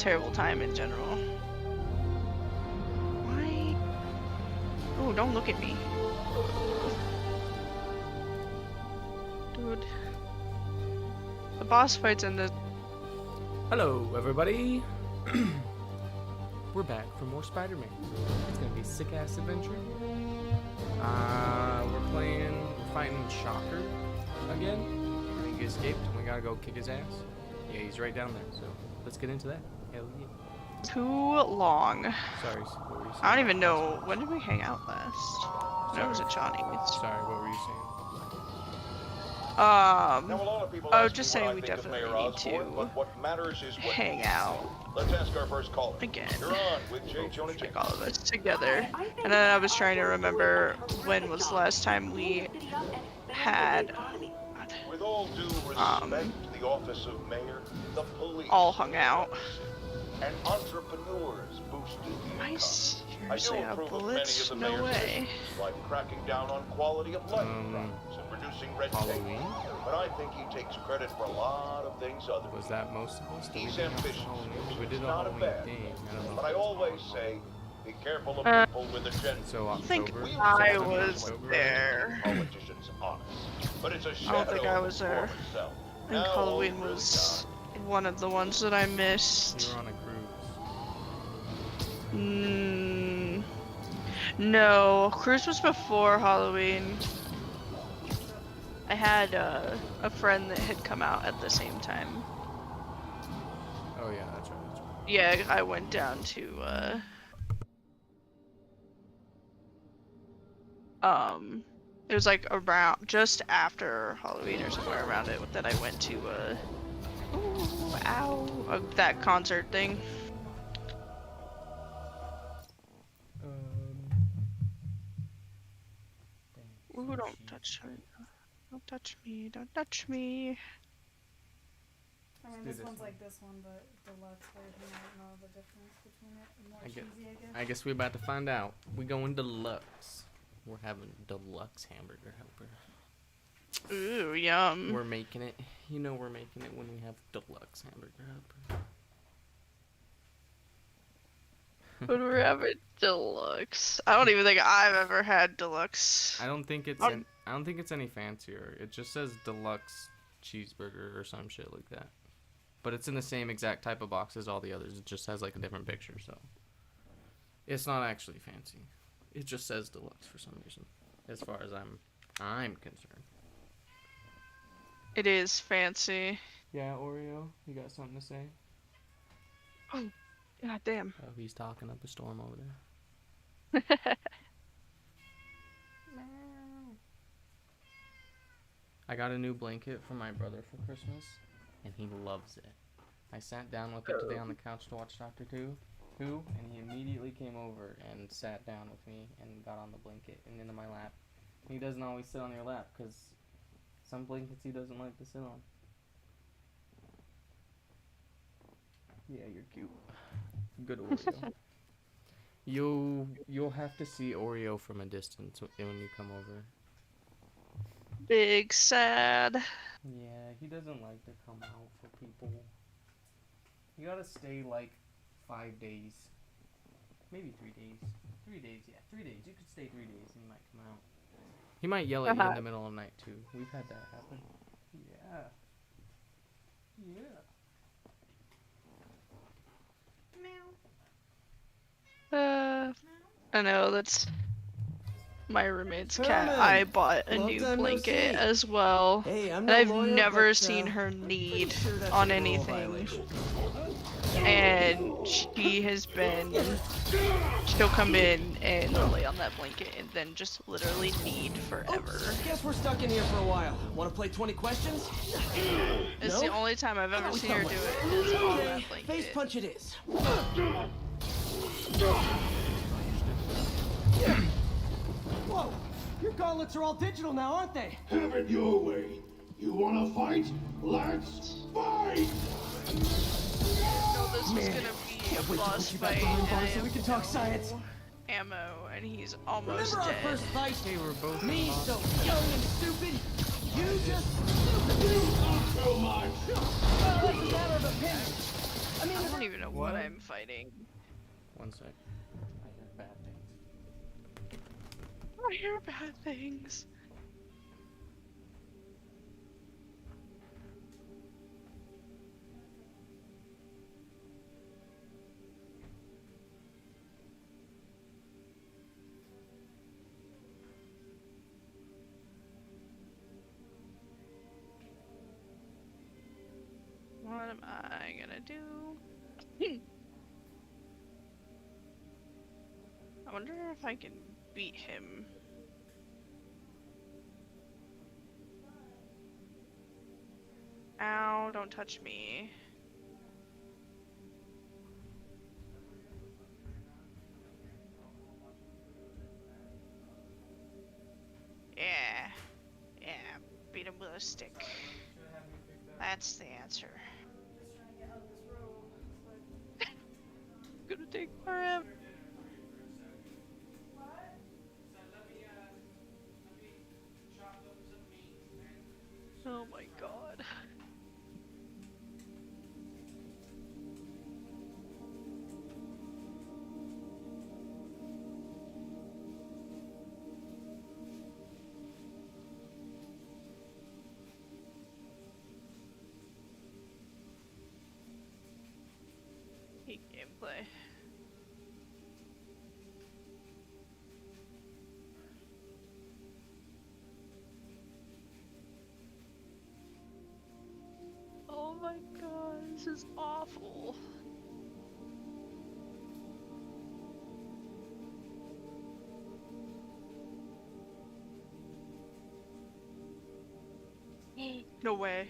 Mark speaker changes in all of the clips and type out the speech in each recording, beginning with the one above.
Speaker 1: terrible time in general. Why? Oh, don't look at me. Dude. The boss fights in the...
Speaker 2: Hello, everybody. We're back for more Spider-Man. It's gonna be a sick-ass adventure. We're fighting Shocker again. He escaped, and we gotta go kick his ass. Yeah, he's right down there, so let's get into that. Hell yeah.
Speaker 1: Too long.
Speaker 2: Sorry, what were you saying?
Speaker 1: I don't even know. When did we hang out last? No, it was at Johnny's.
Speaker 2: Sorry, what were you saying?
Speaker 1: I was just saying we definitely need to hang out.
Speaker 3: Let's ask our first caller.
Speaker 1: Again.
Speaker 3: You're on with J. Jonah
Speaker 1: Like all of us together. And then I was trying to remember when was the last time we had
Speaker 3: With all due respect to the office of mayor, the police
Speaker 1: all hung out.
Speaker 3: and entrepreneurs boosted the economy. I do
Speaker 1: Seriously have
Speaker 3: approve of many of
Speaker 1: bullets?
Speaker 3: the
Speaker 1: No
Speaker 3: mayor's
Speaker 1: way.
Speaker 3: initiatives, like cracking down on quality of life problems and reducing red tape.
Speaker 2: Halloween?
Speaker 3: But I think he takes credit for a lot of things others.
Speaker 2: Was that most of us?
Speaker 3: He's ambitious.
Speaker 2: We did a
Speaker 3: Not a
Speaker 2: Halloween
Speaker 3: bad
Speaker 2: thing. I don't know.
Speaker 3: But I always say, be careful of people with agenda.
Speaker 2: So
Speaker 1: I think
Speaker 2: October.
Speaker 1: I
Speaker 2: September,
Speaker 1: was
Speaker 2: October.
Speaker 1: there.
Speaker 3: Politicians honest. But it's a
Speaker 1: I
Speaker 3: shadow
Speaker 1: don't think I was
Speaker 3: of the
Speaker 1: there.
Speaker 3: former self.
Speaker 1: I think
Speaker 3: Now
Speaker 1: Halloween
Speaker 3: all really
Speaker 1: was one of the ones that I
Speaker 2: You
Speaker 1: missed.
Speaker 2: were on a cruise.
Speaker 1: No, cruise was before Halloween. I had a friend that had come out at the same time.
Speaker 2: Oh yeah, that's right. That's right.
Speaker 1: Yeah, I went down to it was like around just after Halloween or somewhere around it that I went to ooh, ow, that concert thing. Ooh, don't touch me. Don't touch me. Don't touch me.
Speaker 4: I mean,
Speaker 2: do
Speaker 4: this
Speaker 2: this
Speaker 4: one's
Speaker 2: one.
Speaker 4: like this one, but deluxe version. I don't know the difference between it. And more
Speaker 2: I get-
Speaker 4: cheesy, I guess.
Speaker 2: I guess we're about to find out. We going deluxe. We're having deluxe hamburger helper.
Speaker 1: Ooh, yum.
Speaker 2: We're making it. You know we're making it when we have deluxe hamburger helper.
Speaker 1: When we're having deluxe. I don't even think I've ever had deluxe.
Speaker 2: I don't think it's
Speaker 1: Um,
Speaker 2: I don't think it's any fancier. It just says deluxe cheeseburger or some shit like that. But it's in the same exact type of box as all the others. It just has like a different picture, so it's not actually fancy. It just says deluxe for some reason, as far as I'm concerned.
Speaker 1: It is fancy.
Speaker 2: Yeah, Oreo, you got something to say?
Speaker 1: Oh, god damn.
Speaker 2: Oh, he's talking up a storm over there. I got a new blanket for my brother for Christmas, and he loves it. I sat down with it today on the couch to watch Doctor Who, and he immediately came over and sat down with me and got on the blanket and into my lap. He doesn't always sit on your lap, because some blankets he doesn't like to sit on. Yeah, you're cute. Good Oreo. You'll have to see Oreo from a distance when you come over.
Speaker 1: Big sad.
Speaker 2: Yeah, he doesn't like to come out for people. You gotta stay like 5 days. Maybe 3 days. 3 days, yeah. 3 days. You could stay 3 days and he might come out. He might yell at you in the middle of the night too. We've had that happen. Yeah. Yeah.
Speaker 1: I know, that's my roommate's cat.
Speaker 5: Herman,
Speaker 1: I bought a
Speaker 5: long
Speaker 1: new
Speaker 5: time no
Speaker 1: blanket
Speaker 5: see.
Speaker 1: as well.
Speaker 5: Hey, I'm
Speaker 1: And
Speaker 5: no
Speaker 1: I've
Speaker 5: lawyer,
Speaker 1: never
Speaker 5: but,
Speaker 1: seen her
Speaker 5: I'm
Speaker 1: need
Speaker 5: pretty sure that's
Speaker 1: on
Speaker 5: a parole
Speaker 1: anything.
Speaker 5: violation.
Speaker 1: And she has been, she'll come in and lay on that blanket and then just literally need forever.
Speaker 5: Guess we're stuck in here for a while. Want to play 20 questions?
Speaker 1: It's
Speaker 5: No?
Speaker 1: the only time I've
Speaker 5: How
Speaker 1: ever
Speaker 5: about we
Speaker 1: seen her
Speaker 5: come
Speaker 1: do
Speaker 5: with?
Speaker 1: it is on
Speaker 5: Okay,
Speaker 1: that
Speaker 5: face
Speaker 1: blanket.
Speaker 5: punch it is. Whoa, your gauntlets are all digital now, aren't they?
Speaker 6: Have it your way. You wanna fight? Let's fight!
Speaker 1: No, this was
Speaker 5: Man,
Speaker 1: gonna be a
Speaker 5: Can't wait to
Speaker 1: boss
Speaker 5: put you back
Speaker 1: fight
Speaker 5: behind
Speaker 1: and I
Speaker 5: bars so we
Speaker 1: have
Speaker 5: can talk
Speaker 1: no
Speaker 5: science.
Speaker 1: ammo and he's almost
Speaker 5: Remember our
Speaker 1: dead.
Speaker 5: first fight?
Speaker 2: Hey, we're both
Speaker 5: Me,
Speaker 2: off.
Speaker 5: so young and stupid. You just stupid.
Speaker 6: You talk too much!
Speaker 5: Well, that's a matter of opinion. I mean,
Speaker 1: I don't even know what
Speaker 2: What?
Speaker 1: I'm fighting.
Speaker 2: One sec. I hear bad things.
Speaker 1: I hear bad things. What am I gonna do? I wonder if I can beat him. Ow, don't touch me. Yeah. Yeah, beat him with a stick. That's the answer.
Speaker 4: Just trying to get out of this room.
Speaker 1: Gonna take forever. Oh my god. Hate gameplay. Oh my god, this is awful. No way.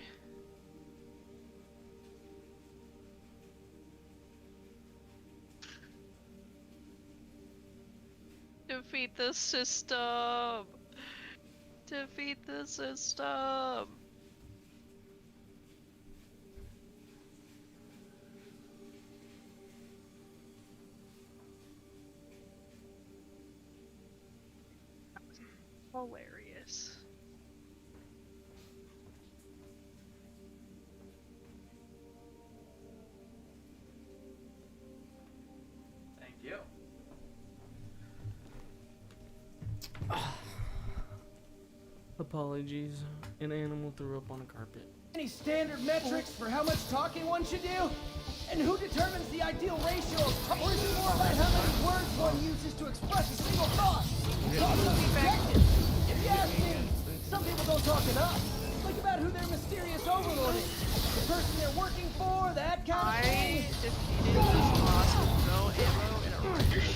Speaker 1: Defeat the system. Defeat the system. Hilarious.
Speaker 2: Thank you. Apologies. An animal threw up on a carpet.
Speaker 5: Any standard metrics for how much talking one should do? And who determines the ideal ratio of, or is it more about how many words one uses to express a single thought? Talk's subjective. If you ask me, some people don't talk enough. Like about who their mysterious overlord is, the person they're working for, that kind of
Speaker 1: I
Speaker 5: thing.
Speaker 1: defeated this boss with no ammo in a rush.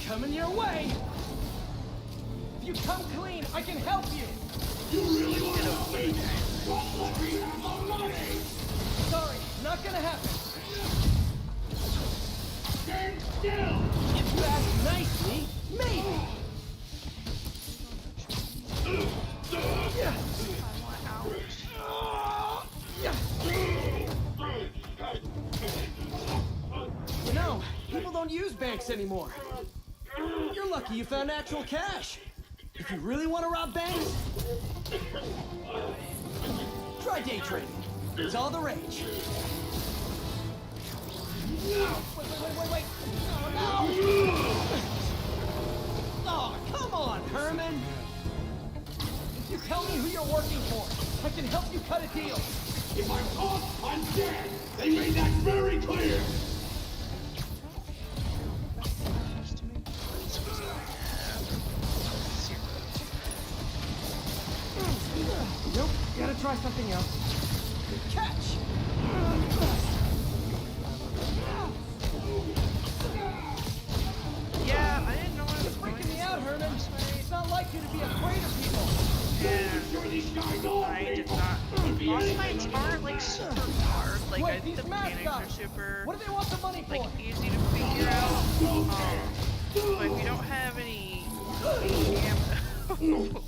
Speaker 5: Coming your way. If you come clean, I can help you.
Speaker 6: You really want to help me? Don't let me have my money!
Speaker 5: Sorry, not gonna happen.
Speaker 6: Stand still!
Speaker 5: If you ask nicely, maybe. Yeah.
Speaker 1: I want out.
Speaker 5: You know, people don't use banks anymore. You're lucky you found actual cash. If you really want to rob banks, try day trading. It's all the rage. Wait. No. Oh, come on, Herman. You tell me who you're working for. I can help you cut a deal.
Speaker 6: If I'm caught, I'm dead! They made that very clear!
Speaker 5: Nope, gotta try something else. Good catch!
Speaker 1: Yeah, I didn't know I was
Speaker 5: It's
Speaker 1: going
Speaker 5: freaking me out,
Speaker 1: this
Speaker 5: Herman.
Speaker 1: way.
Speaker 5: It's not like you to be afraid of people.
Speaker 6: Sure these guys all
Speaker 1: I did
Speaker 6: people!
Speaker 1: not.
Speaker 6: Could be
Speaker 1: Boss
Speaker 6: anything
Speaker 1: fights
Speaker 6: on
Speaker 1: aren't like super hard. Like
Speaker 5: Wait,
Speaker 1: the
Speaker 5: these
Speaker 1: mechanics are
Speaker 5: mascots.
Speaker 1: super
Speaker 5: What do they want the money for?
Speaker 1: like easy to figure out. But if you don't have any ammo,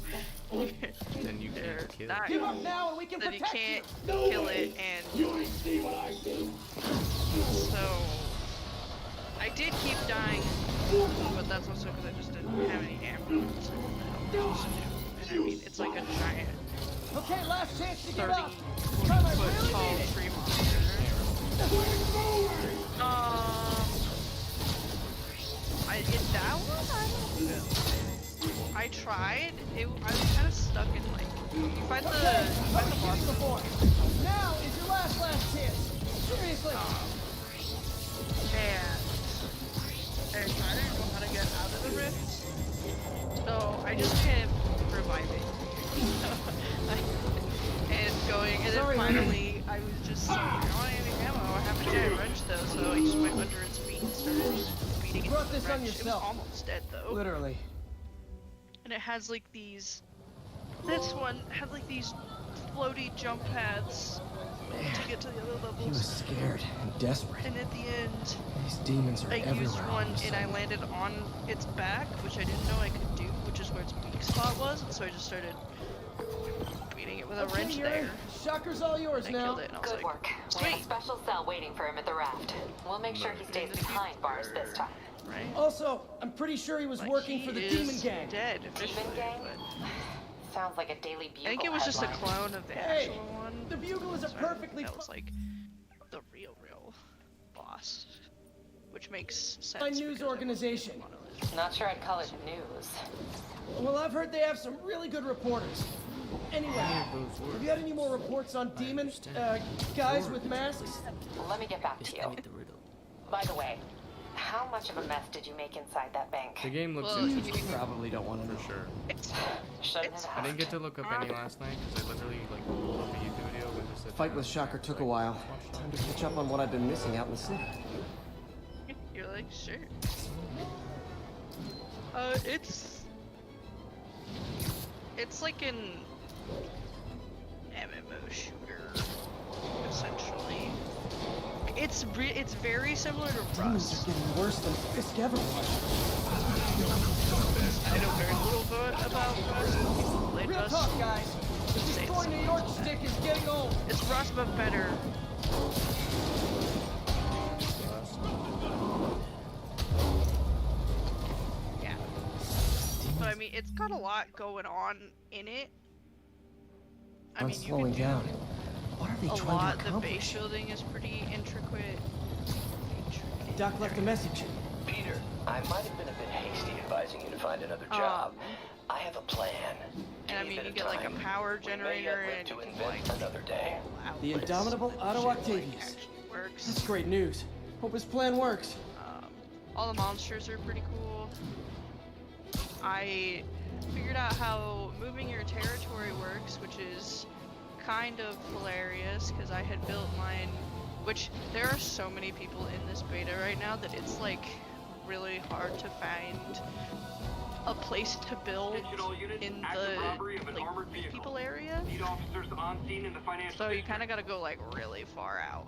Speaker 2: Then you can't kill.
Speaker 1: not,
Speaker 5: Give up now and we can
Speaker 1: then you
Speaker 5: protect
Speaker 1: can't
Speaker 5: you.
Speaker 1: kill it. And
Speaker 6: You ain't see what I do!
Speaker 1: so I did keep dying, but that's also because I just didn't have any ammo. So I don't know what else to do. And I mean, it's like a giant
Speaker 5: Okay, last chance to get
Speaker 1: 30
Speaker 5: up. This time I
Speaker 1: 40-foot
Speaker 5: really
Speaker 1: tall
Speaker 5: mean it.
Speaker 1: tree monster. That one, I don't know. I tried. I was kind of stuck in like. You fight the boss.
Speaker 5: Before. Now is your last chance. Seriously.
Speaker 1: And I didn't know how to get out of the rift, so I just kept reviving. And going, and then finally I was just like, I don't want any ammo. I have a giant wrench though, so I just went under its feet and started beating it
Speaker 5: Brought
Speaker 1: with the
Speaker 5: this on
Speaker 1: wrench. It was
Speaker 5: yourself.
Speaker 1: almost dead though.
Speaker 5: Literally.
Speaker 1: And it has like these. This one had like these floaty jump pads to get to the other levels.
Speaker 5: He was scared and desperate.
Speaker 1: And at the end,
Speaker 5: These demons are
Speaker 1: I
Speaker 5: everywhere.
Speaker 1: used one and I landed on its back, which I didn't know I could do, which is where its weak spot was, and so I just started beating it with a wrench there.
Speaker 5: Shocker's all yours
Speaker 1: I
Speaker 5: now.
Speaker 1: killed it and I was
Speaker 7: Good
Speaker 1: like,
Speaker 7: work. We have a
Speaker 1: sweet,
Speaker 7: special cell waiting for him at the raft. We'll make sure he stays behind bars this time.
Speaker 1: right?
Speaker 5: Also, I'm pretty sure he was
Speaker 1: Like,
Speaker 5: working
Speaker 1: he
Speaker 5: for the
Speaker 1: is
Speaker 5: demon gang.
Speaker 1: dead officially,
Speaker 7: gang?
Speaker 1: but
Speaker 7: Sounds like a Daily Bugle
Speaker 1: I think it was just a
Speaker 7: headline.
Speaker 1: clone of the
Speaker 5: Hey,
Speaker 1: actual one.
Speaker 5: the Bugle is a
Speaker 1: So
Speaker 5: perfectly
Speaker 1: that was like the real boss, which makes sense.
Speaker 5: fine news
Speaker 1: because I
Speaker 5: organization.
Speaker 7: Not sure I'd call it news.
Speaker 5: Well, I've heard they have some really good reporters. Anyway, have you had any more reports on demon guys with masks?
Speaker 7: Let me get back to you. By the way, how much of a mess did you make inside that bank?
Speaker 2: The game looks
Speaker 1: Well,
Speaker 2: interesting.
Speaker 5: Probably don't want to know.
Speaker 2: For sure.
Speaker 7: Shouldn't
Speaker 1: It's
Speaker 7: have
Speaker 2: I didn't get
Speaker 7: asked.
Speaker 2: to look up any last night because I literally like pulled up a YouTube video and just said.
Speaker 5: Fight with Shocker took a while. Time to catch up on what I've been missing out in the city.
Speaker 1: You're like, sure. It's like an MMO shooter, essentially. It's very similar to
Speaker 5: Demons
Speaker 1: Rust.
Speaker 5: are getting worse than Fisk ever was.
Speaker 1: I know very little about Rust. People played
Speaker 5: Real
Speaker 1: Rust.
Speaker 5: talk, guys. The
Speaker 1: Say
Speaker 5: Destroy
Speaker 1: it's
Speaker 5: New York stick is getting old.
Speaker 1: It's Rust, but better. Yeah. But I mean, it's got a lot going on in it. I
Speaker 5: I'm
Speaker 1: mean, you
Speaker 5: slowing
Speaker 1: can do
Speaker 5: down. What are they
Speaker 1: a
Speaker 5: trying
Speaker 1: lot.
Speaker 5: to
Speaker 1: The
Speaker 5: accomplish?
Speaker 1: base shielding is pretty intricate.
Speaker 5: Doc left a message.
Speaker 8: Peter, I might have been a bit hasty advising you to find another job. I have a plan.
Speaker 1: And I
Speaker 8: Give me
Speaker 1: mean,
Speaker 8: a
Speaker 1: you
Speaker 8: bit
Speaker 1: get
Speaker 8: of
Speaker 1: like a
Speaker 8: time.
Speaker 1: power
Speaker 8: We may
Speaker 1: generator
Speaker 8: yet live
Speaker 1: and
Speaker 8: to
Speaker 1: you can
Speaker 8: invent
Speaker 1: like
Speaker 8: another day.
Speaker 5: The
Speaker 1: outlets.
Speaker 5: indomitable Otto
Speaker 1: Shit, like,
Speaker 5: Octavius.
Speaker 1: actually works.
Speaker 5: That's great news. Hope his plan works.
Speaker 1: All the monsters are pretty cool. I figured out how moving your territory works, which is kind of hilarious because I had built mine, which there are so many people in this beta right now that it's like really hard to find a place to build in the like people area.
Speaker 9: Need officers on scene in the financial
Speaker 1: So you
Speaker 9: district.
Speaker 1: kind of got to go like really far out.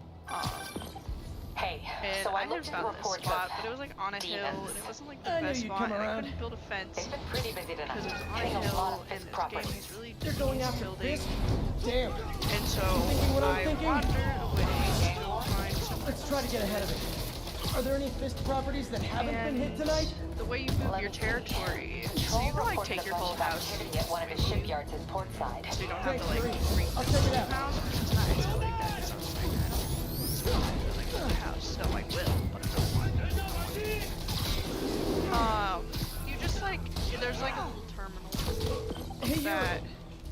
Speaker 7: Hey,
Speaker 1: And
Speaker 7: so
Speaker 1: I
Speaker 7: I
Speaker 1: had
Speaker 7: looked at the
Speaker 1: found this
Speaker 7: reports
Speaker 1: spot,
Speaker 7: of
Speaker 1: but it was like on a hill, and
Speaker 7: demons.
Speaker 1: it wasn't like the
Speaker 5: I knew
Speaker 1: best
Speaker 5: you'd
Speaker 1: spot,
Speaker 5: come
Speaker 1: and I
Speaker 5: around.
Speaker 1: couldn't build a fence
Speaker 7: They've been pretty busy tonight.
Speaker 1: because it was on a
Speaker 7: Hitting a lot
Speaker 1: hill,
Speaker 7: of
Speaker 1: and
Speaker 7: Fisk
Speaker 1: this game
Speaker 7: properties.
Speaker 1: is really
Speaker 5: They're going
Speaker 1: difficult
Speaker 5: after
Speaker 1: building.
Speaker 5: Fisk? Damn.
Speaker 1: And so
Speaker 5: Thinking what I'm
Speaker 1: I
Speaker 5: thinking?
Speaker 1: wandered away to find somewhere.
Speaker 5: Let's try to get ahead of it. Are there any Fisk properties that haven't been hit tonight?
Speaker 1: The way you move
Speaker 7: Let
Speaker 1: your
Speaker 7: me see.
Speaker 1: territory, so
Speaker 7: Patrol
Speaker 1: you can like
Speaker 7: reported
Speaker 1: take
Speaker 7: a
Speaker 1: your whole
Speaker 7: bunch of
Speaker 1: house,
Speaker 7: activity at one of his shipyards in Portside.
Speaker 1: so you don't have
Speaker 5: Thanks,
Speaker 1: to like
Speaker 5: Marie.
Speaker 1: reach
Speaker 5: I'll check it out.
Speaker 1: house, which is nice. I like that. It's like a house, so I will, but I don't want to. You just like there's like a little terminal
Speaker 5: Hey, you.
Speaker 1: that.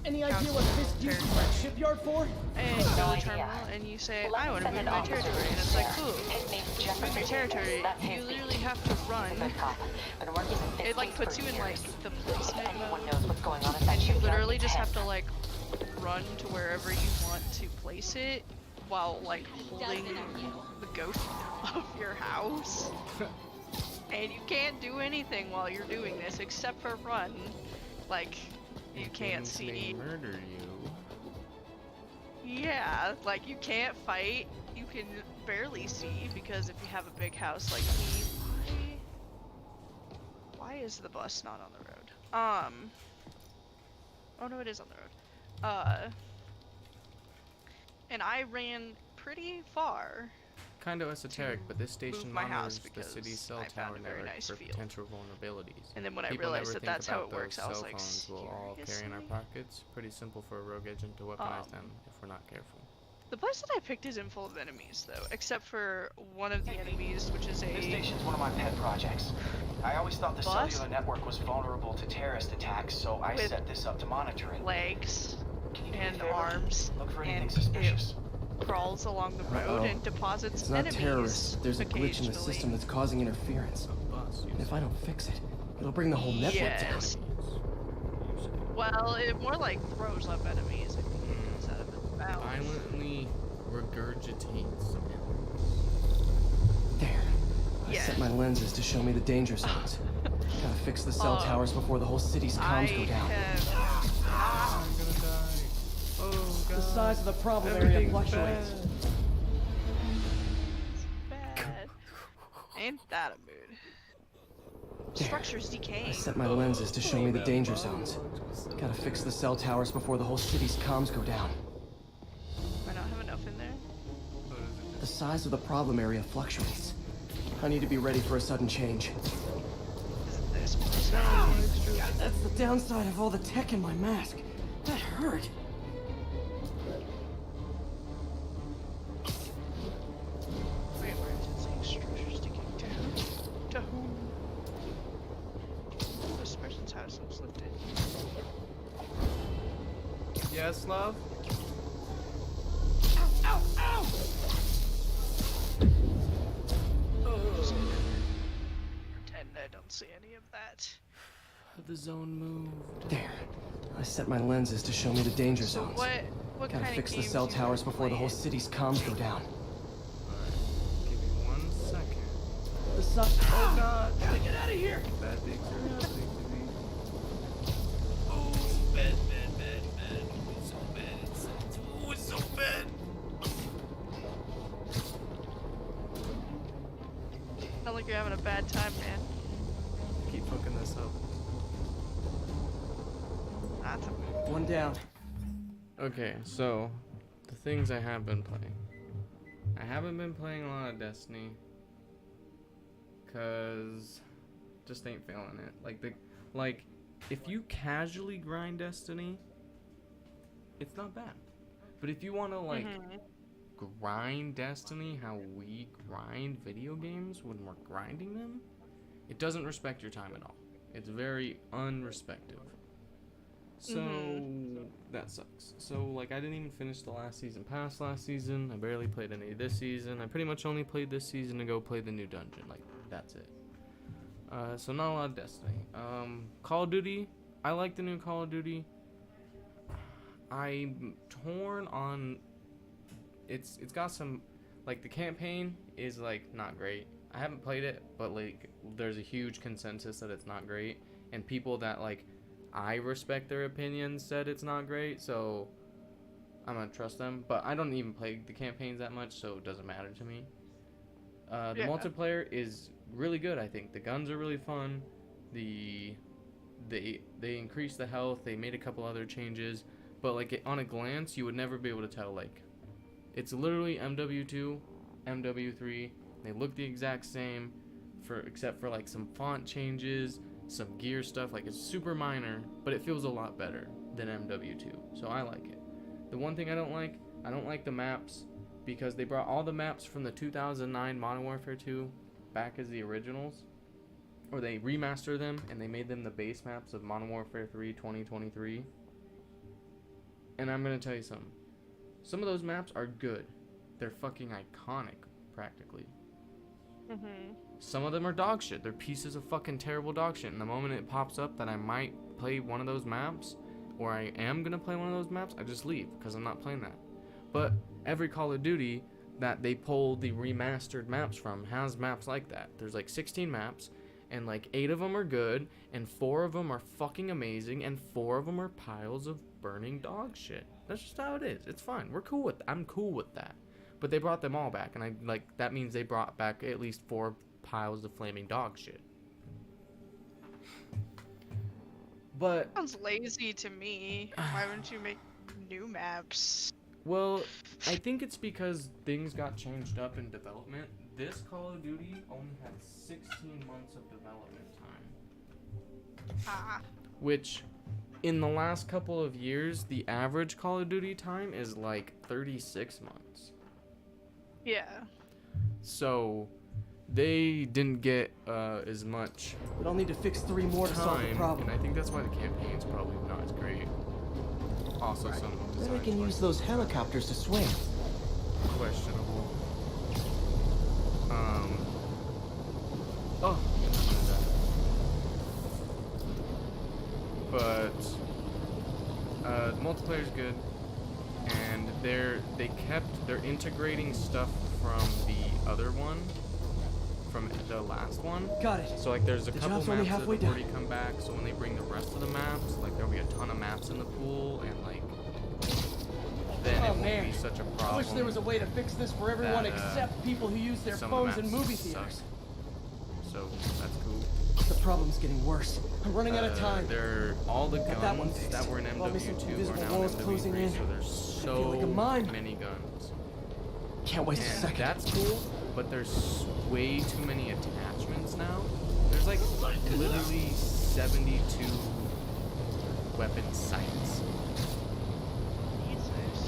Speaker 5: Any idea what Fisk used that shipyard for?
Speaker 1: And you go to the
Speaker 7: idea.
Speaker 1: terminal and you say,
Speaker 7: Let
Speaker 1: I
Speaker 7: me
Speaker 1: want to
Speaker 7: send
Speaker 1: move
Speaker 7: an
Speaker 1: my
Speaker 7: officer
Speaker 1: territory, and
Speaker 7: to
Speaker 1: it's like,
Speaker 7: there.
Speaker 1: cool.
Speaker 7: His name's
Speaker 1: Move
Speaker 7: Jefferson
Speaker 1: your territory.
Speaker 7: That's
Speaker 1: You
Speaker 7: his
Speaker 1: literally
Speaker 7: beat.
Speaker 1: have to run.
Speaker 7: He's a good cop. Been working the Fisk
Speaker 1: It like
Speaker 7: case
Speaker 1: puts
Speaker 7: for
Speaker 1: you in like
Speaker 7: years.
Speaker 1: the
Speaker 7: If
Speaker 1: placement
Speaker 7: anyone
Speaker 1: mode,
Speaker 7: knows what's going on at that
Speaker 1: and you
Speaker 7: shipyard,
Speaker 1: literally just
Speaker 7: it's
Speaker 1: have to
Speaker 7: him.
Speaker 1: like run to wherever you want to place it while like holding the ghost of your house. And you can't do anything while you're doing this except for run. Like you can't
Speaker 2: Things may
Speaker 1: see.
Speaker 2: murder you.
Speaker 1: Yeah, like you can't fight. You can barely see because if you have a big house like me, why is the bus not on the road? Oh no, it is on the road. And I ran pretty far
Speaker 2: kind of esoteric, but this station
Speaker 1: move my house
Speaker 2: monitors the city's
Speaker 1: because
Speaker 2: cell
Speaker 1: I
Speaker 2: tower
Speaker 1: found a very
Speaker 2: network
Speaker 1: nice
Speaker 2: for
Speaker 1: field.
Speaker 2: potential vulnerabilities.
Speaker 1: And then when I
Speaker 2: People
Speaker 1: realized
Speaker 2: never
Speaker 1: that
Speaker 2: think
Speaker 1: that's how
Speaker 2: about
Speaker 1: it works,
Speaker 2: those
Speaker 1: I was
Speaker 2: cell
Speaker 1: like,
Speaker 2: phones will all carry in our
Speaker 1: seriously?
Speaker 2: pockets. Pretty simple for a rogue agent to weaponize them if we're not careful.
Speaker 1: The place that I picked isn't full of enemies, though, except for one of the enemies, which is
Speaker 8: This
Speaker 1: a
Speaker 8: station's one of my pet projects. I always thought the
Speaker 1: bus
Speaker 8: cellular network was vulnerable to terrorist attacks, so I
Speaker 1: with
Speaker 8: set this up to monitor it.
Speaker 1: legs
Speaker 8: Can you do me a
Speaker 1: and
Speaker 8: favor?
Speaker 1: arms,
Speaker 8: Look for anything
Speaker 1: and
Speaker 8: suspicious.
Speaker 1: it crawls along the road and deposits
Speaker 5: It's not
Speaker 1: enemies
Speaker 5: terrorists. There's a glitch in the
Speaker 1: occasionally.
Speaker 5: system that's causing interference.
Speaker 2: A bus.
Speaker 5: And if I don't fix it, it'll bring the whole network
Speaker 1: Yes.
Speaker 5: down.
Speaker 1: Well, it more like throws up enemies. I think instead of its mouth.
Speaker 2: Violently regurgitates.
Speaker 5: There. I
Speaker 1: Yes.
Speaker 5: set my lenses to show me the danger zones. Gotta fix the cell towers before the whole city's comms go down.
Speaker 2: I'm gonna die. Oh god.
Speaker 5: The size of the problem area
Speaker 2: Everything's
Speaker 5: fluctuates.
Speaker 1: Bad. Ain't that a mood?
Speaker 5: There.
Speaker 1: Structure's
Speaker 5: I
Speaker 1: decaying.
Speaker 5: set my lenses to show me the danger zones. Gotta fix the cell towers before the whole city's comms go down.
Speaker 1: I don't have enough in there.
Speaker 5: The size of the problem area fluctuates. I need to be ready for a sudden change.
Speaker 1: Isn't this supposed to
Speaker 5: God, that's the downside of all the tech in my mask. That hurt.
Speaker 1: Wait, where is it saying structure's decaying? To whom? To whom? This person's house looks lifted.
Speaker 2: Yes, love?
Speaker 5: Ow! Ow!
Speaker 1: Pretend I don't see any of that.
Speaker 2: The zone moved.
Speaker 5: There. I set my lenses to show me the danger
Speaker 1: So
Speaker 5: zones.
Speaker 1: what
Speaker 5: Gotta
Speaker 1: kind
Speaker 5: fix
Speaker 1: of
Speaker 5: the
Speaker 1: games
Speaker 5: cell
Speaker 1: you
Speaker 5: towers
Speaker 1: been
Speaker 5: before the whole
Speaker 1: playing?
Speaker 5: city's comms go down.
Speaker 2: Give me 1 second.
Speaker 5: The sun.
Speaker 2: Oh god!
Speaker 5: Gotta get out of here!
Speaker 2: Bad things are happening to me.
Speaker 5: Oh, it's bad. It's so bad. It's so bad.
Speaker 1: Sound like you're having a bad time, man.
Speaker 2: Keep fucking this up.
Speaker 1: That's a mood.
Speaker 5: One down.
Speaker 2: Okay, so the things I have been playing. I haven't been playing a lot of Destiny cause just ain't feeling it. Like if you casually grind Destiny, it's not bad. But if you want to like grind Destiny how we grind video games when we're grinding them, it doesn't respect your time at all. It's very unrespective. So that sucks. So like I didn't even finish the last season pass last season. I barely played any this season. I pretty much only played this season to go play the new dungeon. Like that's it. So not a lot of Destiny. Call of Duty. I like the new Call of Duty. I'm torn on. It's got some, like the campaign is like not great. I haven't played it, but like there's a huge consensus that it's not great, and people that like I respect their opinions said it's not great, so I'm gonna trust them. But I don't even play the campaigns that much, so it doesn't matter to me. The multiplayer is really good. I think the guns are really fun. They increased the health. They made a couple other changes, but like on a glance, you would never be able to tell. Like it's literally MW2, MW3. They look the exact same, except for like some font changes, some gear stuff. Like it's super minor, but it feels a lot better than MW2. So I like it. The one thing I don't like the maps, because they brought all the maps from the 2009 Modern Warfare 2 back as the originals, or they remastered them and they made them the base maps of Modern Warfare 3 2023. And I'm gonna tell you something. Some of those maps are good. They're fucking iconic, practically. Some of them are dog shit. They're pieces of fucking terrible dog shit. And the moment it pops up that I might play one of those maps, or I am gonna play one of those maps, I just leave, because I'm not playing that. But every Call of Duty that they pull the remastered maps from has maps like that. There's like 16 maps, and like 8 of them are good, and 4 of them are fucking amazing, and 4 of them are piles of burning dog shit. That's just how it is. It's fine. I'm cool with that. But they brought them all back, and that means they brought back at least 4 piles of flaming dog shit. But
Speaker 1: Sounds lazy to me. Why wouldn't you make new maps?
Speaker 2: Well, I think it's because things got changed up in development. This Call of Duty only had 16 months of development time. Which, in the last couple of years, the average Call of Duty time is like 36 months.
Speaker 1: Yeah.
Speaker 2: So, they didn't get as much
Speaker 5: But I'll need to fix 3 more to solve the
Speaker 2: time,
Speaker 5: problem.
Speaker 2: and I think that's why the campaign's probably not as great. Also, some
Speaker 5: Then
Speaker 2: design
Speaker 5: I can use those helicopters to swing.
Speaker 2: questionable. But multiplayer's good, and they're integrating stuff from the other one, from the last one.
Speaker 5: Got it.
Speaker 2: So like there's a
Speaker 5: The
Speaker 2: couple
Speaker 5: job's only
Speaker 2: maps that
Speaker 5: halfway
Speaker 2: have already
Speaker 5: done.
Speaker 2: come back, so when they bring the rest of the maps, like there'll be a ton of maps in the pool, and like then it
Speaker 5: Oh,
Speaker 2: won't
Speaker 5: man.
Speaker 2: be such a
Speaker 5: I
Speaker 2: problem.
Speaker 5: wish there was a way to fix this for everyone
Speaker 2: that,
Speaker 5: except people who use their
Speaker 2: some of the
Speaker 5: phones in
Speaker 2: maps
Speaker 5: movie
Speaker 2: suck.
Speaker 5: theaters.
Speaker 2: So that's cool.
Speaker 5: The problem's getting worse. I'm running out of time.
Speaker 2: All the
Speaker 5: Got that one
Speaker 2: guns
Speaker 5: fixed.
Speaker 2: that were in
Speaker 5: Brought me some
Speaker 2: MW2 are
Speaker 5: invisible
Speaker 2: now in
Speaker 5: walls closing
Speaker 2: MW3,
Speaker 5: in.
Speaker 2: so there's
Speaker 5: I feel like a
Speaker 2: so
Speaker 5: mime.
Speaker 2: many guns.
Speaker 5: Can't waste a
Speaker 2: And
Speaker 5: second.
Speaker 2: that's cool, but there's way too many attachments now. There's like literally 72 weapon sights.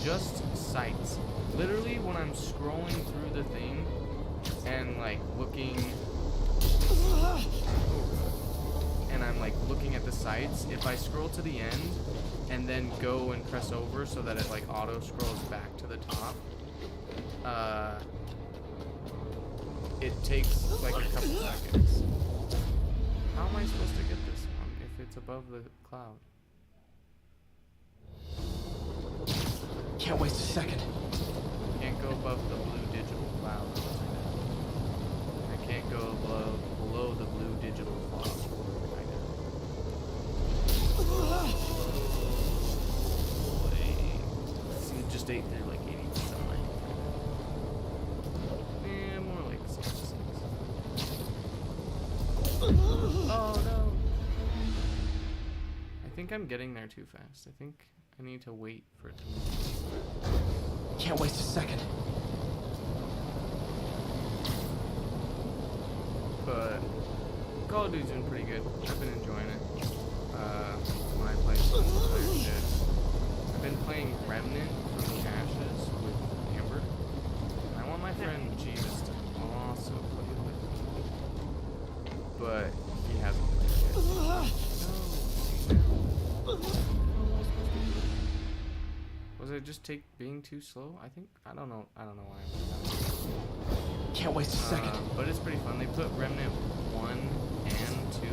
Speaker 2: Just sights. Literally, when I'm scrolling through the thing and like looking, and I'm like looking at the sights, if I scroll to the end and then go and press over so that it like auto scrolls back to the top, it takes like a couple seconds. How am I supposed to get this one if it's above the cloud?
Speaker 5: Can't waste a second.
Speaker 2: Can't go above the blue digital cloud. I can't go below the blue digital cloud. I just ate through like 80% of my. Eh, more like 66. Oh no! I think I'm getting there too fast. I think I need to wait for it to move.
Speaker 5: Can't waste a second.
Speaker 2: But Call of Duty's been pretty good. I've been enjoying it. When I play some multiplayer shit. I've been playing Remnant from the Ashes with Amber. I want my friend Jeeves to also play with me. But he hasn't played it yet. No, see now. Was it just being too slow? I don't know why I'm
Speaker 5: Can't waste a second.
Speaker 2: but it's pretty fun. They put Remnant 1 and 2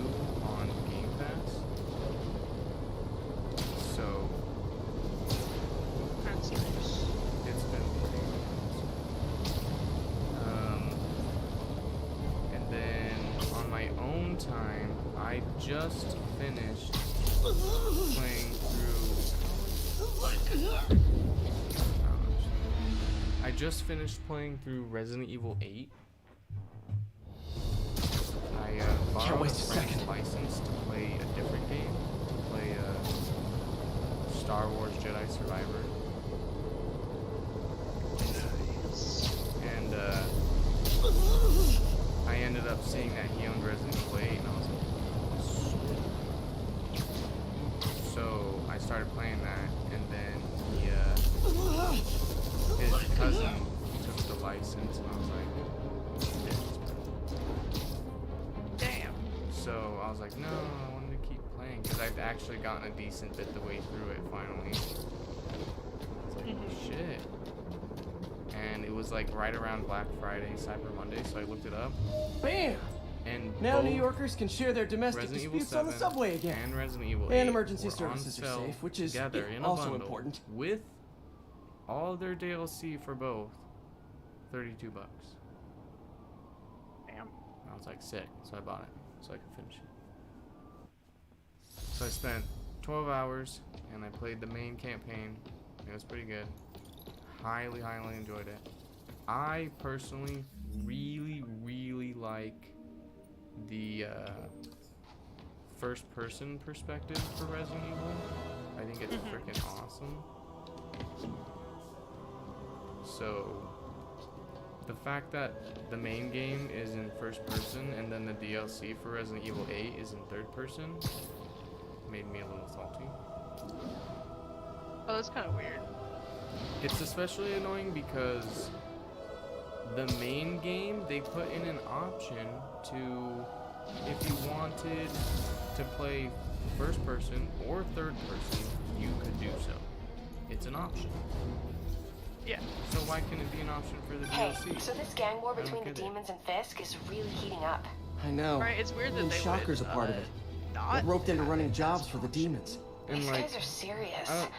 Speaker 2: on Game Pass. So
Speaker 1: That's nice.
Speaker 2: it's been pretty nice. And then on my own time, I just finished playing through. I just finished playing through Resident Evil 8. I borrowed a
Speaker 5: waste a
Speaker 2: friend's
Speaker 5: second.
Speaker 2: license to play a different game, to play Star Wars Jedi Survivor. And I ended up seeing that he owned Resident Evil 8, and I was like, so I started playing that, and then his cousin took the license, and I was like,
Speaker 1: Damn.
Speaker 2: so I was like, no, I wanted to keep playing, because I've actually gotten a decent bit the way through it finally. It's like, shit. And it was like right around Black Friday, Cyber Monday, so I looked it up.
Speaker 5: Bam!
Speaker 2: And
Speaker 5: Now
Speaker 2: both
Speaker 5: New Yorkers can share their domestic
Speaker 2: Resident Evil
Speaker 5: disputes on the
Speaker 2: 7
Speaker 5: subway again.
Speaker 2: and Resident Evil 8
Speaker 5: And emergency
Speaker 2: were
Speaker 5: services
Speaker 2: on
Speaker 5: are
Speaker 2: sale
Speaker 5: safe, which is
Speaker 2: together in a
Speaker 5: also
Speaker 2: bundle
Speaker 5: important.
Speaker 2: with all their DLC for both, $32.
Speaker 1: Damn.
Speaker 2: I was like, sick, so I bought it so I could finish it. So I spent 12 hours and I played the main campaign. It was pretty good. Highly enjoyed it. I personally really like the first person perspective for Resident Evil. I think it's freaking awesome. So the fact that the main game is in first person and then the DLC for Resident Evil 8 is in third person made me a little salty.
Speaker 1: Oh, that's kind of weird.
Speaker 2: It's especially annoying because the main game, they put in an option to, if you wanted to play first person or third person, you could do so. It's an option.
Speaker 1: Yeah.
Speaker 2: So why can't it be an option for the
Speaker 7: Hey,
Speaker 2: DLC?
Speaker 7: so this gang war
Speaker 2: I don't
Speaker 7: between the
Speaker 2: get it.
Speaker 7: demons and Fisk is really heating up.
Speaker 5: I know.
Speaker 1: Right, it's weird that
Speaker 5: Even
Speaker 1: they
Speaker 5: Shocker's
Speaker 1: would,
Speaker 5: a part of it.
Speaker 1: not
Speaker 5: They're roped into
Speaker 1: have
Speaker 5: running
Speaker 1: it
Speaker 5: jobs
Speaker 1: as
Speaker 5: for the
Speaker 1: an option.
Speaker 5: demons.
Speaker 2: And
Speaker 7: These
Speaker 2: like,
Speaker 7: guys are serious.
Speaker 2: I don't-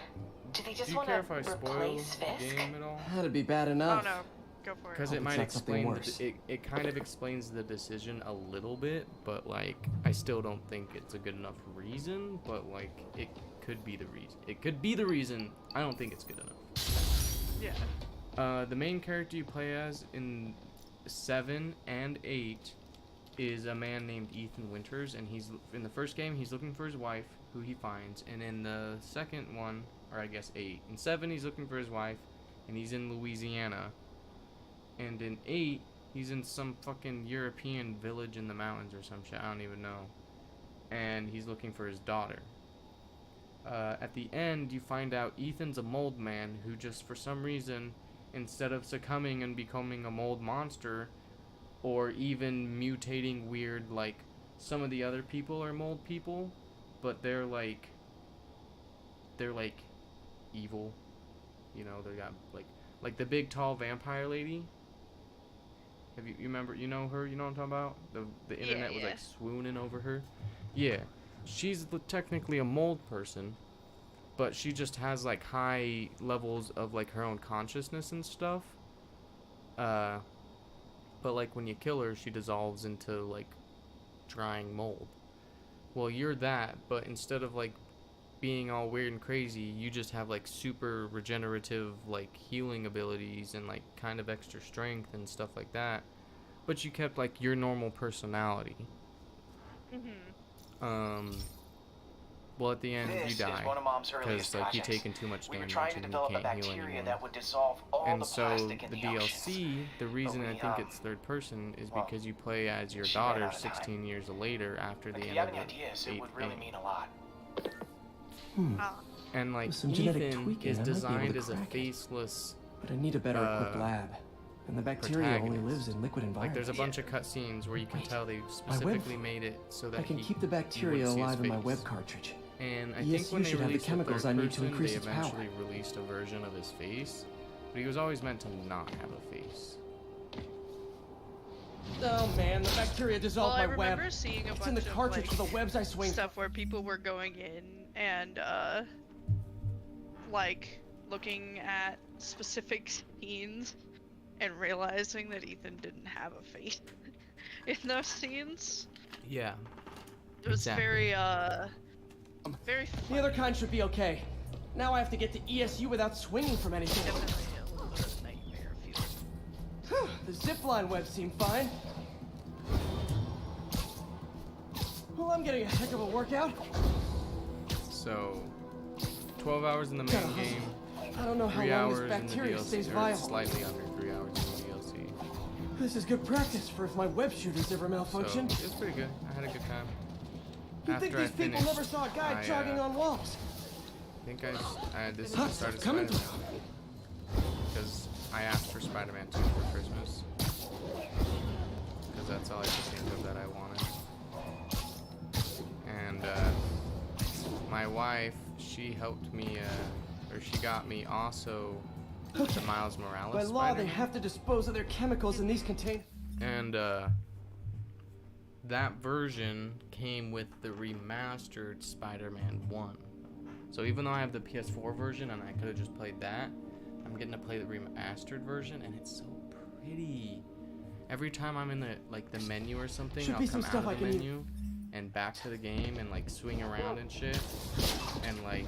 Speaker 7: Do they
Speaker 2: do
Speaker 7: just
Speaker 2: you
Speaker 7: want
Speaker 2: care
Speaker 7: to
Speaker 2: if I spoil
Speaker 7: replace
Speaker 2: the
Speaker 7: Fisk?
Speaker 2: game at all?
Speaker 5: That'd be bad
Speaker 1: Oh
Speaker 5: enough.
Speaker 1: no, go for it.
Speaker 2: Because
Speaker 5: Hope
Speaker 2: it
Speaker 5: it's
Speaker 2: might
Speaker 5: not something
Speaker 2: explain,
Speaker 5: worse.
Speaker 2: it kind of explains the decision a little bit, but like, I still don't think it's a good enough reason, but like, it could be the reason. It could be the reason. I don't think it's good enough.
Speaker 1: Yeah.
Speaker 2: The main character you play as in 7 and 8 is a man named Ethan Winters, and he's in the first game he's looking for his wife, who he finds, and in the second one, or I guess 8, in 7 he's looking for his wife, and he's in Louisiana, and in 8 he's in some fucking European village in the mountains or some shit, I don't even know, and he's looking for his daughter. At the end you find out Ethan's a mold man who just for some reason, instead of succumbing and becoming a mold monster, or even mutating weird, like, some of the other people are mold people, but they're like evil, you know, they got, like the big tall vampire lady, have you remember, you know her, you know what I'm talking about, the internet was like swooning over her, yeah, she's technically a mold person, but she just has like high levels of like her own consciousness and stuff. But like when you kill her, she dissolves into like drying mold. Well, you're that, but instead of like being all weird and crazy, you just have like super regenerative like healing abilities and like kind of extra strength and stuff like that. But you kept like your normal personality. Well, at the end you
Speaker 8: This
Speaker 2: die
Speaker 8: is one of Mom's
Speaker 2: because
Speaker 8: earliest
Speaker 2: like you're
Speaker 8: projects.
Speaker 2: taking too much
Speaker 8: We were
Speaker 2: damage
Speaker 8: trying to
Speaker 2: and you
Speaker 8: develop a
Speaker 2: can't heal
Speaker 8: bacteria
Speaker 2: anymore.
Speaker 8: that would dissolve all
Speaker 2: And
Speaker 8: the
Speaker 2: so
Speaker 8: plastic in
Speaker 2: the
Speaker 8: the oceans.
Speaker 2: DLC, the reason
Speaker 8: we,
Speaker 2: I think it's third person is
Speaker 8: well,
Speaker 2: because you play as your
Speaker 8: she ran
Speaker 2: daughter
Speaker 8: out of time.
Speaker 2: 16 years later after the
Speaker 8: If
Speaker 2: end
Speaker 8: you have
Speaker 2: of
Speaker 8: any
Speaker 2: the
Speaker 8: ideas, it
Speaker 2: 8th
Speaker 8: would really
Speaker 2: game.
Speaker 8: mean a lot.
Speaker 2: And like
Speaker 5: With some genetic
Speaker 2: Ethan
Speaker 5: tweaking,
Speaker 2: is
Speaker 5: I might be able
Speaker 2: designed
Speaker 5: to
Speaker 2: as a
Speaker 5: crack it.
Speaker 2: faceless,
Speaker 5: But I need a better equipped lab. And the bacteria only
Speaker 2: protagonist.
Speaker 5: lives in liquid
Speaker 2: like
Speaker 5: environments.
Speaker 2: there's a bunch of cutscenes where you can
Speaker 5: Wait,
Speaker 2: tell they
Speaker 5: web?
Speaker 2: specifically made it so that
Speaker 5: I can
Speaker 2: he-
Speaker 5: keep the
Speaker 2: you
Speaker 5: bacteria
Speaker 2: wouldn't see his
Speaker 5: alive in my
Speaker 2: face.
Speaker 5: web cartridge.
Speaker 2: And I
Speaker 5: ESU
Speaker 2: think when they
Speaker 5: should have the
Speaker 2: released
Speaker 5: chemicals
Speaker 2: the
Speaker 5: I
Speaker 2: third
Speaker 5: need to
Speaker 2: person,
Speaker 5: increase
Speaker 2: they
Speaker 5: its power.
Speaker 2: eventually released a version of his face, but he was always meant to not have a face.
Speaker 5: Oh man, the bacteria
Speaker 1: Well,
Speaker 5: dissolved
Speaker 1: I
Speaker 5: my
Speaker 1: remember
Speaker 5: web.
Speaker 1: seeing a
Speaker 5: It's
Speaker 1: bunch
Speaker 5: in the
Speaker 1: of
Speaker 5: cartridge
Speaker 1: like,
Speaker 5: for the webs I swing.
Speaker 1: stuff where people were going in and like looking at specific scenes and realizing that Ethan didn't have a face in those scenes.
Speaker 2: Yeah.
Speaker 1: It was
Speaker 2: Exactly.
Speaker 1: very
Speaker 5: The other kind should be okay. Now I have to get to ESU without swinging from anything.
Speaker 1: definitely a little bit of nightmare feeling.
Speaker 5: The zipline webs seem fine. Well, I'm getting a heck of a workout.
Speaker 2: So, 12 hours in the main
Speaker 5: Gotta hustle.
Speaker 2: game,
Speaker 5: I don't know how
Speaker 2: 3
Speaker 5: long
Speaker 2: hours
Speaker 5: this
Speaker 2: in the
Speaker 5: bacteria
Speaker 2: DLC,
Speaker 5: stays
Speaker 2: or
Speaker 5: viable.
Speaker 2: slightly under 3 hours in the DLC.
Speaker 5: This is good practice for if my web shooters ever
Speaker 2: So,
Speaker 5: malfunction.
Speaker 2: it's pretty good. I had a good time.
Speaker 5: You'd think
Speaker 2: After I
Speaker 5: these people
Speaker 2: finished,
Speaker 5: never saw a guy
Speaker 2: I,
Speaker 5: jogging on walls.
Speaker 2: I think this
Speaker 5: Huh,
Speaker 2: started
Speaker 5: coming
Speaker 2: Spider-Man. Because I asked for Spider-Man 2 for Christmas. Because that's all I could think of that I wanted. And, my wife, she helped me, or she got me also the Miles Morales
Speaker 5: By law, they
Speaker 2: Spider-Man.
Speaker 5: have to dispose of their chemicals in these containers.
Speaker 2: And that version came with the remastered Spider-Man 1. So even though I have the PS4 version and I could have just played that, I'm getting to play the remastered version, and it's so pretty. Every time I'm in the menu or something,
Speaker 5: Should
Speaker 2: I'll
Speaker 5: be
Speaker 2: come
Speaker 5: some
Speaker 2: out
Speaker 5: stuff
Speaker 2: of
Speaker 5: I
Speaker 2: the
Speaker 5: can use.
Speaker 2: menu and back to the game and like swing around and shit. And like,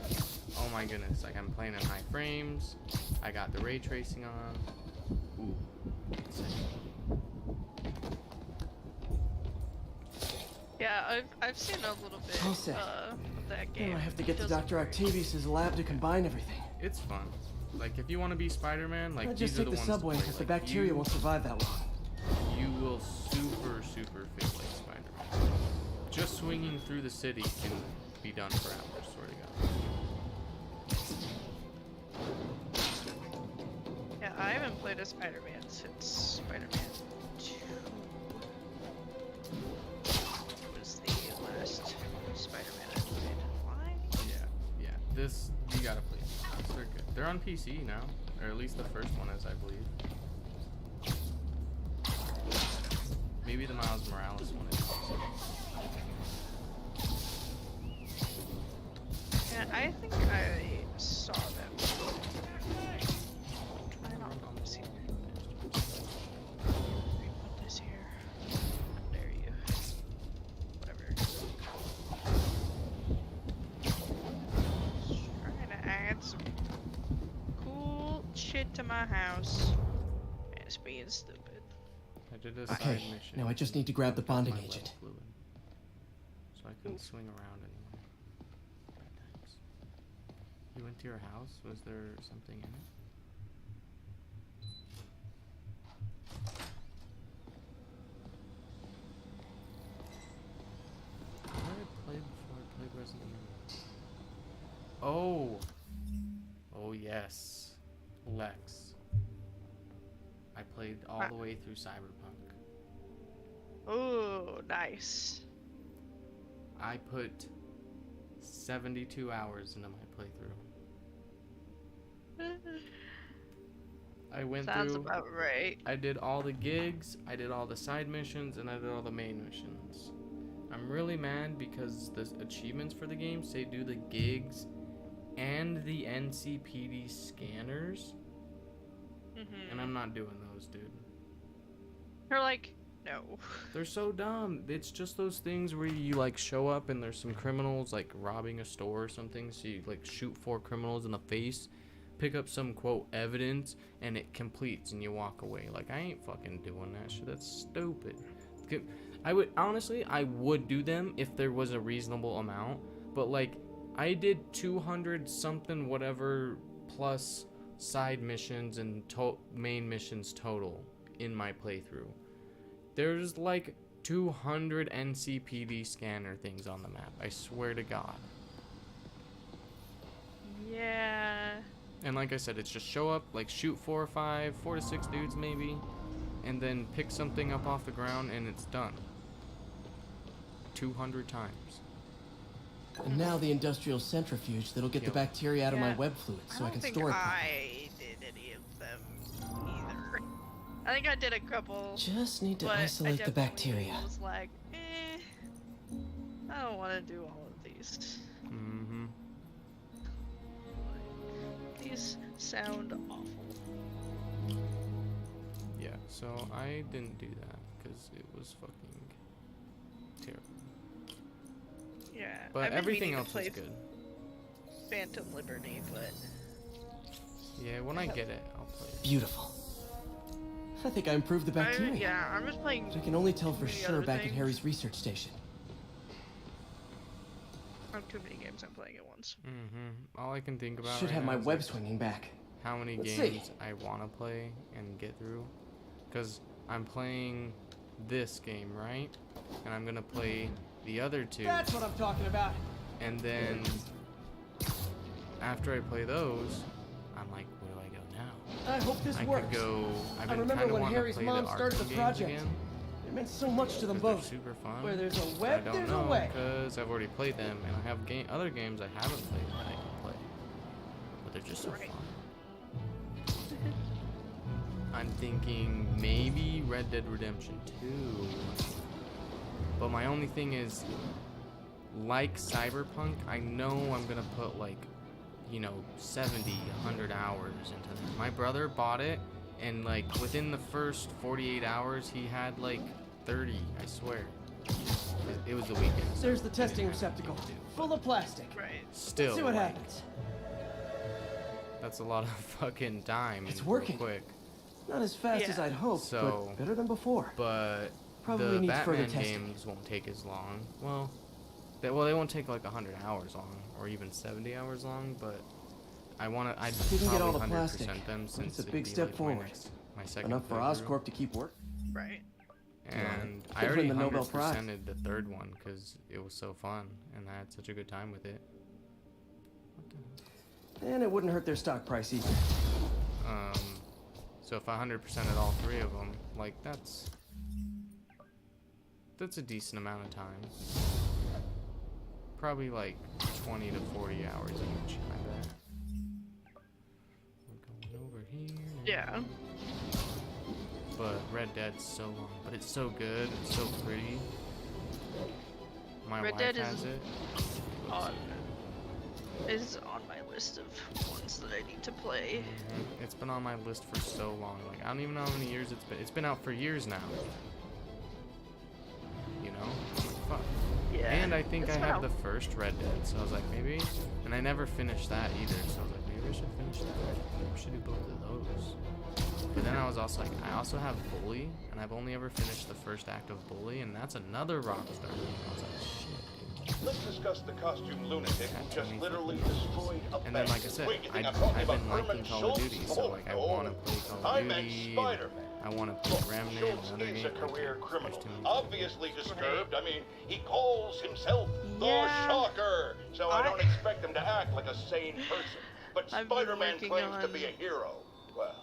Speaker 2: oh my goodness, like I'm playing in high frames. I got the ray tracing on. Ooh, sick.
Speaker 1: Yeah, I've seen a little bit
Speaker 5: All set.
Speaker 1: of that
Speaker 5: Now
Speaker 1: game.
Speaker 5: I have to get to
Speaker 1: Doesn't
Speaker 5: Dr.
Speaker 1: work.
Speaker 5: Octavius' lab to combine everything.
Speaker 2: It's fun. Like, if you want to be Spider-Man, like,
Speaker 5: Just
Speaker 2: these are
Speaker 5: take
Speaker 2: the
Speaker 5: the
Speaker 2: ones
Speaker 5: subway,
Speaker 2: to play.
Speaker 5: because the
Speaker 2: Like,
Speaker 5: bacteria won't survive that long.
Speaker 2: you will super feel like Spider-Man. Just swinging through the city can be done for hours, swear to God.
Speaker 1: Yeah, I haven't played as Spider-Man since Spider-Man 2 was the last Spider-Man I played. Why?
Speaker 2: Yeah. This, you gotta play. They're good. They're on PC now, or at least the first one is, I believe. Maybe the Miles Morales one is also.
Speaker 1: Yeah, I think I saw them. I don't know this here. Put this here. How dare you? Whatever. Trying to add some cool shit to my house. Man, it's being stupid.
Speaker 2: I did a
Speaker 5: Okay,
Speaker 2: side mission.
Speaker 5: now I just need to grab the
Speaker 2: Dump
Speaker 5: bonding
Speaker 2: my web
Speaker 5: agent.
Speaker 2: fluid, so I can swing around anymore. Nice. You went to your house? Was there something in it? What did I play before I played Resident Evil? Oh! Oh yes. Lex. I played all the way through Cyberpunk.
Speaker 1: Ooh, nice.
Speaker 2: I put 72 hours into my playthrough. I went
Speaker 1: Sounds
Speaker 2: through,
Speaker 1: about right.
Speaker 2: I did all the gigs, I did all the side missions, and I did all the main missions. I'm really mad because the achievements for the game say do the gigs and the NCPD scanners, and I'm not doing those, dude.
Speaker 1: You're like, no.
Speaker 2: They're so dumb. It's just those things where you like show up and there's some criminals like robbing a store or something, so you like shoot 4 criminals in the face, pick up some quote evidence, and it completes and you walk away. Like, I ain't fucking doing that shit. That's stupid. I would honestly, I would do them if there was a reasonable amount, but like I did 200 something whatever plus side missions and main missions total in my playthrough. There's like 200 NCPD scanner things on the map. I swear to God.
Speaker 1: Yeah.
Speaker 2: And like I said, it's just show up, like shoot 4 to 6 dudes maybe, and then pick something up off the ground and it's done. 200 times.
Speaker 5: And now the industrial centrifuge that'll get the bacteria out of my web fluid so I can store it.
Speaker 1: I did any of them either. I think I did a couple.
Speaker 5: Just need to
Speaker 1: but
Speaker 5: isolate
Speaker 1: I
Speaker 5: the bacteria.
Speaker 1: was like, I don't want to do all of these.
Speaker 2: Mm-hmm.
Speaker 1: These sound awful.
Speaker 2: Yeah, so I didn't do that because it was fucking terrible.
Speaker 1: Yeah.
Speaker 2: But
Speaker 1: I've been
Speaker 2: everything
Speaker 1: meaning
Speaker 2: else
Speaker 1: to play
Speaker 2: was good.
Speaker 1: Phantom Liberty, but
Speaker 2: Yeah, when I get it, I'll play it.
Speaker 5: Beautiful. I think I improved the bacteria.
Speaker 1: yeah, I'm just playing.
Speaker 5: But I can only tell for
Speaker 1: many
Speaker 5: sure
Speaker 1: other
Speaker 5: back at
Speaker 1: things.
Speaker 5: Harry's research station.
Speaker 1: I have too many games I'm playing at once.
Speaker 2: Mm-hmm. All I can think about
Speaker 5: Should
Speaker 2: right
Speaker 5: have
Speaker 2: now
Speaker 5: my
Speaker 2: is,
Speaker 5: web
Speaker 2: like,
Speaker 5: swinging back.
Speaker 2: how many
Speaker 5: Let's
Speaker 2: games
Speaker 5: see.
Speaker 2: I want to play and get through. Because I'm playing this game, right? And I'm going to play the other 2.
Speaker 5: That's what I'm talking about.
Speaker 2: And then after I play those, I'm like, where do I go now?
Speaker 5: I hope this
Speaker 2: I
Speaker 5: works.
Speaker 2: could go. I've
Speaker 5: I
Speaker 2: been
Speaker 5: remember
Speaker 2: kind of
Speaker 5: when
Speaker 2: wanting
Speaker 5: Harry's
Speaker 2: to play
Speaker 5: mom
Speaker 2: the
Speaker 5: started the
Speaker 2: Arkham games
Speaker 5: project.
Speaker 2: again.
Speaker 5: It meant so much to them
Speaker 2: 'cause they're
Speaker 5: both.
Speaker 2: super fun.
Speaker 5: Where there's a
Speaker 2: but
Speaker 5: web,
Speaker 2: I don't
Speaker 5: there's
Speaker 2: know,
Speaker 5: a way.
Speaker 2: because I've already played them, and I have other games I haven't played that I can play. But they're just so fun. I'm thinking maybe Red Dead Redemption 2. But my only thing is, like Cyberpunk, I know I'm gonna put like, 70, 100 hours into it. My brother bought it, and like within the first 48 hours, he had like 30, I swear. It was the weekend. so
Speaker 5: There's the
Speaker 2: I
Speaker 5: testing
Speaker 2: didn't have
Speaker 5: receptacle,
Speaker 2: anything to do,
Speaker 5: full of plastic.
Speaker 1: Right.
Speaker 2: Still,
Speaker 5: Let's see what
Speaker 2: like,
Speaker 5: happens.
Speaker 2: that's a lot of fucking time.
Speaker 5: It's
Speaker 2: real
Speaker 5: working.
Speaker 2: quick.
Speaker 5: Not as fast
Speaker 1: Yeah.
Speaker 5: as I'd hoped,
Speaker 2: So-
Speaker 5: but better than before.
Speaker 2: But
Speaker 5: Probably
Speaker 2: the
Speaker 5: needs further
Speaker 2: Batman
Speaker 5: testing.
Speaker 2: games won't take as long. Well, they won't take like 100 hours long, or even 70 hours long. But I'd
Speaker 5: Didn't get all
Speaker 2: probably
Speaker 5: the plastic,
Speaker 2: 100% them
Speaker 5: but
Speaker 2: since
Speaker 5: it's a
Speaker 2: it'd
Speaker 5: big
Speaker 2: be,
Speaker 5: step
Speaker 2: like,
Speaker 5: forward.
Speaker 2: my second
Speaker 5: Enough for
Speaker 2: playthrough.
Speaker 5: Oscorp to keep work.
Speaker 1: Right.
Speaker 2: And
Speaker 5: Could
Speaker 2: I
Speaker 5: win
Speaker 2: already
Speaker 5: the Nobel Prize.
Speaker 2: 100%ed the third one because it was so fun and I had such a good time with it.
Speaker 5: And it wouldn't hurt their stock price either.
Speaker 2: So if I 100%ed all 3 of them, like that's a decent amount of time. Probably like 20 to 40 hours each, I bet. We're going over here.
Speaker 1: Yeah.
Speaker 2: But Red Dead's so long, but it's so good, it's so pretty. My
Speaker 1: Red
Speaker 2: wife
Speaker 1: Dead
Speaker 2: has
Speaker 1: is
Speaker 2: it.
Speaker 1: on my list of ones that I need to play.
Speaker 2: It's been on my list for so long. Like I don't even know how many years it's been. It's been out for years now. You know? Like, fuck.
Speaker 1: Yeah.
Speaker 2: And I think
Speaker 1: it's
Speaker 2: I
Speaker 1: been
Speaker 2: had
Speaker 1: out-
Speaker 2: the first Red Dead, so I was like, maybe. And I never finished that either, so I was like, maybe I should finish that. Maybe I should do both of those. But then I was also like, I also have Bully, and I've only ever finished the first act of Bully, and that's another Rockstar game. I was like, shit, dude.
Speaker 3: Let's discuss the costume lunatic who just literally destroyed a
Speaker 2: And then, like I said,
Speaker 3: Wait, you think I'm
Speaker 2: I've
Speaker 3: talking about
Speaker 2: been liking
Speaker 3: Herman
Speaker 2: Call of
Speaker 3: Schultz?
Speaker 2: Duty, so like I want to play Call
Speaker 3: I
Speaker 2: of
Speaker 3: meant
Speaker 2: Duty.
Speaker 3: Spider-Man.
Speaker 2: I want to play Remnant
Speaker 3: Schultz
Speaker 2: and other
Speaker 3: is
Speaker 2: games.
Speaker 3: a career
Speaker 2: Like,
Speaker 3: criminal,
Speaker 2: there's too many.
Speaker 3: obviously disturbed. I mean, he calls himself the
Speaker 1: Yeah.
Speaker 3: Shocker, so I don't expect him to act like a sane person. But
Speaker 1: I've been
Speaker 3: Spider-Man
Speaker 1: working
Speaker 3: claims to
Speaker 1: on
Speaker 3: be a hero. Well,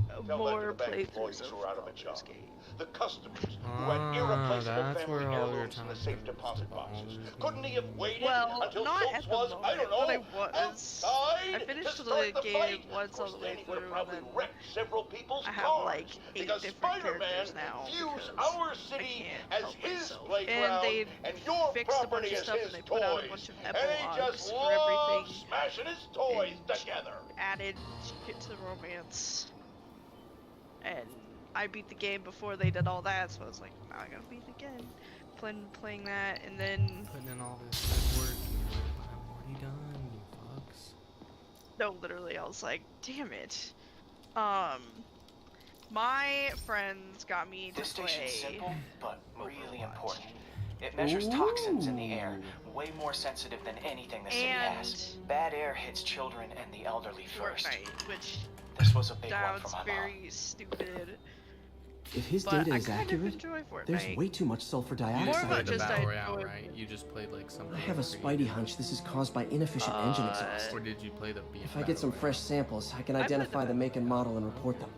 Speaker 3: tell that to
Speaker 1: more
Speaker 3: the bank
Speaker 1: playthroughs
Speaker 3: employees
Speaker 1: of
Speaker 3: who are out of a
Speaker 1: Baldur's
Speaker 3: job.
Speaker 1: Gate.
Speaker 3: The customers who had
Speaker 2: Ah,
Speaker 3: irreplaceable
Speaker 2: that's
Speaker 3: family
Speaker 2: where all your
Speaker 3: heirlooms in the
Speaker 2: time
Speaker 3: safe
Speaker 2: is
Speaker 3: deposit
Speaker 2: about
Speaker 3: boxes.
Speaker 2: Baldur's
Speaker 3: Couldn't he have waited
Speaker 1: Well,
Speaker 3: until
Speaker 1: not
Speaker 3: Schultz
Speaker 1: at the
Speaker 3: was,
Speaker 1: moment,
Speaker 3: I don't know,
Speaker 1: but I was.
Speaker 3: outside
Speaker 1: I
Speaker 3: to
Speaker 1: finished
Speaker 3: start
Speaker 1: the
Speaker 3: the
Speaker 1: game
Speaker 3: fight?
Speaker 1: once
Speaker 3: Of
Speaker 1: all
Speaker 3: course,
Speaker 1: the way
Speaker 3: then he would have
Speaker 1: through,
Speaker 3: probably
Speaker 1: and then
Speaker 3: wrecked several people's
Speaker 1: I have
Speaker 3: cars.
Speaker 1: like 8
Speaker 3: because
Speaker 1: different
Speaker 3: Spider-Man
Speaker 1: characters now
Speaker 3: views
Speaker 1: because
Speaker 3: our
Speaker 1: I
Speaker 3: city
Speaker 1: can't
Speaker 3: as
Speaker 1: help
Speaker 3: his
Speaker 1: myself.
Speaker 3: playground
Speaker 1: And they
Speaker 3: and your
Speaker 1: fixed a bunch
Speaker 3: property
Speaker 1: of
Speaker 3: is
Speaker 1: stuff
Speaker 3: his
Speaker 1: and they put out a bunch
Speaker 3: toys.
Speaker 1: of
Speaker 3: And he
Speaker 1: epilogues
Speaker 3: just
Speaker 1: for
Speaker 3: loves
Speaker 1: everything.
Speaker 3: smashing his toys
Speaker 1: and
Speaker 3: together.
Speaker 1: Added shit to the romance. And I beat the game before they did all that, so I was like, now I gotta beat it again. Playing that, and then
Speaker 2: Putting in all this good work, and you're like, but I'm already done, you fucks.
Speaker 1: no, literally, I was like, damn it. My friends got me to
Speaker 8: This
Speaker 1: play.
Speaker 8: station's simple, but really
Speaker 1: Overwatch.
Speaker 8: important. It measures toxins in the air, way more sensitive than anything the city has.
Speaker 1: And
Speaker 8: Bad air hits children and the elderly first.
Speaker 1: Fortnite, which
Speaker 8: This was a big one
Speaker 1: sounds
Speaker 8: for my mom.
Speaker 1: very stupid.
Speaker 5: If his
Speaker 1: But
Speaker 5: data
Speaker 1: I
Speaker 5: is
Speaker 1: kind of
Speaker 5: accurate,
Speaker 1: enjoy Fortnite.
Speaker 5: there's way too much sulfur
Speaker 2: You
Speaker 1: More
Speaker 2: just
Speaker 1: of
Speaker 5: dioxide.
Speaker 1: a
Speaker 2: played the
Speaker 1: just
Speaker 2: Battle
Speaker 1: I
Speaker 2: Royale,
Speaker 1: enjoy-
Speaker 2: right? You just played like something.
Speaker 5: I have a
Speaker 2: creative.
Speaker 5: spidey hunch this is caused by inefficient engine exhaust.
Speaker 2: Or did you play the BM
Speaker 5: If I get some
Speaker 2: Battle
Speaker 5: fresh samples, I can
Speaker 1: I played
Speaker 5: identify
Speaker 1: the
Speaker 5: the make and model and report them.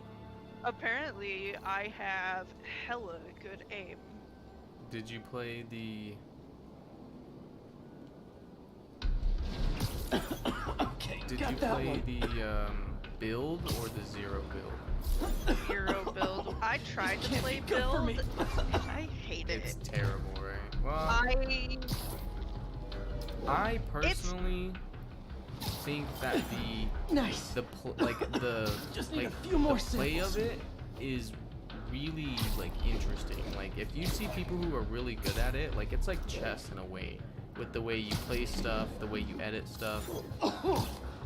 Speaker 1: Apparently, I have hella good aim.
Speaker 2: Royale? Did you play the?
Speaker 5: Okay,
Speaker 2: Did
Speaker 5: got
Speaker 2: you
Speaker 5: that
Speaker 2: play
Speaker 5: one.
Speaker 2: the build or the zero build?
Speaker 1: Hero build. I tried to play
Speaker 5: Good for
Speaker 1: build.
Speaker 5: me.
Speaker 1: I hated
Speaker 2: It's
Speaker 1: it.
Speaker 2: terrible, right? Well, I personally think that
Speaker 5: Nice. Just need
Speaker 2: like
Speaker 5: a few more
Speaker 2: the play
Speaker 5: samples.
Speaker 2: of it is really like interesting. Like if you see people who are really good at it, like it's like chess in a way, with the way you play stuff, the way you edit stuff.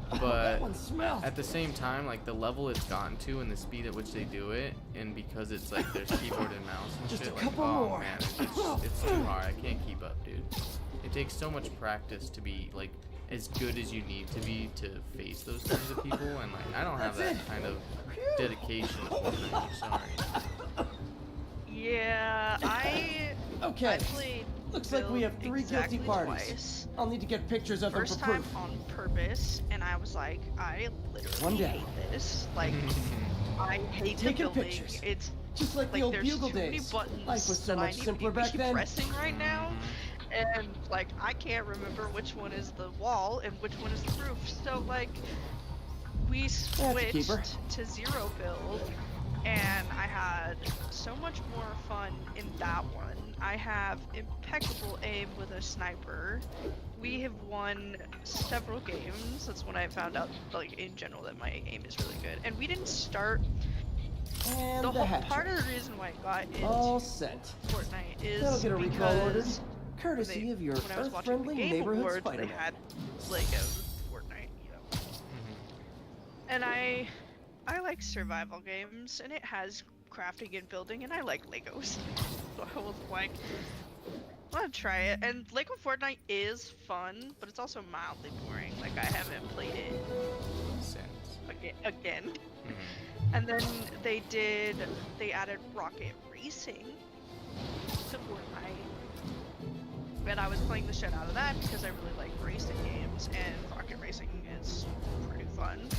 Speaker 5: That
Speaker 2: But
Speaker 5: one smells.
Speaker 2: at the same time, like the level it's gotten to and the speed at which they do it, and because it's like there's keyboard and mouse and
Speaker 5: Just
Speaker 2: shit,
Speaker 5: a
Speaker 2: like
Speaker 5: couple
Speaker 2: oh
Speaker 5: more.
Speaker 2: man, it's too hard. I can't keep up, dude. It takes so much practice to be like as good as you need to be to face those kinds of people, and like I don't have that
Speaker 5: That's it.
Speaker 2: kind of dedication to Fortnite. I'm sorry.
Speaker 1: Yeah, I
Speaker 5: Okay.
Speaker 1: played
Speaker 5: Looks like we
Speaker 1: build
Speaker 5: have 3
Speaker 1: exactly
Speaker 5: guilty parties.
Speaker 1: twice.
Speaker 5: I'll need to get pictures of them
Speaker 1: First
Speaker 5: for
Speaker 1: time
Speaker 5: proof.
Speaker 1: on purpose, and I was like, I literally
Speaker 5: One down.
Speaker 1: hate this. Like, I hate the
Speaker 5: Taking
Speaker 1: building.
Speaker 5: pictures.
Speaker 1: It's
Speaker 5: Just like the
Speaker 1: like
Speaker 5: old
Speaker 1: there's
Speaker 5: bugle
Speaker 1: too many
Speaker 5: days.
Speaker 1: buttons
Speaker 5: Life was so
Speaker 1: that I
Speaker 5: much
Speaker 1: need
Speaker 5: simpler
Speaker 1: to be
Speaker 5: back then.
Speaker 1: pressing right now, and like I can't remember which one is the wall and which one is the roof. So like, we
Speaker 5: a keeper.
Speaker 1: switched to zero build, and I had so much more fun in that one. I have impeccable aim with a sniper. We have won several games. That's when I found out, like in general, that my aim is really good. And we didn't start.
Speaker 5: And
Speaker 1: The
Speaker 5: the
Speaker 1: whole
Speaker 5: hat
Speaker 1: part
Speaker 5: trick.
Speaker 1: of the reason why I got into
Speaker 5: All set.
Speaker 1: Fortnite is
Speaker 5: That'll get a recall ordered.
Speaker 1: because
Speaker 5: Courtesy of your
Speaker 1: when I was watching the
Speaker 5: Earth-friendly
Speaker 1: Game
Speaker 5: neighborhood
Speaker 1: Awards, they
Speaker 5: Spider-Man.
Speaker 1: had Legos Fortnite, you know. And I like survival games, and it has crafting and building, and I like Legos. So I was like, I want to try it. And Lego Fortnite is fun, but it's also mildly boring. Like, I haven't played it
Speaker 2: Sense.
Speaker 1: again.
Speaker 2: Mhm.
Speaker 1: And then they added rocket racing to Fortnite. And I was playing the shit out of that because I really like racing games, and rocket racing is pretty fun.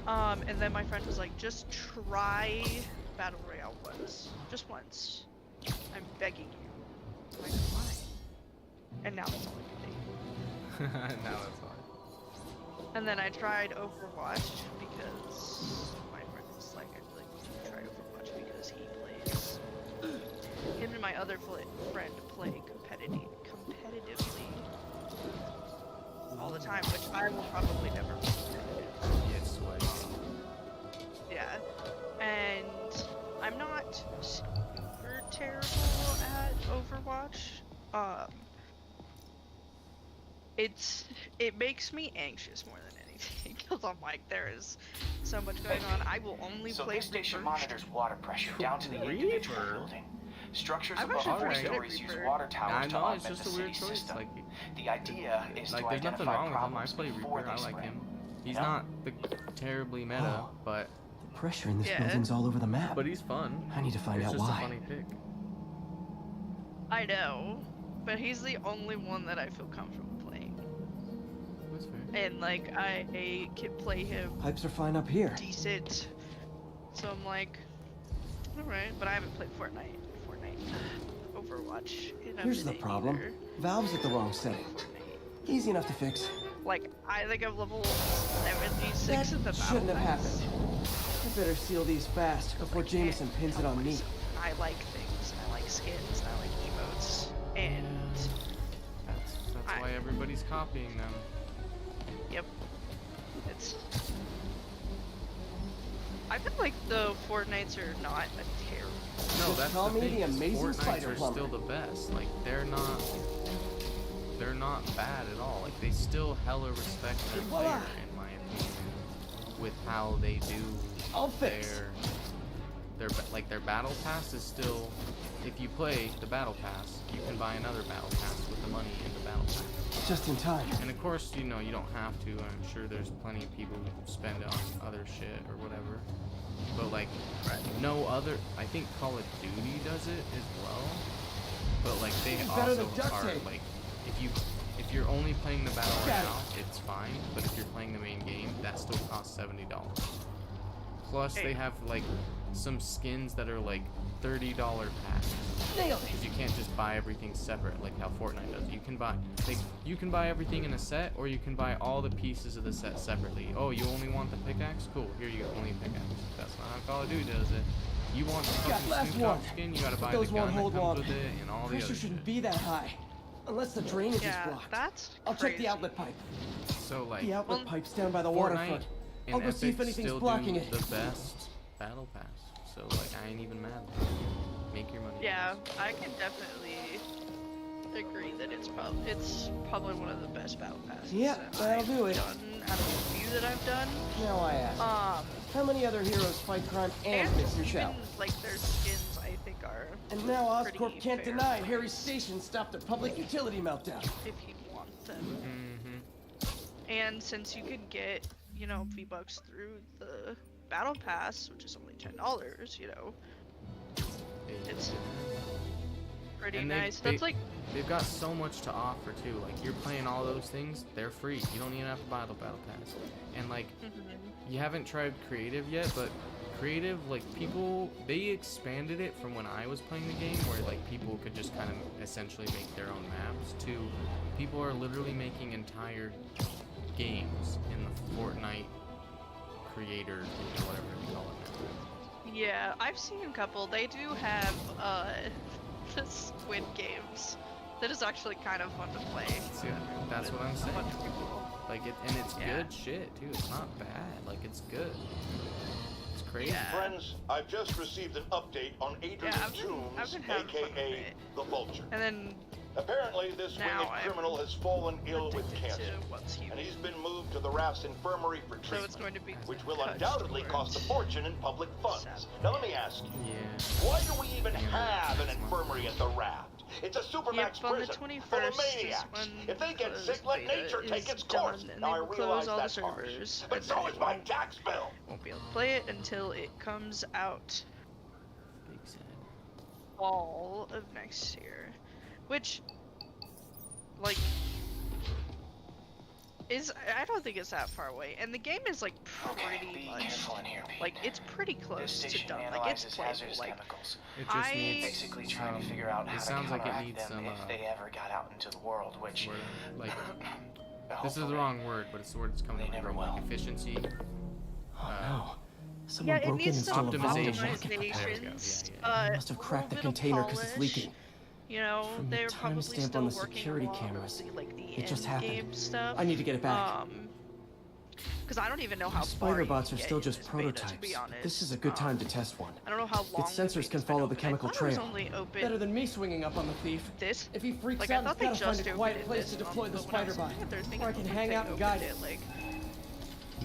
Speaker 1: And then my friend was like, just try Battle Royale once. Just once. I'm begging you. I'm like, why? And now that's all I can think.
Speaker 2: Now that's hard.
Speaker 1: And then I tried Overwatch because my friend was like, I'd like to try Overwatch because he plays. Him and my other friend play competitively all the time, which I will probably never play competitive.
Speaker 2: Yeah, sweaty.
Speaker 1: Yeah. And I'm not super terrible at Overwatch. It makes me anxious more than anything because I'm like, there is so much going on. I will only
Speaker 8: So
Speaker 1: play
Speaker 8: this station
Speaker 1: Reaper.
Speaker 8: monitors water pressure down to the individual
Speaker 2: Reaper?
Speaker 8: building. Structures
Speaker 1: I've
Speaker 8: above
Speaker 1: actually
Speaker 8: 4
Speaker 1: played it
Speaker 8: stories use
Speaker 1: Reaper.
Speaker 8: water towers
Speaker 2: I
Speaker 8: to
Speaker 2: know,
Speaker 8: augment
Speaker 2: it's just
Speaker 8: the
Speaker 2: a weird
Speaker 8: city
Speaker 2: choice.
Speaker 8: system.
Speaker 2: Like,
Speaker 8: The idea is
Speaker 2: like
Speaker 8: to
Speaker 2: there's nothing
Speaker 8: identify
Speaker 2: wrong with him. I
Speaker 8: problems
Speaker 2: play
Speaker 8: before
Speaker 2: Reaper. I
Speaker 8: they
Speaker 2: like
Speaker 8: spread.
Speaker 2: him. He's
Speaker 8: You know?
Speaker 2: not the terribly meta, but
Speaker 5: The pressure in this
Speaker 1: Yeah.
Speaker 5: building's all over the map.
Speaker 2: he's fun.
Speaker 5: I need to find
Speaker 2: It's
Speaker 5: out
Speaker 2: just
Speaker 5: why.
Speaker 2: a funny pick.
Speaker 1: I know, but he's the only one that I feel comfortable playing.
Speaker 2: That's fair.
Speaker 1: And like, I can play him
Speaker 5: Pipes are fine up here.
Speaker 1: decent. So I'm like, alright, but I haven't played Fortnite, Overwatch in a
Speaker 5: Here's the
Speaker 1: minute
Speaker 5: problem.
Speaker 1: either.
Speaker 5: Valve's at the wrong setting. Easy enough to fix.
Speaker 1: Like, I think I'm level 76 in the
Speaker 5: That
Speaker 1: battle
Speaker 5: shouldn't have
Speaker 1: pass.
Speaker 5: happened. I better seal these fast before
Speaker 1: I can't
Speaker 5: Jameson pins it
Speaker 1: help
Speaker 5: on me.
Speaker 1: myself. I like things, I like skins, I like emotes, and
Speaker 2: That's why everybody's copying them.
Speaker 1: yep, it's. I feel like the Fortnites are not a terrible.
Speaker 2: No,
Speaker 5: Just
Speaker 2: that's
Speaker 5: call
Speaker 2: the
Speaker 5: me
Speaker 2: thing.
Speaker 5: the
Speaker 2: is
Speaker 5: amazing
Speaker 2: Fortnites
Speaker 5: spider
Speaker 2: are
Speaker 5: plumber.
Speaker 2: still the best. Like they're not bad at all. Like they still hella respect their
Speaker 5: Voila.
Speaker 2: player, in my opinion, with how they do
Speaker 5: I'll fix.
Speaker 2: their battle pass is still. If you play the battle pass, you can buy another battle pass with the money in the battle pass.
Speaker 5: Just in time.
Speaker 2: And of course, you know, you don't have to. I'm sure there's plenty of people who spend it on other shit or whatever. But like, no other. I think Call of Duty does it as well. But like, they
Speaker 5: Better
Speaker 2: also
Speaker 5: than duct
Speaker 2: are
Speaker 5: tape.
Speaker 2: like, if you're only playing the battle royale, it's fine. But if you're playing the main game, that still costs $70. Plus, they have like some skins that are like $30 packs.
Speaker 5: Nailed it.
Speaker 2: Because you can't just buy everything separate like how Fortnite does. You can buy everything in a set, or you can buy all the pieces of the set separately. Oh, you only want the pickaxe? Cool, here you go, only pickaxe. That's not how Call of Duty does it. You want the fucking
Speaker 5: last
Speaker 2: Snoop
Speaker 5: one.
Speaker 2: Dogg skin, you gotta buy
Speaker 5: Those
Speaker 2: the
Speaker 5: won't
Speaker 2: gun that
Speaker 5: hold
Speaker 2: comes
Speaker 5: long.
Speaker 2: with it and all the
Speaker 5: Pressure
Speaker 2: other
Speaker 5: shouldn't
Speaker 2: shit.
Speaker 5: be that high. Unless the drainage
Speaker 1: Yeah,
Speaker 5: is blocked.
Speaker 1: that's
Speaker 5: I'll check the
Speaker 1: crazy.
Speaker 5: outlet pipe.
Speaker 2: So like,
Speaker 5: The outlet
Speaker 1: Well,
Speaker 5: pipe's down by the
Speaker 2: Fortnite
Speaker 5: waterfront.
Speaker 2: and
Speaker 5: I'll go see if
Speaker 2: Epic
Speaker 5: anything's
Speaker 2: still
Speaker 5: blocking
Speaker 2: do
Speaker 5: it.
Speaker 2: the best battle pass. So like, I ain't even mad. Make your money.
Speaker 1: Yeah, I can definitely agree that it's probably one of the best battle passes.
Speaker 5: Yeah,
Speaker 1: that
Speaker 5: that'll
Speaker 1: I've
Speaker 5: do it.
Speaker 1: done out of the few that I've done.
Speaker 5: Now I ask. How many other heroes fight crime and fix your
Speaker 1: even
Speaker 5: shower?
Speaker 1: like their skins, I think are.
Speaker 5: And now
Speaker 1: pretty
Speaker 5: Oscorp can't
Speaker 1: fair
Speaker 5: deny
Speaker 1: price
Speaker 5: Harry's station stopped a public utility meltdown.
Speaker 1: if you want them.
Speaker 2: Mm-hmm.
Speaker 1: And since you can get, you know, V-Bucks through the battle pass, which is only $10, you know, it's pretty
Speaker 2: And
Speaker 1: nice.
Speaker 2: they-
Speaker 1: That's like,
Speaker 2: They've got so much to offer too. Like you're playing all those things, they're free. You don't even have to buy the battle pass. And like, you haven't tried creative yet, but creative, like people, they expanded it from when I was playing the game, where like people could just kind of essentially make their own maps, to people are literally making entire games in the Fortnite creator, whatever you call it now.
Speaker 1: yeah, I've seen a couple. They do have the Squid Games. That is actually kind of fun to play.
Speaker 2: See, that's what I'm
Speaker 1: A
Speaker 2: saying.
Speaker 1: bunch of people.
Speaker 2: Like it, and it's
Speaker 1: Yeah.
Speaker 2: good shit too. It's not bad. Like it's good. It's crazy.
Speaker 1: Yeah.
Speaker 3: Friends, I've just received an update on Adrian
Speaker 1: I've
Speaker 3: Toombs,
Speaker 1: been having fun with
Speaker 3: aka
Speaker 1: it.
Speaker 3: the Vulture.
Speaker 1: And then
Speaker 3: Apparently, this
Speaker 1: Now
Speaker 3: winged
Speaker 1: I'm
Speaker 3: criminal has fallen ill with
Speaker 1: addicted
Speaker 3: cancer,
Speaker 1: to what's human.
Speaker 3: and he's been moved to the Raft's infirmary for
Speaker 1: So
Speaker 3: treatment,
Speaker 1: it's going to be
Speaker 3: which will
Speaker 1: touched
Speaker 3: undoubtedly cost a
Speaker 1: towards
Speaker 3: fortune in public funds.
Speaker 1: Sad.
Speaker 3: Now let me ask you,
Speaker 2: Yeah.
Speaker 3: why do we even have an infirmary at the Raft? It's a supermax
Speaker 1: Yep, on the
Speaker 3: prison
Speaker 1: 21st
Speaker 3: full of
Speaker 1: is
Speaker 3: maniacs.
Speaker 1: when
Speaker 3: If they get
Speaker 1: the
Speaker 3: sick, let
Speaker 1: beta
Speaker 3: nature take
Speaker 1: is
Speaker 3: its course.
Speaker 1: done, and
Speaker 3: Now,
Speaker 1: they
Speaker 3: I
Speaker 1: will close
Speaker 3: realize
Speaker 1: all the
Speaker 3: that's harsh,
Speaker 1: servers,
Speaker 3: but
Speaker 1: and
Speaker 3: so
Speaker 1: then
Speaker 3: is my tax bill.
Speaker 1: won't be able to play it until it comes out
Speaker 2: Big sad.
Speaker 1: fall of next year, which, like, I don't think it's that far away, and the game is like pretty much like it's pretty close to done. Like it's playable. Like
Speaker 2: It just needs
Speaker 8: basically trying to figure out how
Speaker 2: it
Speaker 8: to
Speaker 2: sounds like it
Speaker 8: counteract
Speaker 2: needs
Speaker 8: them
Speaker 2: some
Speaker 8: if they ever got out into the world, which
Speaker 2: word, like this is the
Speaker 8: hopefully
Speaker 2: wrong word, but it's the word that's coming
Speaker 8: they
Speaker 2: to my
Speaker 8: never
Speaker 2: brain, like
Speaker 8: will.
Speaker 2: efficiency.
Speaker 5: Oh no. Someone
Speaker 1: yeah, it
Speaker 5: broke in
Speaker 1: needs
Speaker 5: and
Speaker 1: some
Speaker 5: stole a vault of
Speaker 2: optimization.
Speaker 5: rocket
Speaker 2: There we go,
Speaker 1: optimizations.
Speaker 2: yeah,
Speaker 5: Must have cracked the
Speaker 1: a little bit of
Speaker 5: container because it's
Speaker 1: polish.
Speaker 5: leaking.
Speaker 1: You know,
Speaker 5: From the
Speaker 1: they're probably
Speaker 5: timestamp
Speaker 1: still
Speaker 5: on the
Speaker 1: working
Speaker 5: security
Speaker 1: on
Speaker 5: cameras,
Speaker 1: like the
Speaker 5: it just
Speaker 1: end
Speaker 5: happened.
Speaker 1: game stuff.
Speaker 5: I need to get it back.
Speaker 1: Because I don't even know how
Speaker 5: These
Speaker 1: far
Speaker 5: spider
Speaker 1: you
Speaker 5: bots
Speaker 1: can
Speaker 5: are
Speaker 1: get
Speaker 5: still
Speaker 1: in
Speaker 5: just
Speaker 1: this beta,
Speaker 5: prototypes.
Speaker 1: to be honest.
Speaker 5: This is a good time to test one.
Speaker 1: I don't know how long
Speaker 5: Its sensors
Speaker 1: the
Speaker 5: can
Speaker 1: beta's
Speaker 5: follow
Speaker 1: been
Speaker 5: the
Speaker 1: open.
Speaker 5: chemical
Speaker 1: I thought it was
Speaker 5: trail.
Speaker 1: only open
Speaker 5: Better than me swinging up on the thief.
Speaker 1: this.
Speaker 5: If he freaks
Speaker 1: Like,
Speaker 5: out,
Speaker 1: I thought
Speaker 5: he's
Speaker 1: they
Speaker 5: gotta
Speaker 1: just
Speaker 5: find a
Speaker 1: opened
Speaker 5: quiet
Speaker 1: it
Speaker 5: place
Speaker 1: this
Speaker 5: to deploy
Speaker 1: month,
Speaker 5: the
Speaker 1: but when I was
Speaker 5: spider bot,
Speaker 1: looking at their thing,
Speaker 5: where I
Speaker 1: it
Speaker 5: can
Speaker 1: looked
Speaker 5: hang
Speaker 1: like
Speaker 5: out
Speaker 1: they
Speaker 5: and guide
Speaker 1: opened
Speaker 5: it.
Speaker 1: Like,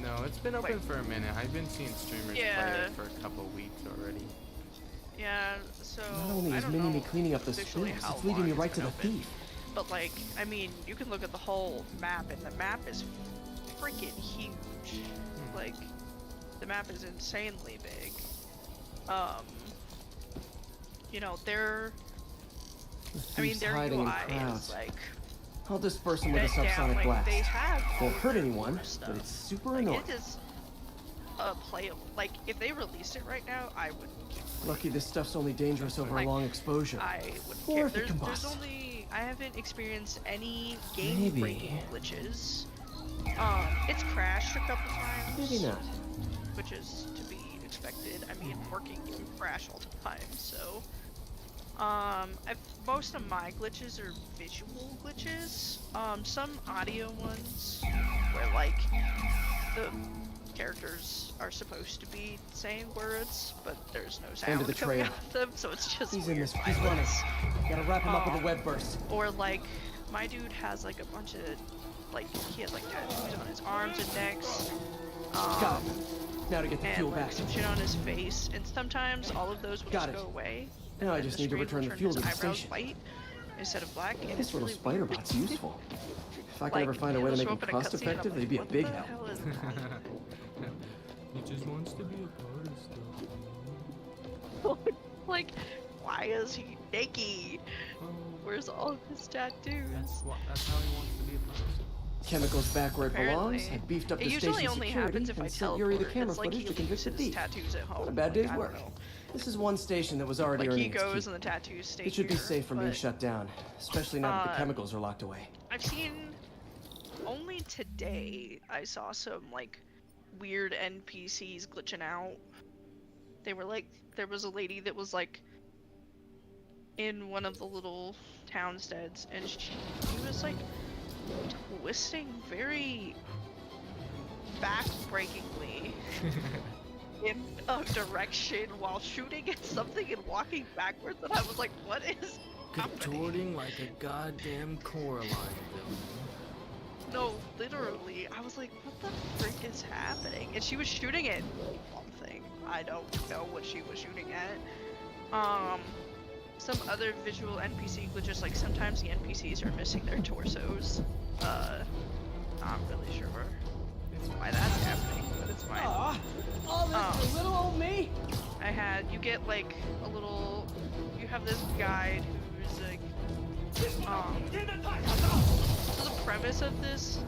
Speaker 2: No, it's been open for a minute. I've been seeing streamers play
Speaker 1: Yeah.
Speaker 2: it for a couple weeks already.
Speaker 1: yeah, so
Speaker 5: Not only
Speaker 1: I
Speaker 5: is
Speaker 1: don't
Speaker 5: Mini-Me
Speaker 1: know
Speaker 5: cleaning up the
Speaker 1: officially
Speaker 5: spills,
Speaker 1: how
Speaker 5: it's leading
Speaker 1: long
Speaker 5: me right
Speaker 1: it's
Speaker 5: to the
Speaker 1: been open.
Speaker 5: thief.
Speaker 1: But like, I mean, you can look at the whole map, and the map is freaking huge. Like, the map is insanely big. You know,
Speaker 5: The
Speaker 1: I mean,
Speaker 5: thief's
Speaker 1: their
Speaker 5: hiding in
Speaker 1: UI
Speaker 5: crowds.
Speaker 1: is like
Speaker 5: I'll disperse him with a
Speaker 1: bent down.
Speaker 5: subsonic
Speaker 1: Like,
Speaker 5: blast.
Speaker 1: they have all
Speaker 5: Won't hurt
Speaker 1: their
Speaker 5: anyone,
Speaker 1: core stuff.
Speaker 5: but it's super
Speaker 1: Like,
Speaker 5: annoying.
Speaker 1: it is playable. Like, if they released it right now, I would.
Speaker 5: Lucky this stuff's only dangerous over
Speaker 1: Like,
Speaker 5: a long exposure.
Speaker 1: I wouldn't
Speaker 5: Or
Speaker 1: care.
Speaker 5: if it
Speaker 1: There's
Speaker 5: combusts.
Speaker 1: only I haven't experienced any
Speaker 5: Maybe.
Speaker 1: game-breaking glitches. It's crashed a couple times.
Speaker 5: Maybe not.
Speaker 1: Which is to be expected. I mean, working can crash all the time, so. Most of my glitches are visual glitches. Some audio ones where like the characters are supposed to be saying words, but there's no
Speaker 5: End
Speaker 1: sound
Speaker 5: of the
Speaker 1: coming
Speaker 5: trail.
Speaker 1: out of them, so it's just
Speaker 5: He's in
Speaker 1: weird
Speaker 5: this. He's running.
Speaker 1: violence.
Speaker 5: Gotta wrap him up with a web burst.
Speaker 1: Or like, my dude has like a bunch of, like, he has like tattoos on his arms and necks.
Speaker 5: Got it. Now to get the
Speaker 1: And
Speaker 5: fuel
Speaker 1: like
Speaker 5: back.
Speaker 1: some shit on his face, and sometimes all of those will
Speaker 5: Got
Speaker 1: just
Speaker 5: it.
Speaker 1: go away.
Speaker 5: Now I
Speaker 1: and
Speaker 5: just
Speaker 1: the
Speaker 5: need to
Speaker 1: screen will
Speaker 5: return the
Speaker 1: turn
Speaker 5: fuel
Speaker 1: his
Speaker 5: to the
Speaker 1: eyebrows
Speaker 5: station.
Speaker 1: white instead of black, and
Speaker 5: This
Speaker 1: it's
Speaker 5: little
Speaker 1: really
Speaker 5: spider
Speaker 1: weird.
Speaker 5: bot's useful. If I could
Speaker 1: Like,
Speaker 5: ever find a way to
Speaker 1: he'll
Speaker 5: make
Speaker 1: show
Speaker 5: them
Speaker 1: up in a
Speaker 5: cost
Speaker 1: cutscene, and I'm
Speaker 5: effective,
Speaker 1: like,
Speaker 5: they'd be a
Speaker 1: what
Speaker 5: big
Speaker 1: the
Speaker 5: help.
Speaker 1: hell is
Speaker 2: He just wants to be a part of stuff.
Speaker 1: like, why is he naked? Where's all of his tattoos?
Speaker 2: That's how he wants to be a part of stuff.
Speaker 5: Chemicals back where it belongs.
Speaker 1: Apparently.
Speaker 5: I beefed up
Speaker 1: It
Speaker 5: the
Speaker 1: usually
Speaker 5: station
Speaker 1: only
Speaker 5: security
Speaker 1: happens if I
Speaker 5: and sent Yuri
Speaker 1: teleport.
Speaker 5: the camera
Speaker 1: It's like
Speaker 5: footage
Speaker 1: he
Speaker 5: to convict
Speaker 1: leaves
Speaker 5: the
Speaker 1: his
Speaker 5: thief.
Speaker 1: tattoos at home.
Speaker 5: Not a bad
Speaker 1: Like,
Speaker 5: day's
Speaker 1: I don't
Speaker 5: work.
Speaker 1: know.
Speaker 5: This is one station that was already
Speaker 1: Like,
Speaker 5: earning
Speaker 1: he
Speaker 5: its
Speaker 1: goes
Speaker 5: keep.
Speaker 1: and the tattoos stay
Speaker 5: It should be
Speaker 1: here,
Speaker 5: safe from being
Speaker 1: but
Speaker 5: shut down, especially now that the chemicals are locked away.
Speaker 1: I've seen, only today, I saw some, like, weird NPCs glitching out. They were like, there was a lady that was, like, in one of the little townsteads, and she was, like, twisting very back-breakingly in a direction while shooting at something and walking backwards, and I was like, what is happening?
Speaker 2: Contorting like a goddamn Coraline villain.
Speaker 1: No, literally, I was like, what the frick is happening? And she was shooting at something. I don't know what she was shooting at. Some other visual NPC glitches, like sometimes the NPCs are missing their torsos. Not really sure why that's happening, but it's fine.
Speaker 5: All this for little old me?
Speaker 1: You get like a little, you have this guide who's like, so the premise of this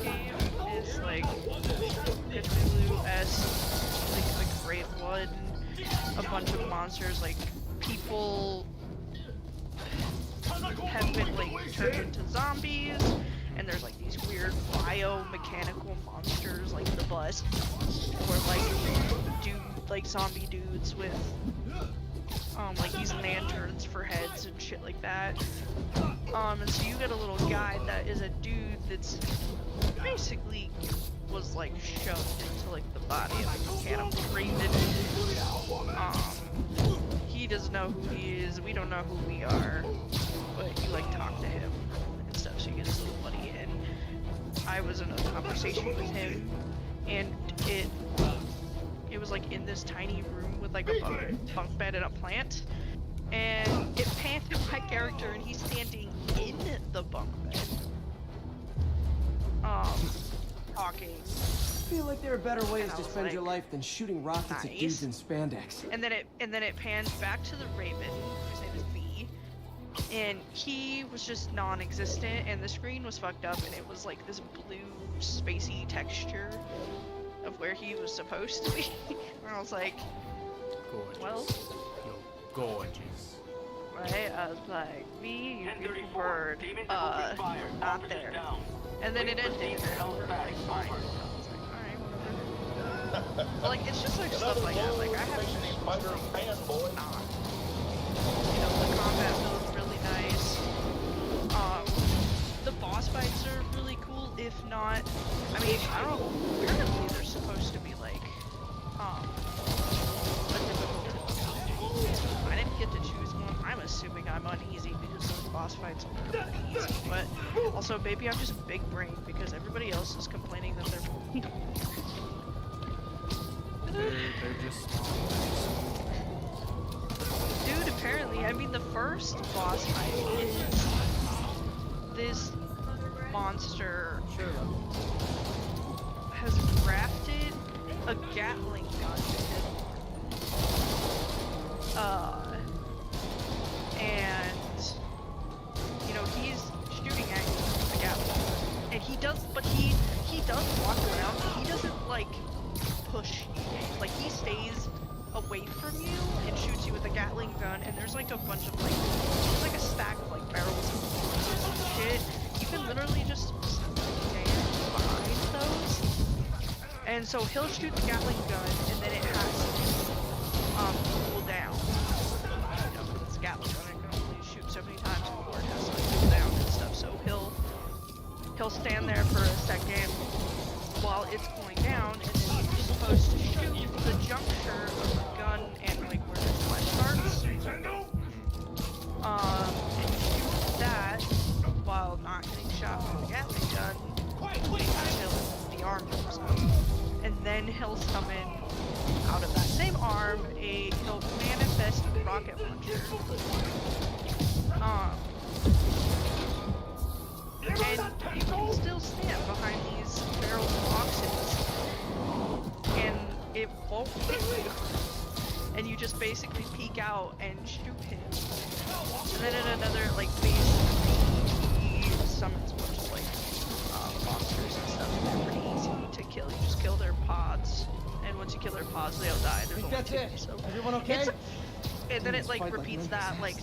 Speaker 1: game is like Cthulhu-esque, like Great Blood, and a bunch of monsters, like people have been like turned into zombies, and there's like these weird biomechanical monsters like the bus, or like zombie dudes with like these lanterns for heads and shit like that. And so you get a little guide that is a dude that's basically was like shoved into like the body of a mechanical created. He doesn't know who he is, we don't know who we are, but you like talk to him and stuff, so you get his little buddy in. I was in a conversation with him, and it was like in this tiny room with like a bunk bed and a plant, and it panned to my character and he's standing in the bunk bed. Talking.
Speaker 5: I feel like there are better ways
Speaker 1: And I
Speaker 5: to
Speaker 1: was
Speaker 5: spend
Speaker 1: like,
Speaker 5: your life than shooting rockets at dudes in spandex.
Speaker 1: And then it pans back to the Raven, whose name is B, and he was just non-existent, and the screen was fucked up, and it was like this blue spacey texture of where he was supposed to be. And I was like,
Speaker 2: Gorgeous.
Speaker 1: well,
Speaker 2: You're gorgeous.
Speaker 1: right? I was like, me, you beautiful bird, not there. And then it ended, and I was like, fine. I was like, alright, whatever. But, like, it's just like stuff like that. Like, I haven't been able to not. You know, the combat feels really nice. The boss fights are really cool, if not, I mean, I don't know, apparently they're supposed to be like, a difficult difficulty. I didn't get to choose one. I'm assuming I'm uneasy because those boss fights are pretty easy, but also maybe I'm just big brain because everybody else is complaining that they're
Speaker 2: They're just small.
Speaker 1: Dude, apparently, I mean, the first boss fight is this monster has grafted a Gatling gun and, you know, he's shooting at you with the Gatling gun. And he does walk around, he doesn't, like, push you. Like, he stays away from you and shoots you with a Gatling gun, and there's like a bunch of like, there's like a stack of like barrels and shit. You can literally just stand behind those. And so he'll shoot the Gatling gun, and then it has to cool down. You know, because it's a Gatling gun, it can only shoot so many times before it has to like, cool down and stuff. So he'll stand there for a second while it's cooling down, and then you're supposed to shoot the juncture of the gun and like where the flesh starts. And you shoot that while not getting shot with the Gatling gun until the arm comes out. And then he'll summon out of that same arm he'll manifest a rocket launcher. And you can still stand behind these barrels of boxes, and it won't hit you. And you just basically peek out and shoot him. And then in another, like, phase 3, he summons a bunch of, like, monsters and stuff, and they're pretty easy to kill. You just kill their pods, and once you kill their pods, they'll die. There's only
Speaker 5: That's
Speaker 1: two,
Speaker 5: it.
Speaker 1: so...
Speaker 5: Everyone okay?
Speaker 1: And then it, like,
Speaker 5: Fight
Speaker 1: repeats
Speaker 5: like
Speaker 1: that, like,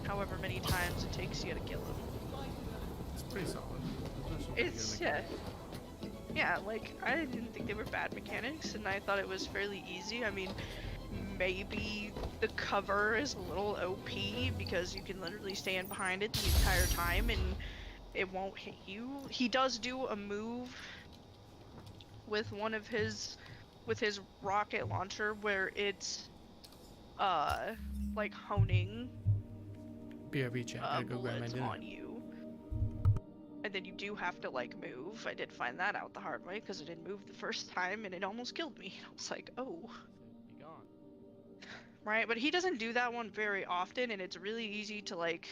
Speaker 1: however many times it takes you to kill him.
Speaker 2: It's pretty solid.
Speaker 1: It's, yeah, like, I didn't think they were bad mechanics, and I thought it was fairly easy. I mean, maybe the cover is a little OP, because you can literally stand behind it the entire time, and it won't hit you. He does do a move with one of his, with his rocket launcher, where it's, like, honing
Speaker 2: BRB chat, I go grab my
Speaker 1: bullets
Speaker 2: dinner.
Speaker 1: on you. And then you do have to, like, move. I did find that out the hard way, because I didn't move the first time, and it almost killed me. I was like, oh.
Speaker 2: Be gone.
Speaker 1: Right, but he doesn't do that one very often, and it's really easy to, like,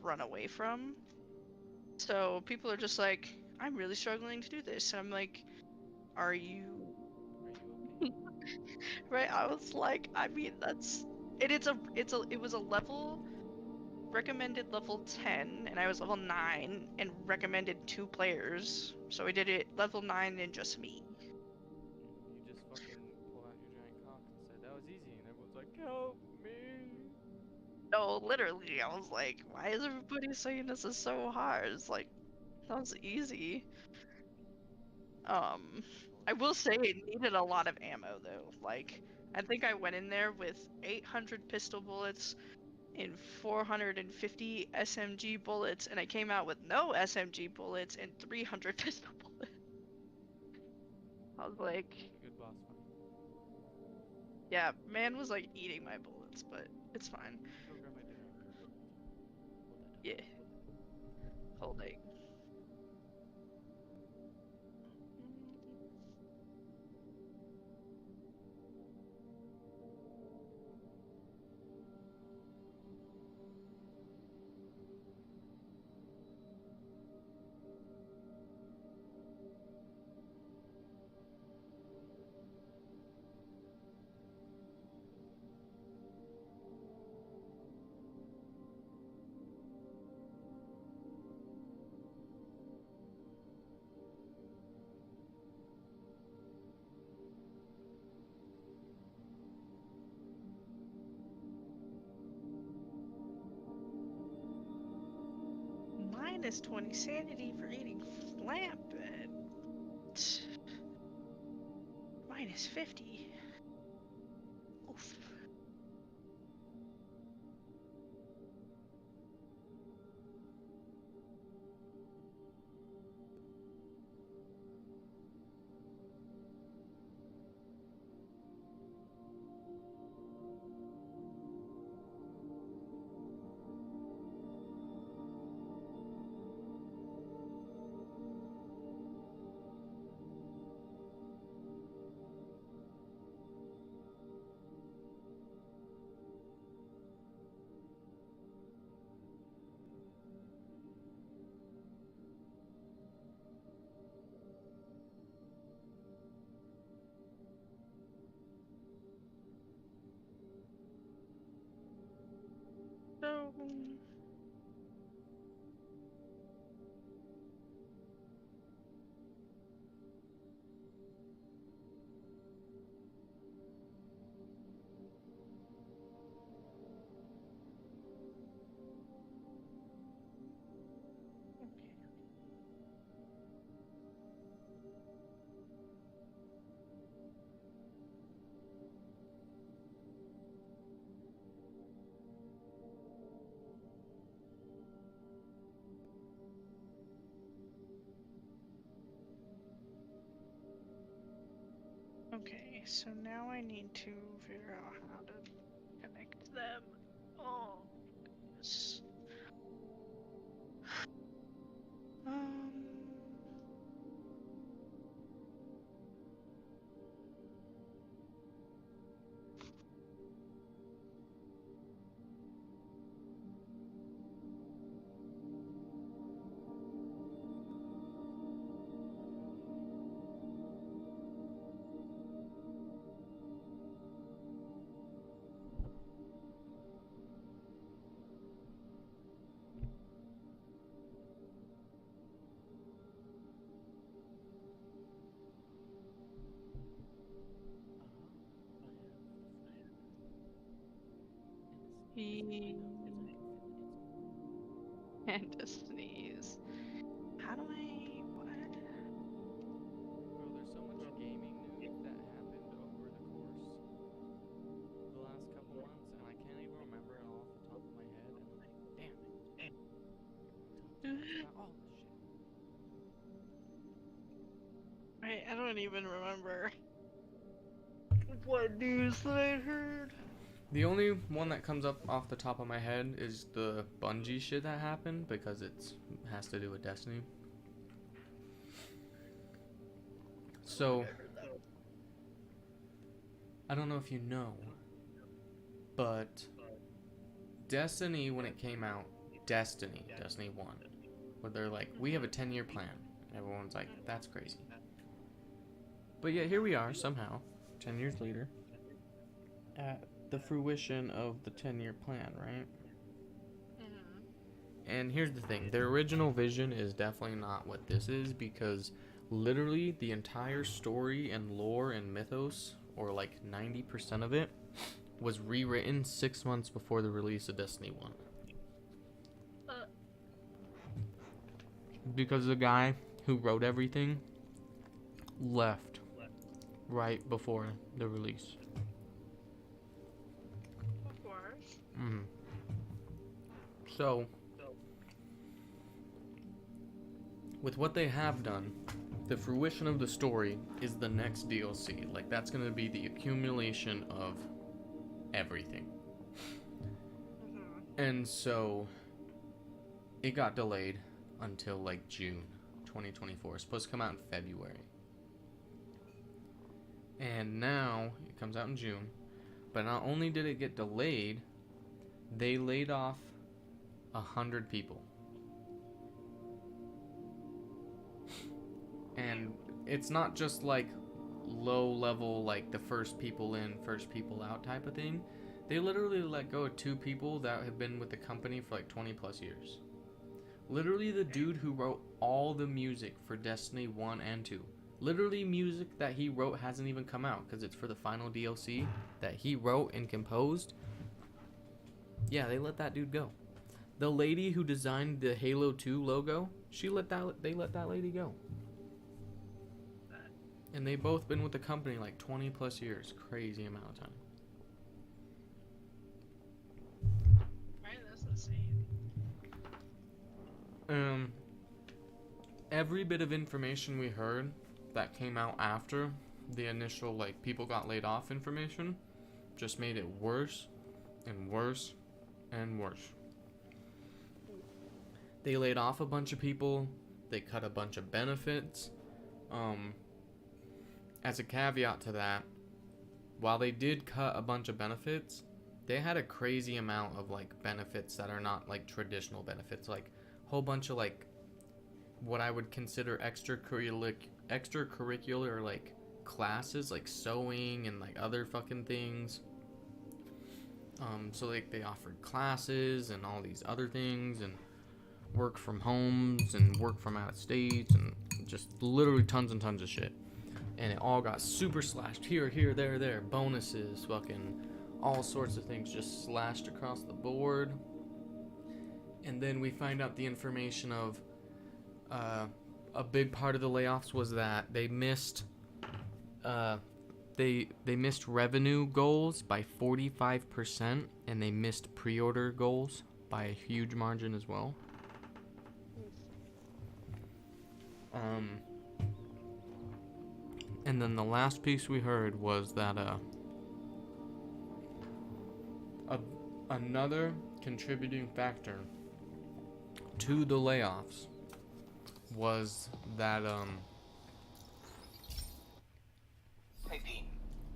Speaker 1: run away from. So people are just like, I'm really struggling to do this. And I'm like, are you... Right, I was like, I mean, that's... It was a level... recommended level 10, and I was level 9, and recommended 2 players. So I did it level 9 and just me.
Speaker 2: You just fucking pull out your giant cock and said that was easy, and everyone's like, help me.
Speaker 1: No, literally, I was like, why is everybody saying this is so hard? It's like, that was easy. I will say it needed a lot of ammo, though. Like, I think I went in there with 800 pistol bullets and 450 SMG bullets, and I came out with no SMG bullets and 300 pistol bullets. I was like,
Speaker 2: Good boss fight.
Speaker 1: yeah, man was like eating my bullets, but it's fine.
Speaker 2: Go grab my dinner.
Speaker 1: Yeah. Holding. minus 20 sanity for eating lamp and minus 50. Oof. So, okay, so now I need to figure out how to connect them. Oh, yes. And to sneeze. How do I... what?
Speaker 2: Bro, there's so much gaming news that happened over the course of the last couple months, and I can't even remember it all off the top of my head, and I'm like, damn it. Talk to us about all this shit.
Speaker 1: I don't even remember what news that I heard.
Speaker 2: The only one that comes up off the top of my head is the Bungie shit that happened, because it has to do with Destiny. So, I don't know if you know, but Destiny, when it came out, Destiny 1, where they're like, we have a 10-year plan, and everyone's like, that's crazy. But yet here we are, somehow, 10 years later, at the fruition of the 10-year plan, right? And here's the thing, their original vision is definitely not what this is, because literally the entire story and lore and mythos, or like 90% of it, was rewritten 6 months before the release of Destiny 1. Because the guy who wrote everything left right before the release.
Speaker 1: Of course.
Speaker 2: So, with what they have done, the fruition of the story is the next DLC. Like, that's going to be the accumulation of everything. And so, it got delayed until like June 2024. It's supposed to come out in February. And now, it comes out in June. But not only did it get delayed, they laid off 100 people. And it's not just like low level, like the first people in, first people out type of thing. They literally let go of 2 people that have been with the company for like 20 plus years. Literally the dude who wrote all the music for Destiny 1 and 2. Literally music that he wrote hasn't even come out because it's for the final DLC that he wrote and composed. Yeah, they let that dude go. The lady who designed the Halo 2 logo, they let that lady go. And they both been with the company like 20 plus years. Crazy amount of time.
Speaker 1: Right, that's insane.
Speaker 2: Every bit of information we heard that came out after the initial like people got laid off information just made it worse and worse and worse. They laid off a bunch of people. They cut a bunch of benefits. As a caveat to that, while they did cut a bunch of benefits, they had a crazy amount of like benefits that are not like traditional benefits, like a whole bunch of like what I would consider extracurricular like classes, like sewing and like other fucking things. So like they offered classes and all these other things and work from homes and work from out of states and just literally tons and tons of shit. And it all got super slashed here, there, bonuses, fucking all sorts of things just slashed across the board. And then we find out the information of a big part of the layoffs was that they missed they missed revenue goals by 45%, and they missed pre-order goals by a huge margin as well. And then the last piece we heard was that another contributing factor to the layoffs was that
Speaker 8: Hey Pete,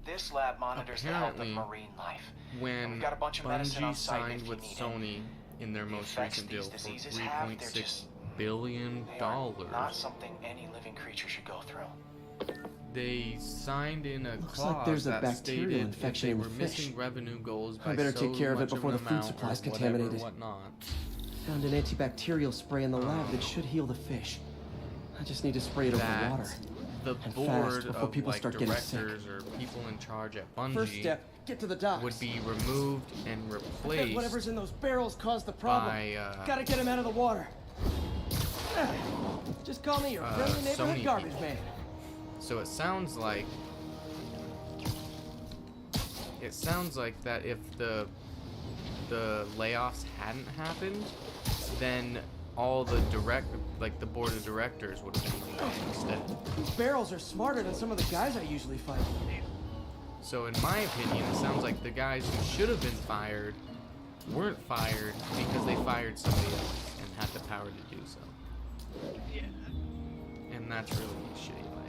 Speaker 8: this lab monitors the health of
Speaker 2: apparently
Speaker 8: marine life.
Speaker 2: when
Speaker 8: We've got a bunch of medicine on
Speaker 2: Bungie
Speaker 8: site if
Speaker 2: signed
Speaker 8: you
Speaker 2: with
Speaker 8: need it.
Speaker 2: Sony in their
Speaker 8: The
Speaker 2: most
Speaker 8: effects
Speaker 2: recent deal
Speaker 8: these
Speaker 2: for
Speaker 8: diseases have, they're
Speaker 2: $3.6
Speaker 8: just-
Speaker 2: billion,
Speaker 8: They are not something any living creature should go through.
Speaker 2: they signed in a
Speaker 5: Looks
Speaker 2: clause
Speaker 5: like there's a
Speaker 2: that
Speaker 5: bacterial
Speaker 2: stated
Speaker 5: infection
Speaker 2: if
Speaker 5: in
Speaker 2: they
Speaker 5: the
Speaker 2: were
Speaker 5: fish.
Speaker 2: missing revenue goals by
Speaker 5: I better
Speaker 2: so
Speaker 5: take care of it
Speaker 2: much
Speaker 5: before
Speaker 2: an
Speaker 5: the food
Speaker 2: amount
Speaker 5: supply's
Speaker 2: or whatever,
Speaker 5: contaminated.
Speaker 2: whatnot.
Speaker 5: Found an antibacterial spray in the lab that should heal the fish. I just need to spray it over the
Speaker 2: That
Speaker 5: water.
Speaker 2: the
Speaker 5: And
Speaker 2: board
Speaker 5: fast before
Speaker 2: of
Speaker 5: people
Speaker 2: like
Speaker 5: start getting sick.
Speaker 2: directors or people in charge at
Speaker 5: First
Speaker 2: Bungie
Speaker 5: step, get to the docks.
Speaker 2: would be removed and
Speaker 5: I bet
Speaker 2: replaced
Speaker 5: whatever's in those barrels caused the problem.
Speaker 2: by
Speaker 5: Gotta get him out of the water. Just call me your friendly neighborhood
Speaker 2: Sony
Speaker 5: garbage
Speaker 2: people.
Speaker 5: man.
Speaker 2: So it sounds like that if the layoffs hadn't happened, then all the the board of directors would have been removed instead.
Speaker 5: These barrels are smarter than some of the guys I usually fight.
Speaker 2: So in my opinion, it sounds like the guys who should have been fired weren't fired because they fired somebody else and had the power to do so.
Speaker 1: Yeah.
Speaker 2: And that's really shitty in my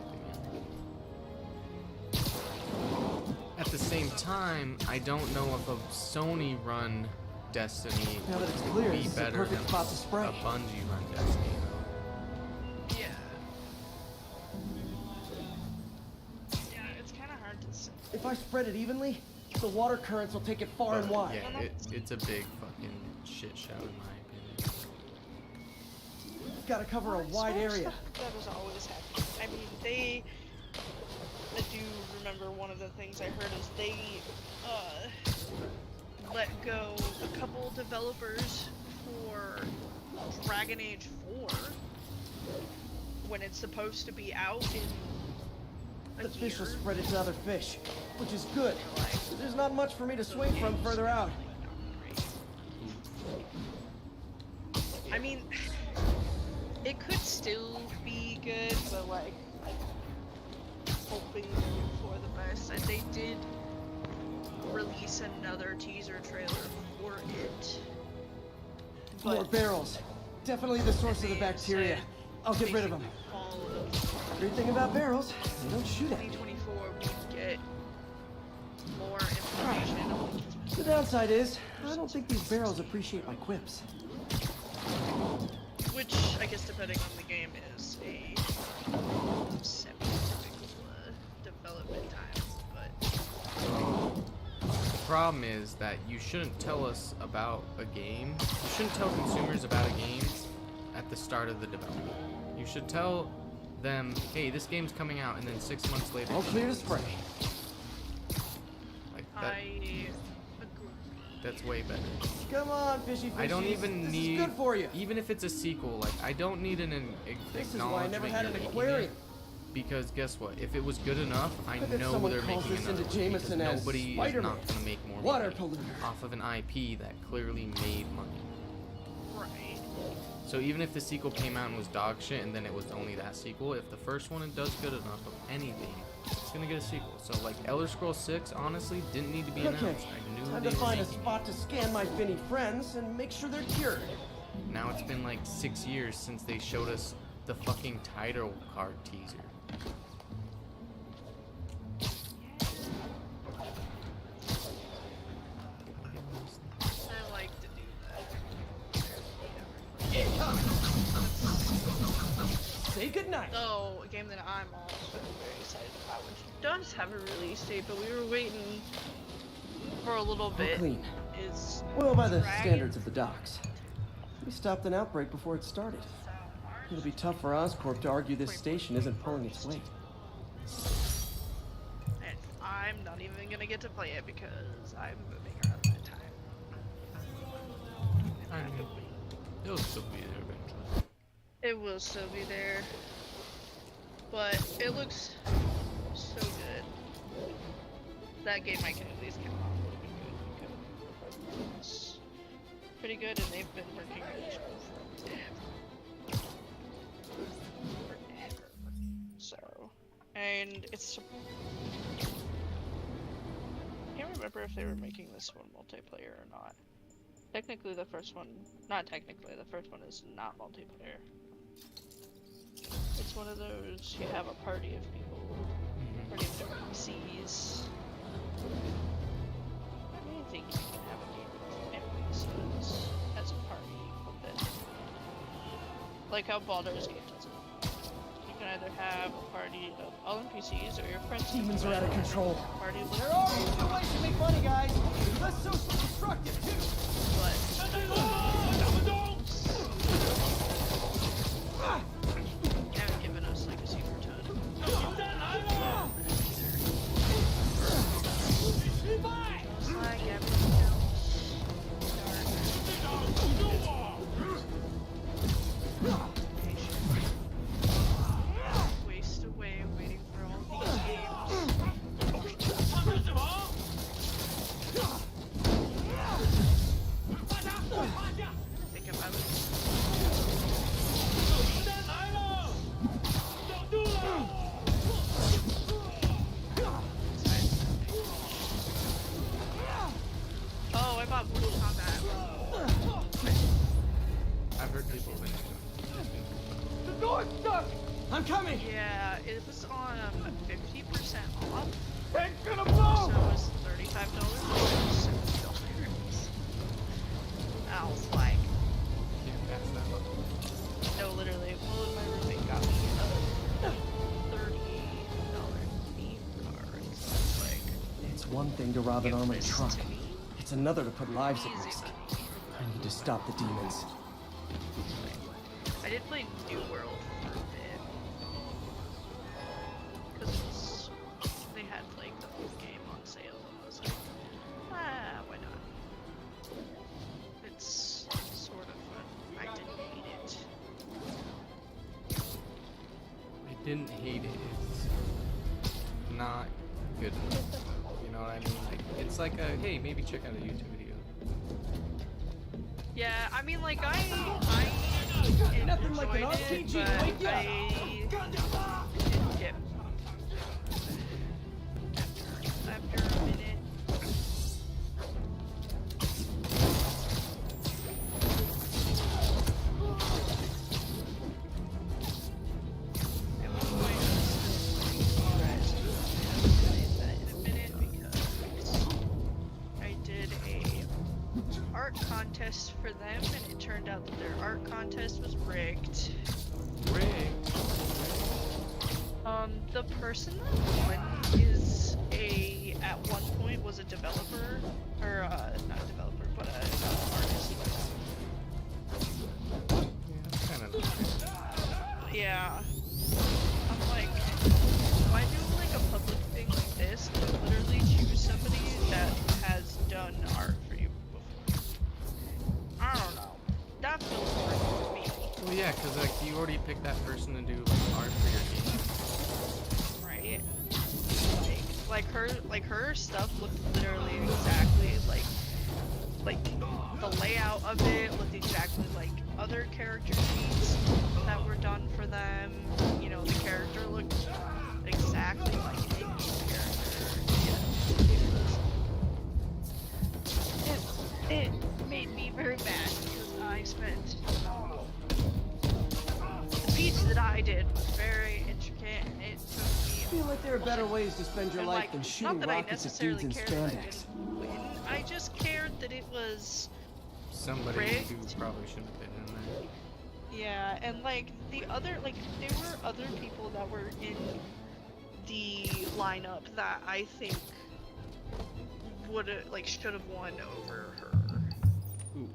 Speaker 2: opinion. At the same time, I don't know if a Sony-run Destiny
Speaker 5: Now that it's
Speaker 2: would
Speaker 5: clear,
Speaker 2: be
Speaker 5: this is a
Speaker 2: better
Speaker 5: perfect
Speaker 2: than
Speaker 5: spot to spray.
Speaker 2: a Bungie-run Destiny.
Speaker 1: Yeah. Yeah, it's kind of hard to say.
Speaker 5: If I spread it evenly, the water currents will take it far and wide.
Speaker 2: Yeah, it's a big fucking shit show in my opinion.
Speaker 5: Gotta cover a wide area.
Speaker 1: That is always happening. I mean, I do remember one of the things I heard is they let go a couple developers for Dragon Age 4 when it's supposed to be out in a
Speaker 5: The fish will
Speaker 1: year.
Speaker 5: spread it to other fish, which is good. There's not much for me to swing from further out.
Speaker 1: I mean, it could still be good, but like, I'm hoping for the best. And they did release another teaser trailer for it.
Speaker 5: More barrels. Definitely the source of the bacteria.
Speaker 1: said
Speaker 5: I'll get rid of them.
Speaker 1: Fall of
Speaker 5: Great thing about barrels, they don't shoot at you.
Speaker 1: 2024, we get more information.
Speaker 5: The downside is, I don't think these barrels appreciate my quips.
Speaker 1: Which, I guess, depending on the game, is a semi-typical development time, but...
Speaker 2: The problem is that you shouldn't tell us about a game. You shouldn't tell consumers about a game at the start of the development. You should tell them, hey, this game's coming out, and then 6 months later...
Speaker 5: All clear to spray.
Speaker 2: Like that.
Speaker 1: I agree.
Speaker 2: That's way better.
Speaker 5: Come on, fishy fishies.
Speaker 2: I don't even
Speaker 5: this
Speaker 2: need,
Speaker 5: is good for you.
Speaker 2: even if it's a sequel, like, I don't need an
Speaker 5: This is why I never
Speaker 2: acknowledgement
Speaker 5: had an
Speaker 2: you're making
Speaker 5: aquarium.
Speaker 2: it, because guess what? If it was good enough, I
Speaker 5: bet
Speaker 2: know
Speaker 5: someone
Speaker 2: they're
Speaker 5: calls
Speaker 2: making
Speaker 5: this
Speaker 2: another
Speaker 5: into
Speaker 2: one, because
Speaker 5: Jameson as
Speaker 2: nobody is
Speaker 5: Spider-Man.
Speaker 2: not gonna make more
Speaker 5: Water
Speaker 2: money
Speaker 5: polluter.
Speaker 2: off of an IP that clearly made money.
Speaker 1: Right.
Speaker 2: So even if the sequel came out and was dog shit, and then it was only that sequel, if the first one does good enough of anything, it's gonna get a sequel. So like Elder Scrolls 6, honestly, didn't need to be announced. I knew
Speaker 5: Time
Speaker 2: they
Speaker 5: to
Speaker 2: were
Speaker 5: find a
Speaker 2: making
Speaker 5: spot to scan my Finny friends and make sure they're cured.
Speaker 2: it. Now it's been like 6 years since they showed us the fucking title card teaser.
Speaker 1: I like to do
Speaker 5: Say goodnight.
Speaker 1: Oh, a game that I'm also very excited about, which does have a release date, but we were waiting for a little bit.
Speaker 5: Clean.
Speaker 1: Is
Speaker 5: Well, by the
Speaker 1: Dragon-
Speaker 5: standards of the docks. We stopped an outbreak before it started. It'll be tough for Oscorp to argue this station isn't pulling its weight.
Speaker 1: And I'm not even gonna get to play it because I'm moving around my time.
Speaker 2: I mean, it'll still be there eventually.
Speaker 1: It will still be there, but it looks so good. That game I can at least count on would be good because it's pretty good, and they've been working on this for forever. So, and it's. I can't remember if they were making this one multiplayer or not. Technically, the first one, not technically, the first one is not multiplayer. It's one of those, you have a party of people, party of NPCs. I don't think you can have a game with NPCs as a party, but like how Baldur's Gate does it. You can either have a party of all NPCs or your friends.
Speaker 5: Demons are out of control.
Speaker 1: Party with
Speaker 5: There are two ways to make money, guys. Less socially destructive, too.
Speaker 1: Haven't given us like a super ton. Just like everything else. Waste away waiting for all these games. Think about it. Oh, I bought Mortal Kombat.
Speaker 2: I've heard people think
Speaker 5: The door's stuck. I'm coming.
Speaker 1: Yeah, it was on 50% off.
Speaker 5: It's gonna
Speaker 1: So
Speaker 5: blow.
Speaker 1: it was $35. I was like,
Speaker 2: can't pass that up.
Speaker 1: no, literally. Well, my roommate got me a $30 theme card. So it's like,
Speaker 5: It's one thing to rob an
Speaker 1: give
Speaker 5: armored
Speaker 1: this
Speaker 5: truck.
Speaker 1: to me.
Speaker 5: It's another to put lives at
Speaker 1: Easy
Speaker 5: risk.
Speaker 1: money.
Speaker 5: I need to stop the demons.
Speaker 1: I did play New World for a bit. Because they had like the whole game on sale, and I was like, why not? It's sort of fun. I didn't hate it.
Speaker 2: I didn't hate it. It's not good enough. You know what I mean? Like, it's like a, hey, maybe check out a YouTube video.
Speaker 1: Yeah, I mean, like, I
Speaker 5: Nothing like an
Speaker 1: enjoyed
Speaker 5: RPG
Speaker 1: it,
Speaker 5: to
Speaker 1: but
Speaker 5: wake you up.
Speaker 1: I didn't get after a minute. It was going to that in a minute because I did a art contest for them, and it turned out that their art contest was rigged. The person that won is at one point was a developer, or not a developer, but an artist.
Speaker 2: Yeah, kind of.
Speaker 1: Yeah. I'm like, why do like a public thing like this? You literally choose somebody that has done art for you
Speaker 2: yeah, because like you already picked that person to do like art for your game.
Speaker 1: Right? Like her stuff looked literally exactly like the layout of it looked exactly like other character sheets that were done for them. You know, the character looked exactly like a game character. It made me very mad because I spent the piece that I did was very intricate and it took me.
Speaker 5: I feel like there are better ways to spend your
Speaker 1: and,
Speaker 5: life
Speaker 1: like,
Speaker 5: than
Speaker 1: not
Speaker 5: shooting
Speaker 1: that I
Speaker 5: rockets at dudes
Speaker 1: necessarily
Speaker 5: in
Speaker 1: cared that I
Speaker 5: spandex.
Speaker 1: didn't win. I just cared that it was
Speaker 2: Somebody
Speaker 1: rigged.
Speaker 2: who probably shouldn't have been in there.
Speaker 1: Yeah, and like the other, like there were other people that were in the lineup that I think would have, like, should have won over her.
Speaker 2: Ooh.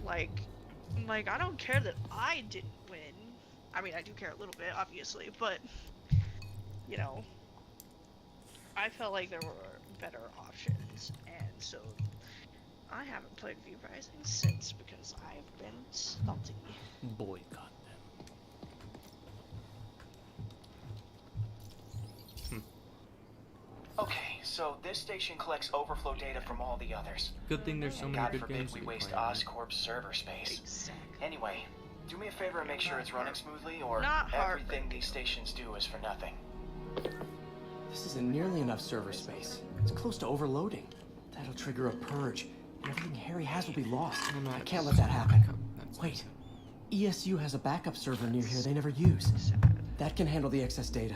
Speaker 1: Like I don't care that I didn't win. I mean, I do care a little bit, obviously, but you know, I felt like there were better options, and so I haven't played V Rising since because I've been salty.
Speaker 2: Boycott them.
Speaker 8: Okay, so this station collects overflow data from all the others.
Speaker 2: Good thing there's so many
Speaker 8: God
Speaker 2: good
Speaker 8: forbid
Speaker 2: games
Speaker 8: we
Speaker 2: you can
Speaker 8: waste
Speaker 2: play, right?
Speaker 8: Oscorp's server space.
Speaker 1: Exactly.
Speaker 8: Anyway, do me a favor and make sure it's running smoothly, or
Speaker 1: Not
Speaker 8: everything
Speaker 1: heartbreaking.
Speaker 8: these stations do is for nothing.
Speaker 5: This isn't nearly enough server space. It's close to overloading. That'll trigger a purge, and everything Harry has will be lost.
Speaker 2: Oh, no,
Speaker 5: I can't let that happen.
Speaker 2: That's
Speaker 5: Wait, ESU has a backup server near here they never use.
Speaker 1: Sad.
Speaker 5: That can handle the excess data,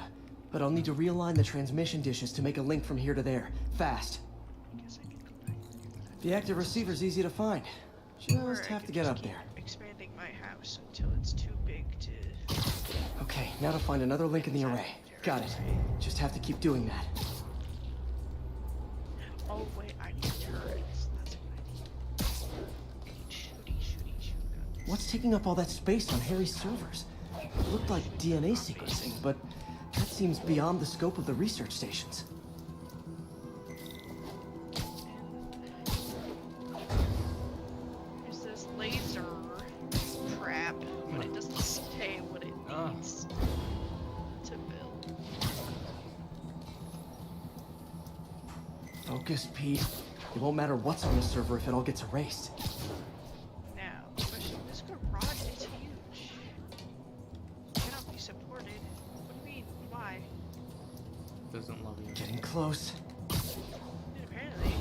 Speaker 5: but I'll need to realign the transmission dishes to make a link from here to there, fast.
Speaker 1: Guess I can go back and do that.
Speaker 5: The active receiver's easy to find.
Speaker 1: Or
Speaker 5: Just
Speaker 1: I
Speaker 5: have
Speaker 1: could
Speaker 5: to get
Speaker 1: just
Speaker 5: up
Speaker 1: keep
Speaker 5: there.
Speaker 1: expanding my house until it's too big to.
Speaker 5: Okay, now to find another link in the array. Got it. Just have to keep doing that.
Speaker 1: Oh wait, I need turrets. That's what I need. Shooty.
Speaker 5: What's taking up all that space on Harry's servers? It looked like DNA sequencing, but that seems beyond the scope of the research stations.
Speaker 1: There's this laser trap, but it doesn't say what it needs to build.
Speaker 5: Focus, Pete. It won't matter what's on the server if it all gets erased.
Speaker 1: Now, the question: this garage is huge. It cannot be supported. What do you mean? Why?
Speaker 2: Doesn't love you.
Speaker 5: Getting close.
Speaker 1: Dude, apparently,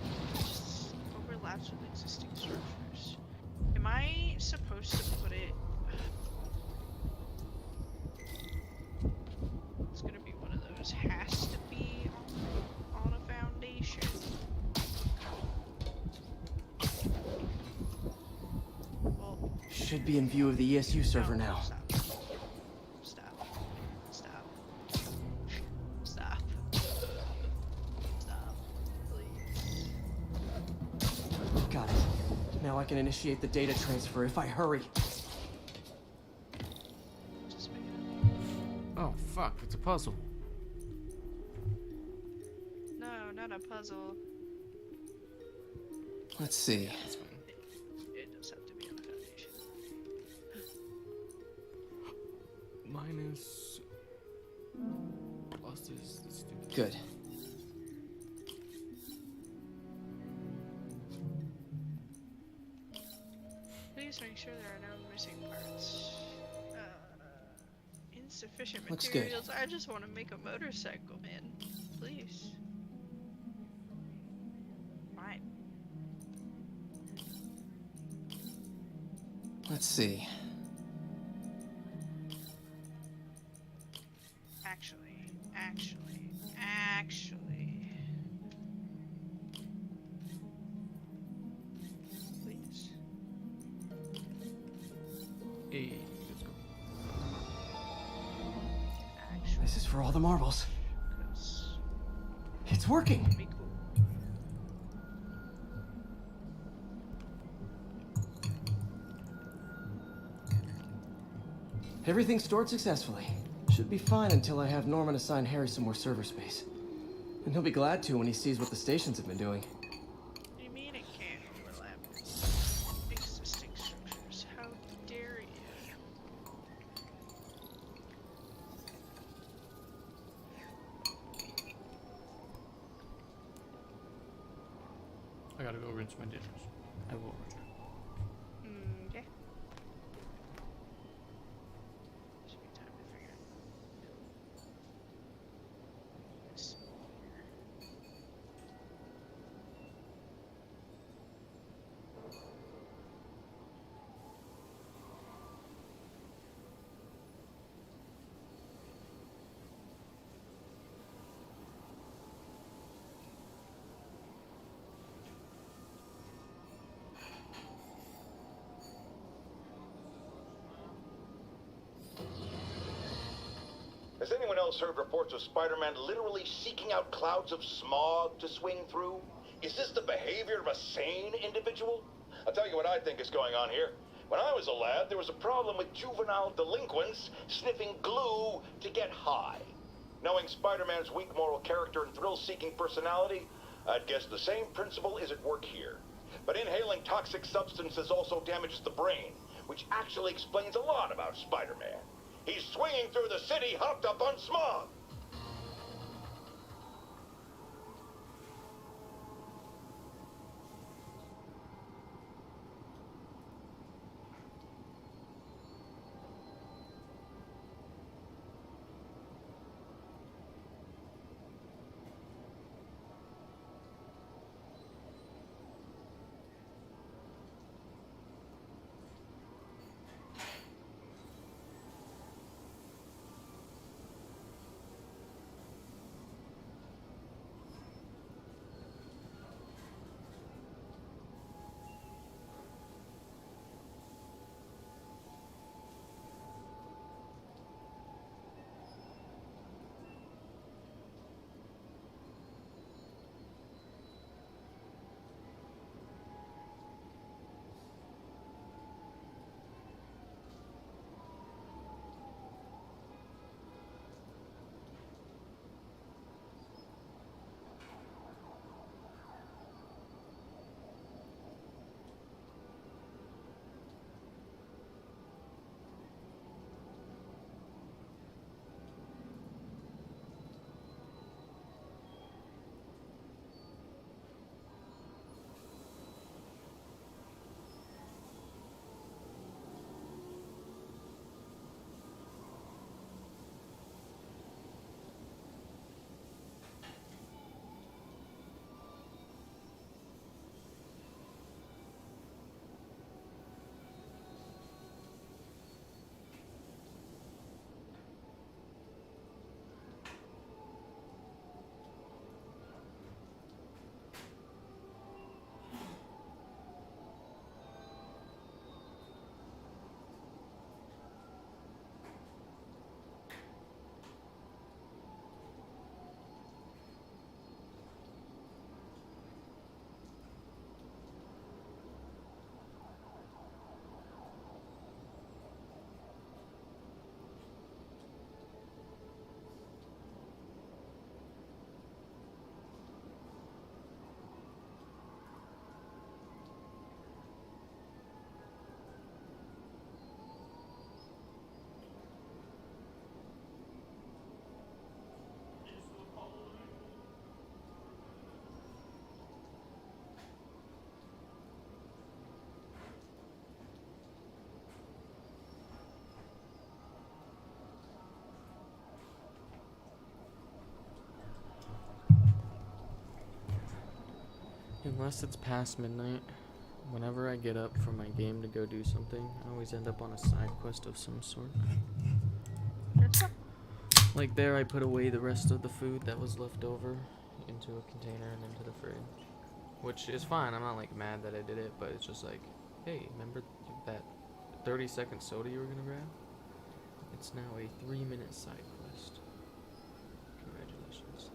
Speaker 1: it just overlaps with existing structures. Am I supposed to put it? It's gonna be one of those. Has to be on a foundation. Well,
Speaker 5: Should be in view of the ESU server
Speaker 1: no,
Speaker 5: now.
Speaker 1: Stop. Stop, please.
Speaker 5: Got it. Now I can initiate the data transfer if I hurry.
Speaker 1: Just make it
Speaker 2: Oh fuck! It's a puzzle.
Speaker 1: No, not a puzzle.
Speaker 5: Let's see.
Speaker 2: That's fine.
Speaker 1: It does have to be on a foundation.
Speaker 2: Minus. Plus this stupid.
Speaker 5: Good.
Speaker 1: Please make sure there are no missing parts. Insufficient
Speaker 5: Looks good.
Speaker 1: materials. I just want to make a motorcycle, man. Please. Fine.
Speaker 5: Let's see.
Speaker 1: Actually. Please.
Speaker 2: Hey, let's go.
Speaker 1: Actually.
Speaker 5: This is for all the marbles.
Speaker 1: 'Cause
Speaker 5: It's working.
Speaker 1: it'd be cool.
Speaker 5: Everything's stored successfully. Should be fine until I have Norman assign Harry some more server space. And he'll be glad to when he sees what the stations have been doing.
Speaker 1: What do you mean it can't overlap existing structures?
Speaker 10: gotta go rinse my dishes.
Speaker 2: I will.
Speaker 1: Okay. Should be time to figure this here.
Speaker 3: Has anyone else heard reports of Spider-Man literally seeking out clouds of smog to swing through? Is this the behavior of a sane individual? I'll tell you what I think is going on here. When I was a lad, there was a problem with juvenile delinquents sniffing glue to get high. Knowing Spider-Man's weak moral character and thrill-seeking personality, I'd guess the same principle is at work here. But inhaling toxic substances also damages the brain, which actually explains a lot about Spider-Man. He's swinging through the city hopped up on smog.
Speaker 2: Unless it's past midnight, whenever I get up from my game to go do something, I always end up on a side quest of some sort. Like there, I put away the rest of the food that was left over into a container and into the fridge. Which is fine, I'm not like mad that I did it, but it's just like, hey, remember that 30-second soda you were gonna grab? It's now a 3-minute side quest. Congratulations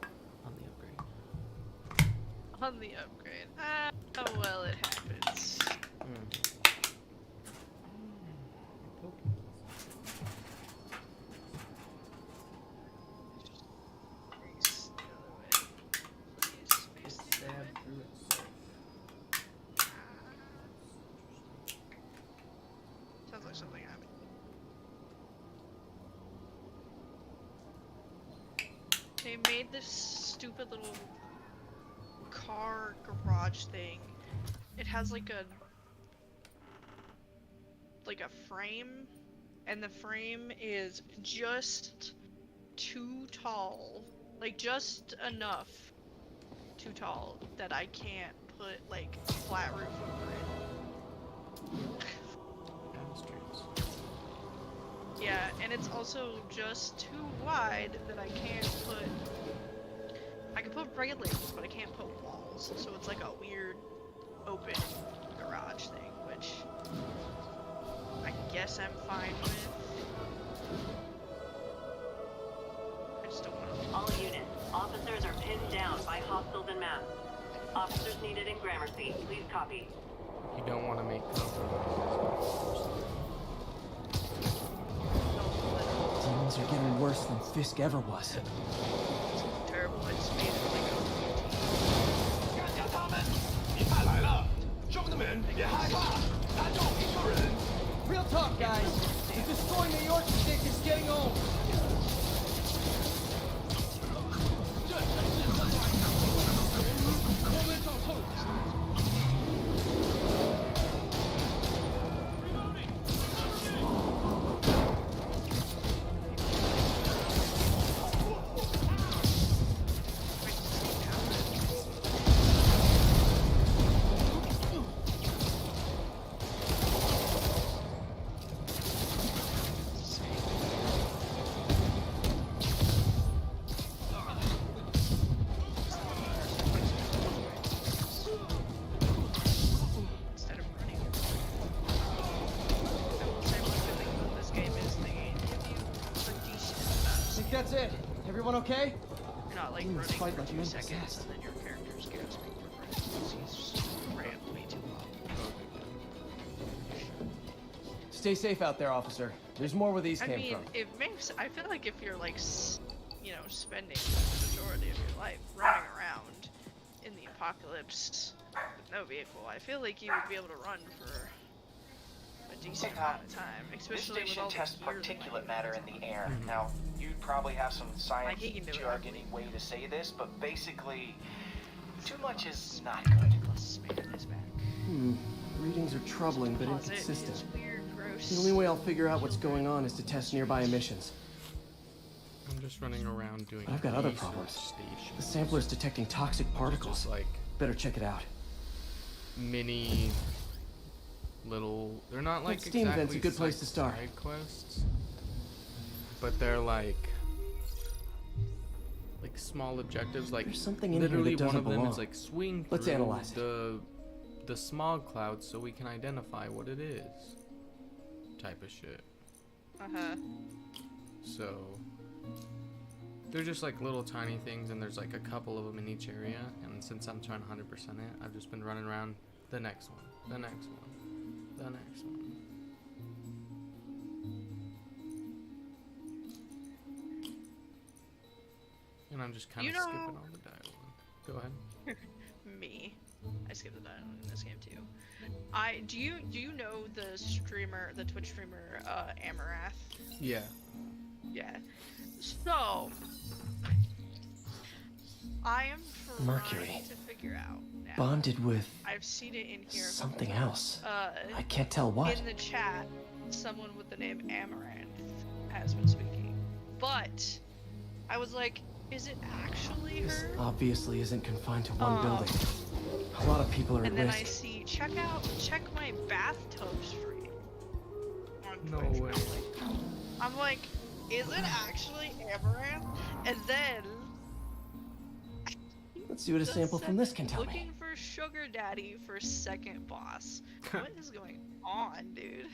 Speaker 2: on the upgrade.
Speaker 1: On the upgrade. Oh well, it happens. Sounds like something happened. They made this stupid little car garage thing has like a frame, and the frame is just too tall, like just enough too tall that I can't put like a flat roof over it. Yeah, and it's also just too wide that I can put railings, but I can't put walls, so it's like a weird open garage thing, which I guess I'm fine with. I just don't want to.
Speaker 10: All units, officers are pinned down by hostiles en masse. Officers needed in Gramercy. Please copy.
Speaker 2: You don't want to make compromises.
Speaker 5: Demons are getting worse than Fisk ever was.
Speaker 1: Terrible. I just made it like a
Speaker 6: 干掉他们！你派来了，兄弟们别害怕，打中一个人。
Speaker 5: Real talk, guys. The destroying the York stick is getting old.
Speaker 1: instead of running. I will say one good thing about this game is they give you a decent amount of
Speaker 5: Think that's it. Everyone okay?
Speaker 1: You're not like
Speaker 5: Ooh,
Speaker 1: running
Speaker 5: fight
Speaker 1: for
Speaker 5: like
Speaker 1: 2
Speaker 5: you're
Speaker 1: seconds
Speaker 5: possessed.
Speaker 1: and then your character's gasping for breath because he's ran way too long.
Speaker 5: Stay safe out there, officer. There's more where these
Speaker 1: I
Speaker 5: came
Speaker 1: mean,
Speaker 5: from.
Speaker 1: it makes. I feel like if you're like, you know, spending the majority of your life running around in the apocalypse with no vehicle, I feel like you would be able to run for a decent amount of time,
Speaker 8: This
Speaker 1: especially with
Speaker 8: station
Speaker 1: all the
Speaker 8: tests
Speaker 1: gear that
Speaker 8: particulate
Speaker 1: I
Speaker 8: matter in the air. Now, you'd probably have some science
Speaker 1: he can do it.
Speaker 8: jargony way to say this, but basically, too much is not good.
Speaker 1: Plus, man, his back.
Speaker 5: Readings are troubling but
Speaker 1: Closet
Speaker 5: inconsistent.
Speaker 1: is weird, gross.
Speaker 5: The only way I'll figure out what's going on is to test nearby emissions.
Speaker 2: I'm just running around doing.
Speaker 5: But I've got other
Speaker 2: research
Speaker 5: problems.
Speaker 2: stations.
Speaker 5: The sampler's detecting toxic particles.
Speaker 2: Just like
Speaker 5: Better check it out.
Speaker 2: mini little. They're not like
Speaker 5: That steam vent's
Speaker 2: exactly
Speaker 5: a good place to start.
Speaker 2: side quests, but they're like small objectives. Like
Speaker 5: There's something in here that
Speaker 2: literally one
Speaker 5: doesn't
Speaker 2: of them
Speaker 5: belong.
Speaker 2: is like swing
Speaker 5: Let's
Speaker 2: through
Speaker 5: analyze it.
Speaker 2: the smog cloud so we can identify what it is. Type of shit. So they're just like little tiny things, and there's like a couple of them in each area. And since I'm trying to 100% it, I've just been running around the next one, the next one, the next one. And I'm just kind of skipping all the dialogue. Go ahead.
Speaker 1: Me. I skipped the dialogue in this game too. Do you know the Twitch streamer, Amarath?
Speaker 2: Yeah.
Speaker 1: Yeah. So I am trying
Speaker 5: Mercury.
Speaker 1: to figure out now.
Speaker 5: Bonded with
Speaker 1: I've seen it in here.
Speaker 5: something else. I
Speaker 1: I
Speaker 5: can't tell what.
Speaker 1: In the chat, someone with the name Amaranth has been speaking. But I was like, is it actually
Speaker 5: This
Speaker 1: her?
Speaker 5: obviously isn't confined to one building. A lot of people are at
Speaker 1: And then I
Speaker 5: risk.
Speaker 1: see, check my bathtub stream on
Speaker 2: No
Speaker 1: Twitch.
Speaker 2: way.
Speaker 1: I'm like, is it actually Amaranth? And then
Speaker 5: Let's see what a
Speaker 1: just
Speaker 5: sample from
Speaker 1: said,
Speaker 5: this can tell me.
Speaker 1: looking for sugar daddy for second boss. What is going on, dude?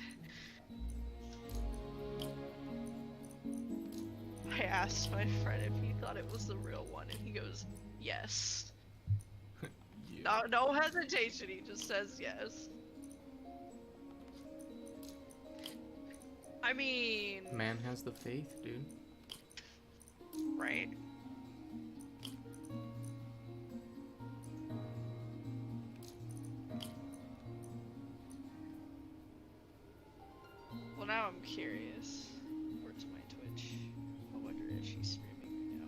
Speaker 1: I asked my friend if he thought it was the real one, and he goes, yes. No hesitation, he just says yes. I mean,
Speaker 2: Man has the faith, dude.
Speaker 1: right? Well, now I'm curious. Where's my Twitch? I wonder if she's streaming right now.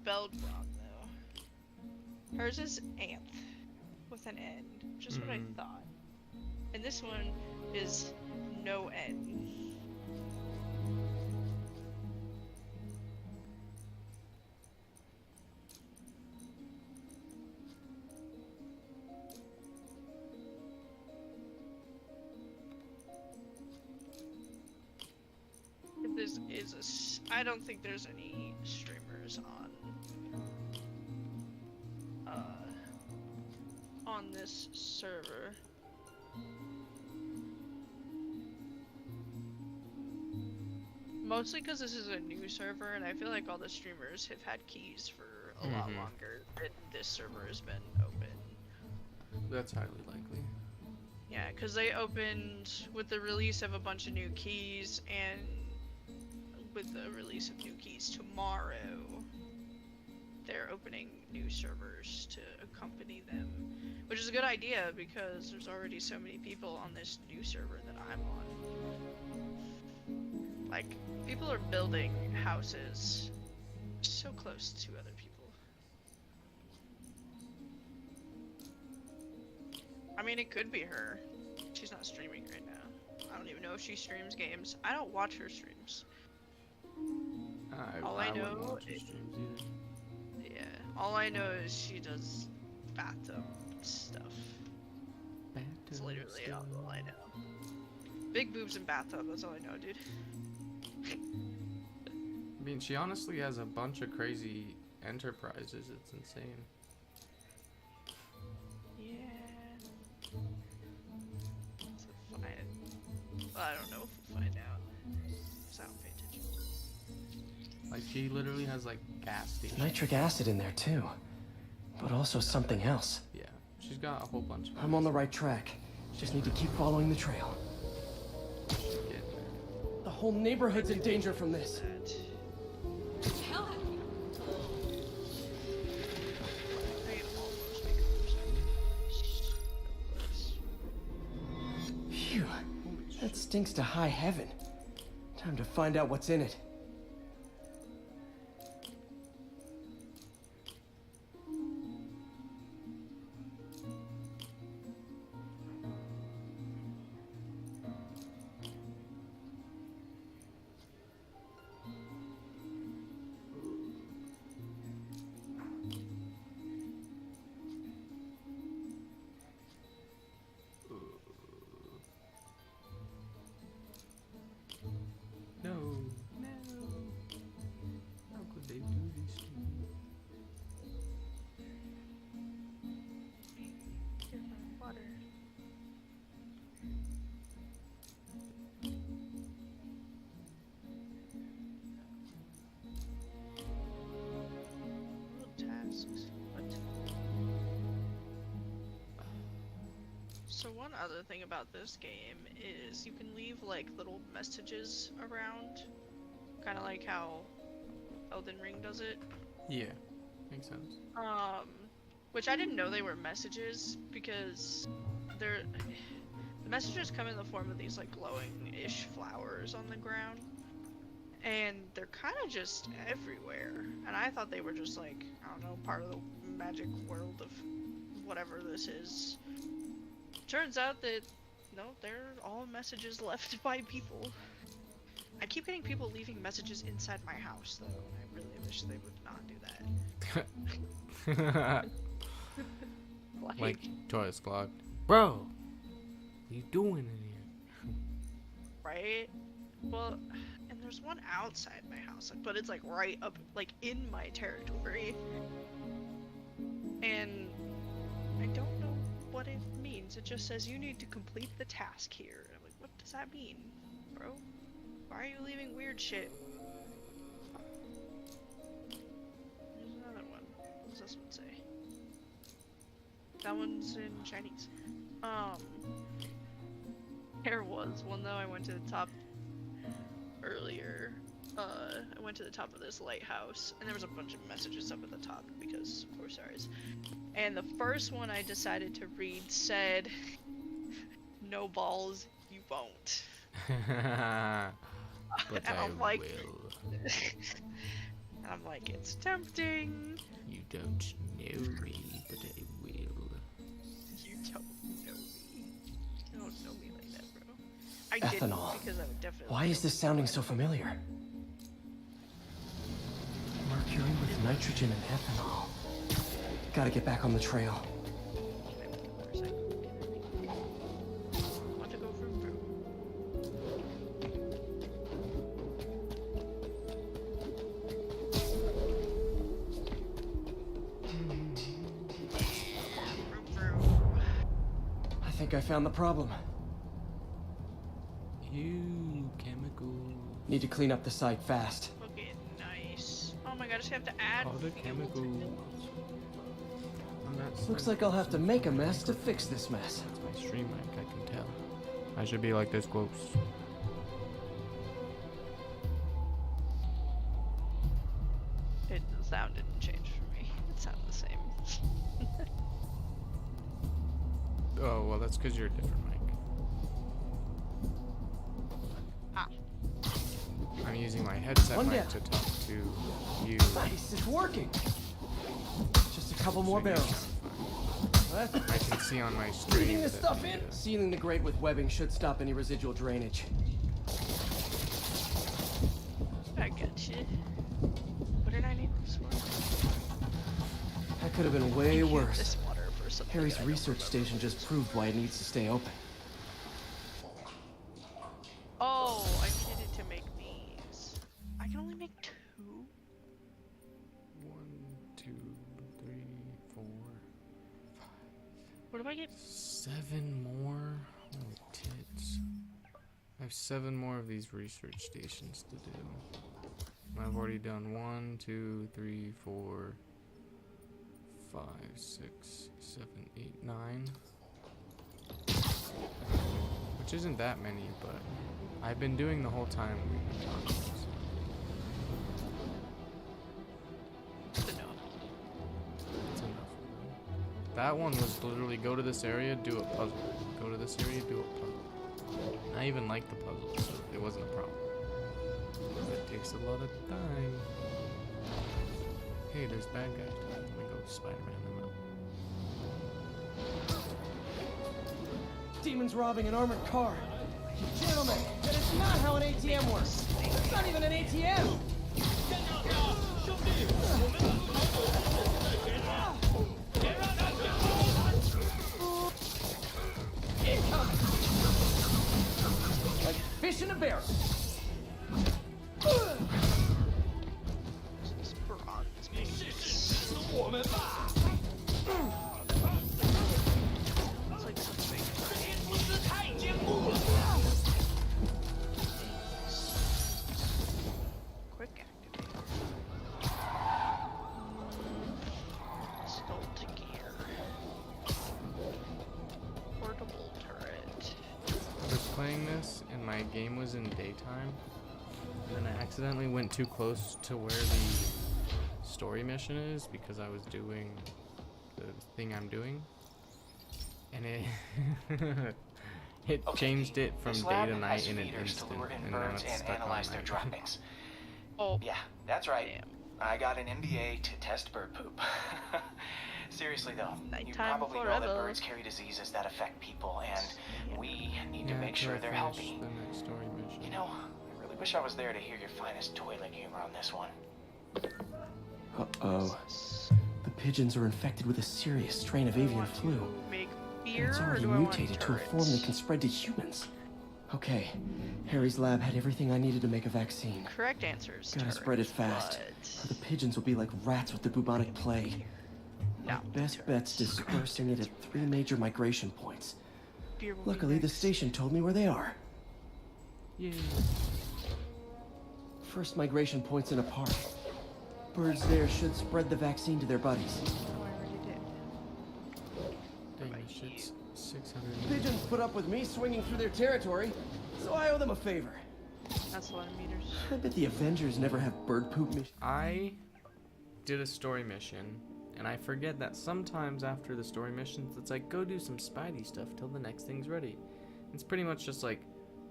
Speaker 1: spelled wrong though. Hers is Anth with an N, which is what I thought. And this one is no N. This is I don't think there's any streamers on this server. Mostly because this is a new server, and I feel like all the streamers have had keys for a lot longer than this server has been open.
Speaker 2: That's highly likely.
Speaker 1: Yeah, because they opened with the release of a bunch of new keys, and with the release of new keys tomorrow, they're opening new servers to accompany them, which is a good idea because there's already so many people on this new server that I'm on. Like, people are building houses so close to other people. I mean, it could be her. She's not streaming right now. I don't even know if she streams games. I don't watch her streams. All I know is, yeah, all I know is she does bathtub stuff. That's literally all I know. Big boobs and bathtub, that's all I know, dude.
Speaker 2: I mean, she honestly has a bunch of crazy enterprises. It's insane.
Speaker 1: Yeah. Well, I don't know if we'll find out. Because I don't pay attention.
Speaker 2: Like, she literally has, like, gas stations.
Speaker 5: Nitric acid in there, too. But also something else.
Speaker 2: Yeah, she's got a whole bunch of...
Speaker 5: I'm on the right track. Just need to keep following the trail. The whole neighborhood's in danger from this. Phew. That stinks to high heaven. Time to find out what's in it.
Speaker 1: So one other thing about this game is you can leave like little messages around, kind of like how Elden Ring does it.
Speaker 2: Yeah, makes sense.
Speaker 1: Which I didn't know they were messages because the messages come in the form of these like glowing-ish flowers on the ground, and they're kind of just everywhere. And I thought they were just like, I don't know, part of the magic world of whatever this is. Turns out that, no, they're all messages left by people. I keep getting people leaving messages inside my house, though, and I really wish they would not do that.
Speaker 2: Like, toilet's clogged. Bro, what are you doing in here?
Speaker 1: Right? Well, and there's one outside my house, but it's like right up, like in my territory. And I don't know what it means. It just says you need to complete the task here. And I'm like, what does that mean, bro? Why are you leaving weird shit? There's another one. What does this one say? That one's in Chinese. There was one though. I went to the top earlier. I went to the top of this lighthouse, and there was a bunch of messages up at the top because, of course, there is. And the first one I decided to read said, "No balls, you won't."
Speaker 2: But
Speaker 1: and
Speaker 2: I
Speaker 1: I'm like,
Speaker 2: will.
Speaker 1: I'm like, it's tempting.
Speaker 2: You don't know me, but I will.
Speaker 1: You don't know me. You don't know me like that, bro. I
Speaker 5: Ethanol.
Speaker 1: didn't, because I would definitely.
Speaker 5: Why is this sounding so familiar? Mercury with nitrogen and ethanol. Gotta get back on the trail.
Speaker 1: Want to go vroom vroom.
Speaker 5: I think I found the problem.
Speaker 2: Ew, chemical.
Speaker 5: Need to clean up the site fast.
Speaker 1: Okay, nice. Oh my god, I just have to add
Speaker 2: All the
Speaker 1: fuel to
Speaker 2: chemicals.
Speaker 1: build.
Speaker 5: Looks like I'll have to make a mess to fix this mess.
Speaker 2: That's my stream mic, I can tell. I should be like this close.
Speaker 1: The sound didn't change for me. It sounded the same.
Speaker 2: Oh, well, that's because you're a different mic.
Speaker 1: Ah.
Speaker 2: I'm using my headset
Speaker 5: One
Speaker 2: mic
Speaker 5: down.
Speaker 2: to talk to you.
Speaker 5: Nice, it's working. Just a couple more barrels.
Speaker 2: I can see on my stream.
Speaker 5: Leaving this
Speaker 2: that
Speaker 5: stuff
Speaker 2: the,
Speaker 5: in? Sealing the grate with webbing should stop any residual drainage.
Speaker 1: I got you. What did I need this for?
Speaker 5: That could have been way
Speaker 1: I used
Speaker 5: worse.
Speaker 1: This water for something
Speaker 5: Harry's
Speaker 1: that I don't
Speaker 5: research
Speaker 1: remember.
Speaker 5: station just proved why it needs to stay open.
Speaker 1: Oh, I needed it to make these. I can only make 2.
Speaker 2: 1, 2, 3, 4, 5.
Speaker 1: What do I get?
Speaker 2: 7 more? Holy tits. I have 7 more of these research stations to do. I've already done 1, 2, 3, 4, 5, 6, 7, 8, 9. Which isn't that many, but I've been doing the whole time we've been talking.
Speaker 1: It's enough.
Speaker 2: It's enough. That one was literally go to this area, do a puzzle. Go to this area, do a puzzle. I even like the puzzle, so it wasn't a problem. It takes a lot of time. Hey, there's bad guys. Let me go Spider-Man them out.
Speaker 5: Demons robbing an armored car. Gentlemen, that is not how an ATM works. It's not even an ATM. Incoming. Like fish in a barrel.
Speaker 1: This bronze piece. It's like something. Quick activate. Stolt gear. Portable turret.
Speaker 2: I was playing this, and my game was in daytime, and then I accidentally went too close to where the story mission is because I was doing the thing I'm doing, and it changed it from day to night in an instant, and now it's stuck on
Speaker 8: analyze their
Speaker 2: night.
Speaker 8: droppings.
Speaker 1: Oh,
Speaker 8: Yeah, that's right.
Speaker 1: damn.
Speaker 8: I got an MBA to test bird poop. Seriously though, you
Speaker 1: Nighttime
Speaker 8: probably know that
Speaker 1: forever.
Speaker 8: birds carry diseases that affect people, and we need to
Speaker 2: Yeah,
Speaker 8: make
Speaker 2: till
Speaker 8: sure
Speaker 2: I
Speaker 8: they're
Speaker 2: finish
Speaker 8: healthy.
Speaker 2: the next story mission.
Speaker 8: You know, I really wish I was there to hear your finest toilet humor on this one.
Speaker 5: Uh-oh. The pigeons are infected with a serious strain of avian flu.
Speaker 1: Make
Speaker 5: And
Speaker 1: beer,
Speaker 5: it's
Speaker 1: or
Speaker 5: already
Speaker 1: do I want
Speaker 5: mutated to a form
Speaker 1: turrets?
Speaker 5: that can spread to humans. Okay, Harry's lab had everything I needed to make a vaccine.
Speaker 1: Correct answers.
Speaker 5: Gotta spread it fast, or the pigeons will be like rats with the bubonic plague.
Speaker 1: No.
Speaker 5: Best bet's dispersing it at 3 major migration points.
Speaker 1: Beer will be
Speaker 5: Luckily, the
Speaker 1: next.
Speaker 5: station told me where they are.
Speaker 2: Yay.
Speaker 5: First migration point's in a park. Birds there should spread the vaccine to their buddies.
Speaker 1: Oh, I already did.
Speaker 2: Dang, this shit's 600.
Speaker 5: Pigeons put up with me swinging through their territory, so I owe them a favor.
Speaker 1: That's a lot of meters.
Speaker 5: I bet the Avengers never have bird poop missions.
Speaker 2: I did a story mission, and I forget that sometimes after the story missions, it's like, go do some Spidey stuff till the next thing's ready. It's pretty much just like,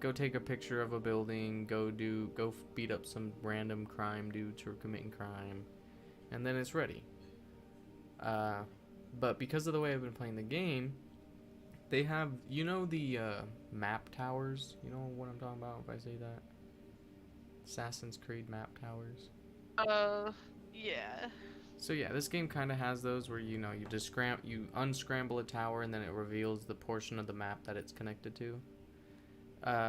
Speaker 2: go take a picture of a building, go beat up some random crime dudes who are committing crime, and then it's ready. But because of the way I've been playing the game, they have, you know, the map towers. You know what I'm talking about if I say that? Assassin's Creed map towers.
Speaker 1: Yeah.
Speaker 2: So yeah, this game kind of has those where, you know, you unscramble a tower and then it reveals the portion of the map that it's connected to.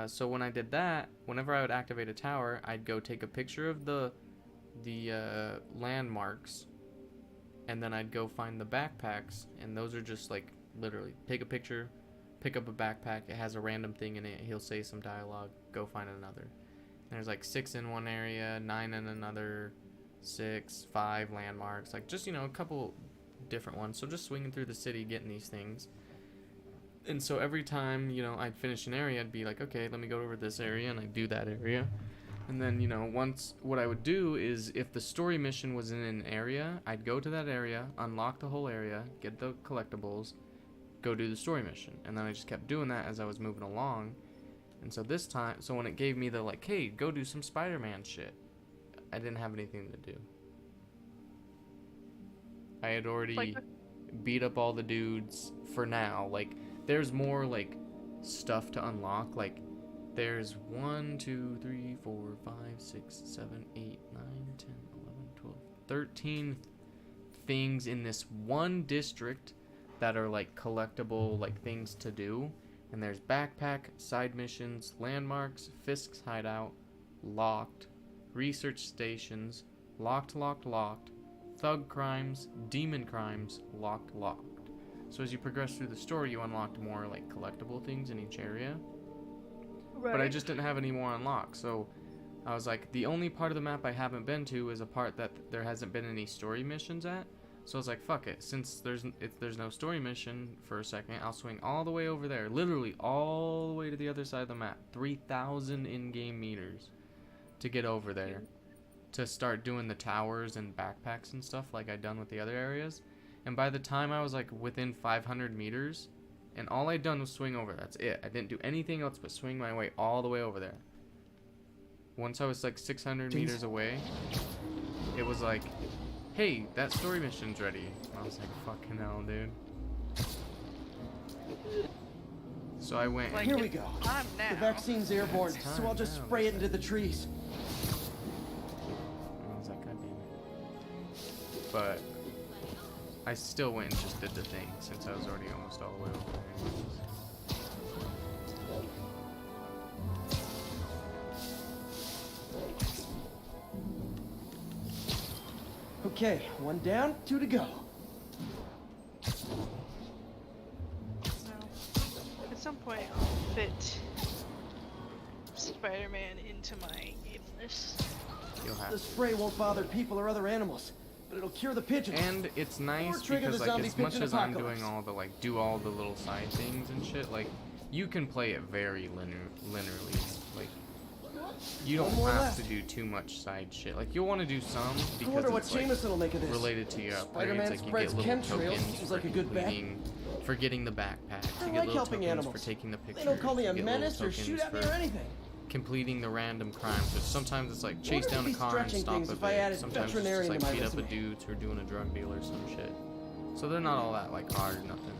Speaker 2: So when I did that, whenever I would activate a tower, I'd go take a picture of the landmarks, and then I'd go find the backpacks, and those are just like literally take a picture, pick up a backpack, it has a random thing in it, he'll say some dialogue, go find another. And there's like 6 in one area, 9 in another, 6, 5 landmarks, like just, you know, a couple different ones. So just swinging through the city getting these things. And so every time, you know, I'd finish an area, I'd be like, okay, let me go over this area, and I'd do that area. And then, you know, what I would do is, if the story mission was in an area, I'd go to that area, unlock the whole area, get the collectibles, go do the story mission. And then I just kept doing that as I was moving along. And so this time, so when it gave me the, like, hey, go do some Spider-Man shit, I didn't have anything to do. I had already beat up all the dudes for now. Like, there's more, like, stuff to unlock. Like, there's 1, 2, 3, 4, 5, 6, 7, 8, 9, 10, 11, 12, 13 things in this one district that are, like, collectible, like, things to do. And there's backpack, side missions, landmarks, Fisk's hideout, locked, research stations, locked, thug crimes, demon crimes, locked. So as you progress through the story, you unlocked more, like, collectible things in each area. Right. But I just didn't have any more unlocked, so I was like, the only part of the map I haven't been to is a part that there hasn't been any story missions at. So I was like, fuck it, since there's no story mission for a second, I'll swing all the way over there, literally all the way to the other side of the map, 3,000 in-game meters to get over there, to start doing the towers and backpacks and stuff like I'd done with the other areas. And by the time I was like within 500 meters, and all I'd done was swing over, that's it. I didn't do anything else but swing my way all the way over there. Once I was like 600 meters away, it was like, hey, that story mission's ready. And I was like, fucking hell, dude. So I went.
Speaker 5: Here we go. The vaccine's airborne, so I'll just spray it into the trees.
Speaker 2: I was like, god damn it. But I still went and just did the thing since I was already almost all the way over there.
Speaker 5: Okay, 1 down, 2 to go.
Speaker 1: At some point, I'll fit Spider-Man into my game list.
Speaker 5: The spray won't bother people or other animals, but it'll cure the pigeons.
Speaker 2: And it's nice because, like, as much as I'm doing all the, like, do all the little side things and shit, like, you can play it very linearly. Like, you don't have to do too much side shit. Like, you'll want to do some because it's, like, related to your upgrades. Like, you get little tokens for getting the backpack. You get little tokens for taking the pictures.
Speaker 5: They don't call me a menace or shoot at me or anything.
Speaker 2: Completing the random crimes, which sometimes it's like chase down a car and stop a bit. Sometimes it's just like beat up a dude who are doing a drug deal or some shit. So they're not all that like hard or nothing.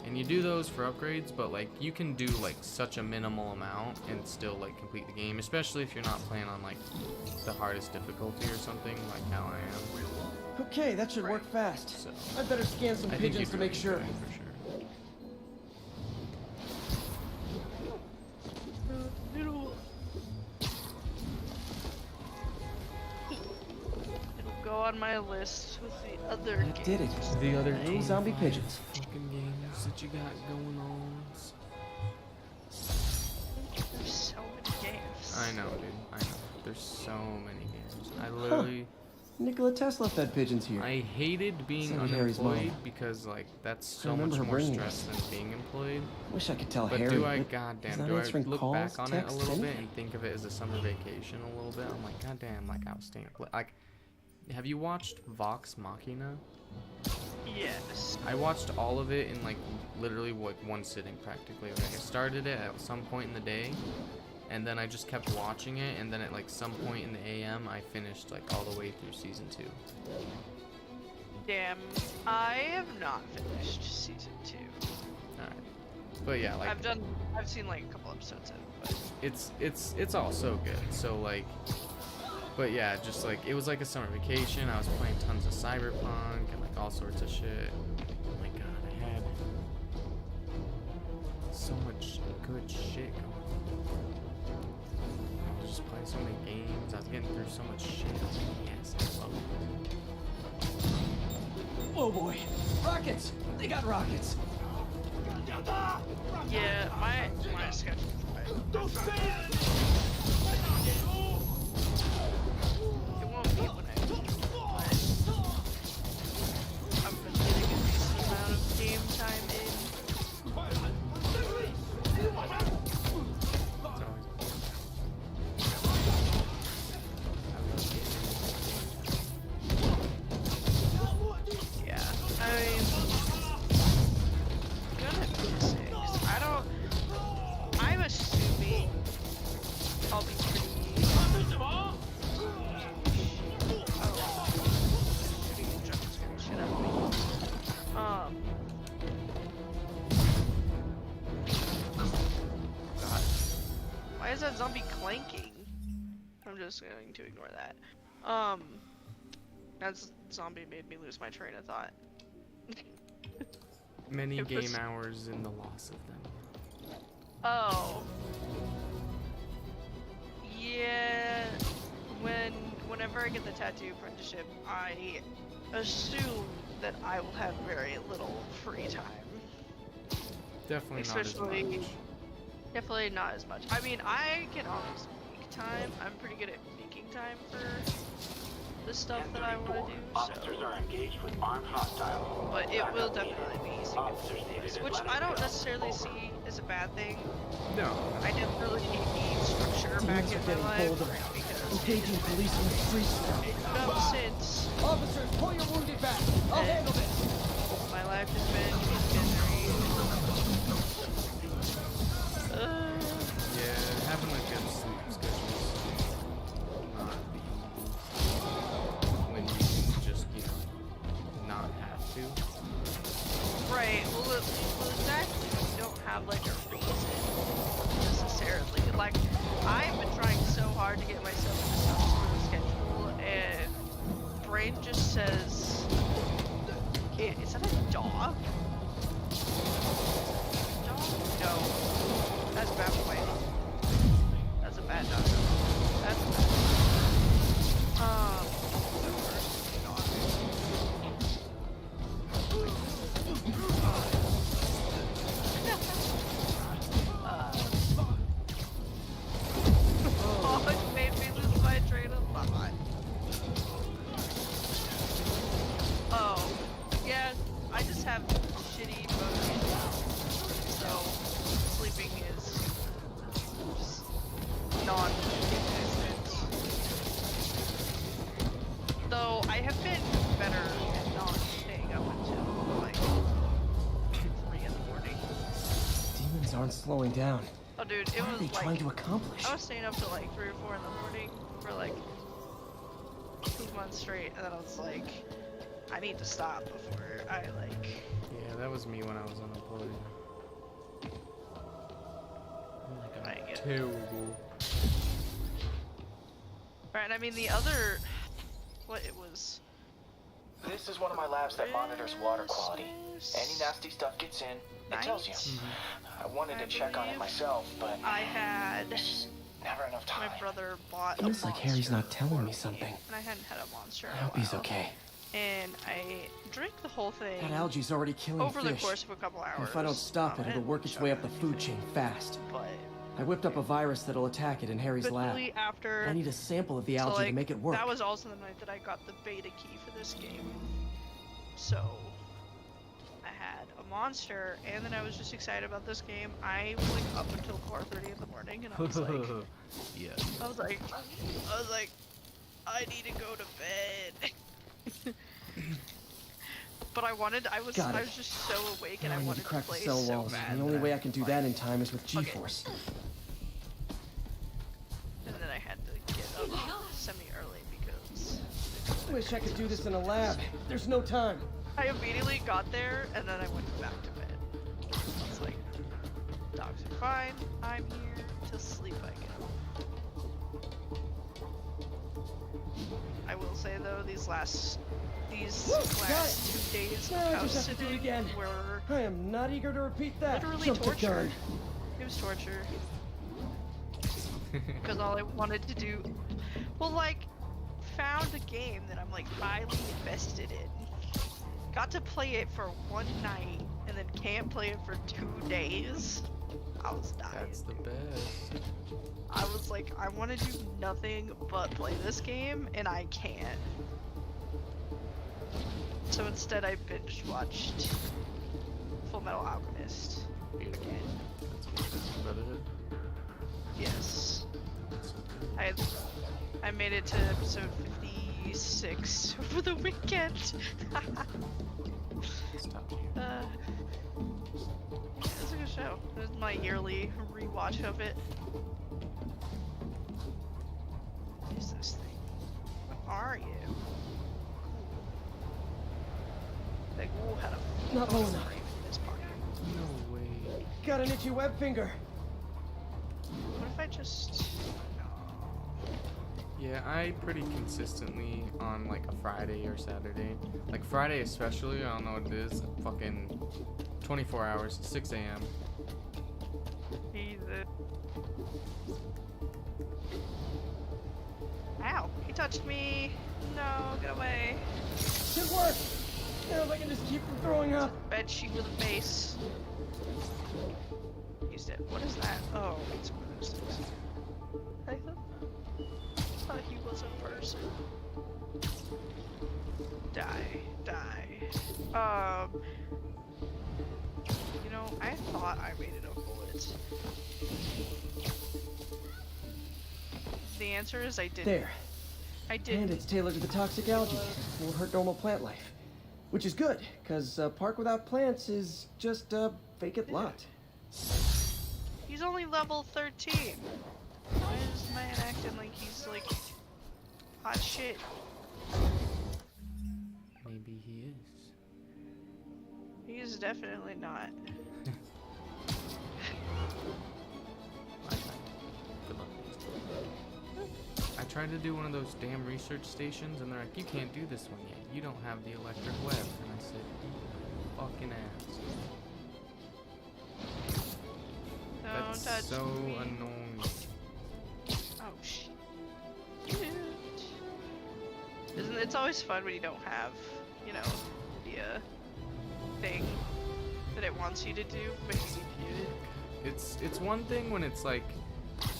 Speaker 2: And you do those for upgrades, but like you can do like such a minimal amount and still like complete the game, especially if you're not playing on like the hardest difficulty or something like how I am.
Speaker 5: Okay, that should work fast. So, I'd better scan some pigeons to make sure.
Speaker 2: For sure.
Speaker 1: It'll go on my list with the other games.
Speaker 5: Did it?
Speaker 2: The other games.
Speaker 5: Zombie pigeons.
Speaker 2: Fucking games that you got going on.
Speaker 1: There's so many games.
Speaker 2: I know, dude. I know. There's so many games. I literally.
Speaker 5: Nikola Tesla fed pigeons here.
Speaker 2: I hated being unemployed because, like, that's so much more stress than being employed.
Speaker 5: Wish I could tell
Speaker 2: but
Speaker 5: Harry.
Speaker 2: Do I look
Speaker 5: calls,
Speaker 2: back on it a little
Speaker 5: anything?
Speaker 2: bit and think of it as a summer vacation a little bit? I'm like, goddamn, like, I was staying. Like, have you watched Vox Machina?
Speaker 1: Yes.
Speaker 2: I watched all of it in, like, literally, like, one sitting practically. Like, I started it at some point in the day, and then I just kept watching it, and then at like some point in the AM, I finished like all the way through season 2.
Speaker 1: Damn, I have not finished season 2.
Speaker 2: Alright. But yeah, like
Speaker 1: I've seen like a couple episodes of it, but
Speaker 2: it's all so good. So like, but yeah, just like it was like a summer vacation. I was playing tons of Cyberpunk and like all sorts of shit. Oh my god, I had so much good shit going on. I was just playing so many games. I was getting through so much shit. Yes, I love it.
Speaker 5: Oh boy, rockets! They got rockets.
Speaker 1: yeah, my schedule.
Speaker 6: Don't say it!
Speaker 1: It won't be when I do, but I've been getting a decent amount of game time in. Yeah, I mean, I'm gonna miss it, 'cause I'm assuming I'll be pretty. God. Why is that zombie clanking? I'm just going to ignore that. That zombie made me lose my train of thought.
Speaker 2: Many
Speaker 1: It
Speaker 2: game
Speaker 1: was-
Speaker 2: hours in the loss of them.
Speaker 1: Oh. Yeah. Whenever I get the tattoo apprenticeship, I assume that I will have very little free time.
Speaker 2: Definitely
Speaker 1: Especially-
Speaker 2: not as much.
Speaker 1: Definitely not as much. I mean, I can always make time. I'm pretty good at making time for the stuff that I want to do.
Speaker 9: Officers are engaged with armed hostiles.
Speaker 1: But it will
Speaker 9: Backup needed.
Speaker 1: definitely be
Speaker 9: Officers
Speaker 1: significant,
Speaker 9: needed
Speaker 1: which
Speaker 9: at
Speaker 1: I don't
Speaker 9: Leatherface.
Speaker 1: necessarily
Speaker 9: Over.
Speaker 1: see as a bad thing.
Speaker 2: No.
Speaker 1: I definitely need structure back
Speaker 5: Demons
Speaker 1: in
Speaker 5: are
Speaker 1: my
Speaker 5: getting
Speaker 1: life
Speaker 5: bolder.
Speaker 1: because
Speaker 5: Engaging police in the streets now.
Speaker 1: since
Speaker 5: Officers, pull your wounded back. I'll handle this.
Speaker 1: my life has been in misery.
Speaker 2: Yeah, having a good sleep schedule is not the when you can just, you know, not have to.
Speaker 1: Right, well exactly. You don't have like a reason necessarily. Like, I've been trying so hard to get myself into some sort of schedule, and brain just says, is that a dog? Dog? No. That's a bad boy. That's a bad dog. That's a bad dog. Oh, it made me lose my train of thought. Oh, yeah, I just have shitty motion, so sleeping is just non-existent. Though I have been better at not staying up until like 3 in the morning.
Speaker 5: Demons aren't slowing down.
Speaker 1: Oh, dude, it
Speaker 5: What are
Speaker 1: was
Speaker 5: they
Speaker 1: like
Speaker 5: trying to accomplish?
Speaker 1: I was staying up till like 3 or 4 in the morning for like 2 months straight, and then I was like, I need to stop before I like.
Speaker 2: Yeah, that was me when I was unemployed. Oh my
Speaker 1: I
Speaker 2: god,
Speaker 1: get it.
Speaker 2: terrible.
Speaker 1: Right, I mean the other, what it was.
Speaker 8: This is one of my labs that monitors water quality. Any nasty stuff gets in, it tells you. I wanted to check on it myself, but
Speaker 1: I had
Speaker 8: never enough time.
Speaker 1: my brother bought.
Speaker 5: Feels
Speaker 1: a
Speaker 5: like Harry's
Speaker 1: monster
Speaker 5: not telling
Speaker 1: for
Speaker 5: me something.
Speaker 1: and I hadn't had a monster.
Speaker 5: I
Speaker 1: in a
Speaker 5: hope he's
Speaker 1: while.
Speaker 5: okay.
Speaker 1: And I drank the whole thing
Speaker 5: That algae's already killing
Speaker 1: over
Speaker 5: fish.
Speaker 1: the course of a couple hours.
Speaker 5: And if I don't stop it,
Speaker 1: I
Speaker 5: it'll
Speaker 1: didn't
Speaker 5: work its
Speaker 1: chug
Speaker 5: way up the
Speaker 1: it,
Speaker 5: food chain fast.
Speaker 1: But
Speaker 5: I whipped up a virus that'll attack it in Harry's lab.
Speaker 1: quickly after.
Speaker 5: I need a sample of the
Speaker 1: So,
Speaker 5: algae
Speaker 1: like,
Speaker 5: to make it work.
Speaker 1: That was also the night that I got the beta key for this game. So, I had a monster, and then I was just excited about this game. I was like up until 4:30 in the morning, and I was like,
Speaker 2: Yeah.
Speaker 1: I was like, I need to go to bed. But I was just so awake, and
Speaker 5: Now
Speaker 1: I
Speaker 5: I need
Speaker 1: wanted
Speaker 5: to crack
Speaker 1: play
Speaker 5: the cell
Speaker 1: so
Speaker 5: walls,
Speaker 1: bad.
Speaker 5: and the only
Speaker 1: that
Speaker 5: way I can do that in time is with
Speaker 1: Okay.
Speaker 5: G-force. Wish I could do this in a lab. There's no time.
Speaker 1: I immediately got there and then I went back to bed. I was like, dogs are fine. I'm here to sleep, I guess. I will say though, these last 2 days of house sitting were
Speaker 5: I am not eager to repeat that.
Speaker 1: literally
Speaker 5: Jump the
Speaker 1: torture.
Speaker 5: gun.
Speaker 1: It was torture. Because all I wanted to do, well, like, found a game that I'm like highly invested in. Got to play it for one night and then can't play it for 2 days. I was dying.
Speaker 2: That's the best.
Speaker 1: I was like, I want to do nothing but play this game, and I can't. So instead, I binge watched Full Metal Alchemist again.
Speaker 2: That's Brotherhood.
Speaker 1: Yes. I made it to episode 56 over the weekend.
Speaker 2: It's top tier.
Speaker 1: It's a good show. It was my yearly rewatch of it. What is this thing? What are you? Like, ooh, had a
Speaker 5: Not low enough.
Speaker 1: in this pocket.
Speaker 2: No way.
Speaker 5: Got an itchy web finger.
Speaker 1: What if I just...
Speaker 2: Yeah, I pretty consistently on like a Friday or Saturday. Like Friday especially, I don't know what it is. Fucking 24 hours, 6 a.m.
Speaker 1: He's it. Ow! He touched me! No, get away.
Speaker 5: Should work. Now if I can just keep from throwing up.
Speaker 1: Bed sheet with a base. Used it. What is that? Oh, it's one of those things. I thought he was a person. Die. You know, I thought I made it a bullet. The answer is I didn't.
Speaker 5: There.
Speaker 1: I didn't.
Speaker 5: And it's tailored to the toxic algae. Won't hurt normal plant life. Which is good, because a park without plants is just a vacant lot.
Speaker 1: He's only level 13. Why is this man acting like he's like hot shit?
Speaker 2: Maybe he is.
Speaker 1: He is definitely not.
Speaker 2: Good luck. I tried to do one of those damn research stations, and they're like, you can't do this one yet. You don't have the electric web. And I said, fucking ass.
Speaker 1: Don't touch
Speaker 2: That's so
Speaker 1: me.
Speaker 2: annoying.
Speaker 1: Oh shit. Isn't it's always fun when you don't have, you know, the thing that it wants you to do, but you do it.
Speaker 2: It's one thing when it's like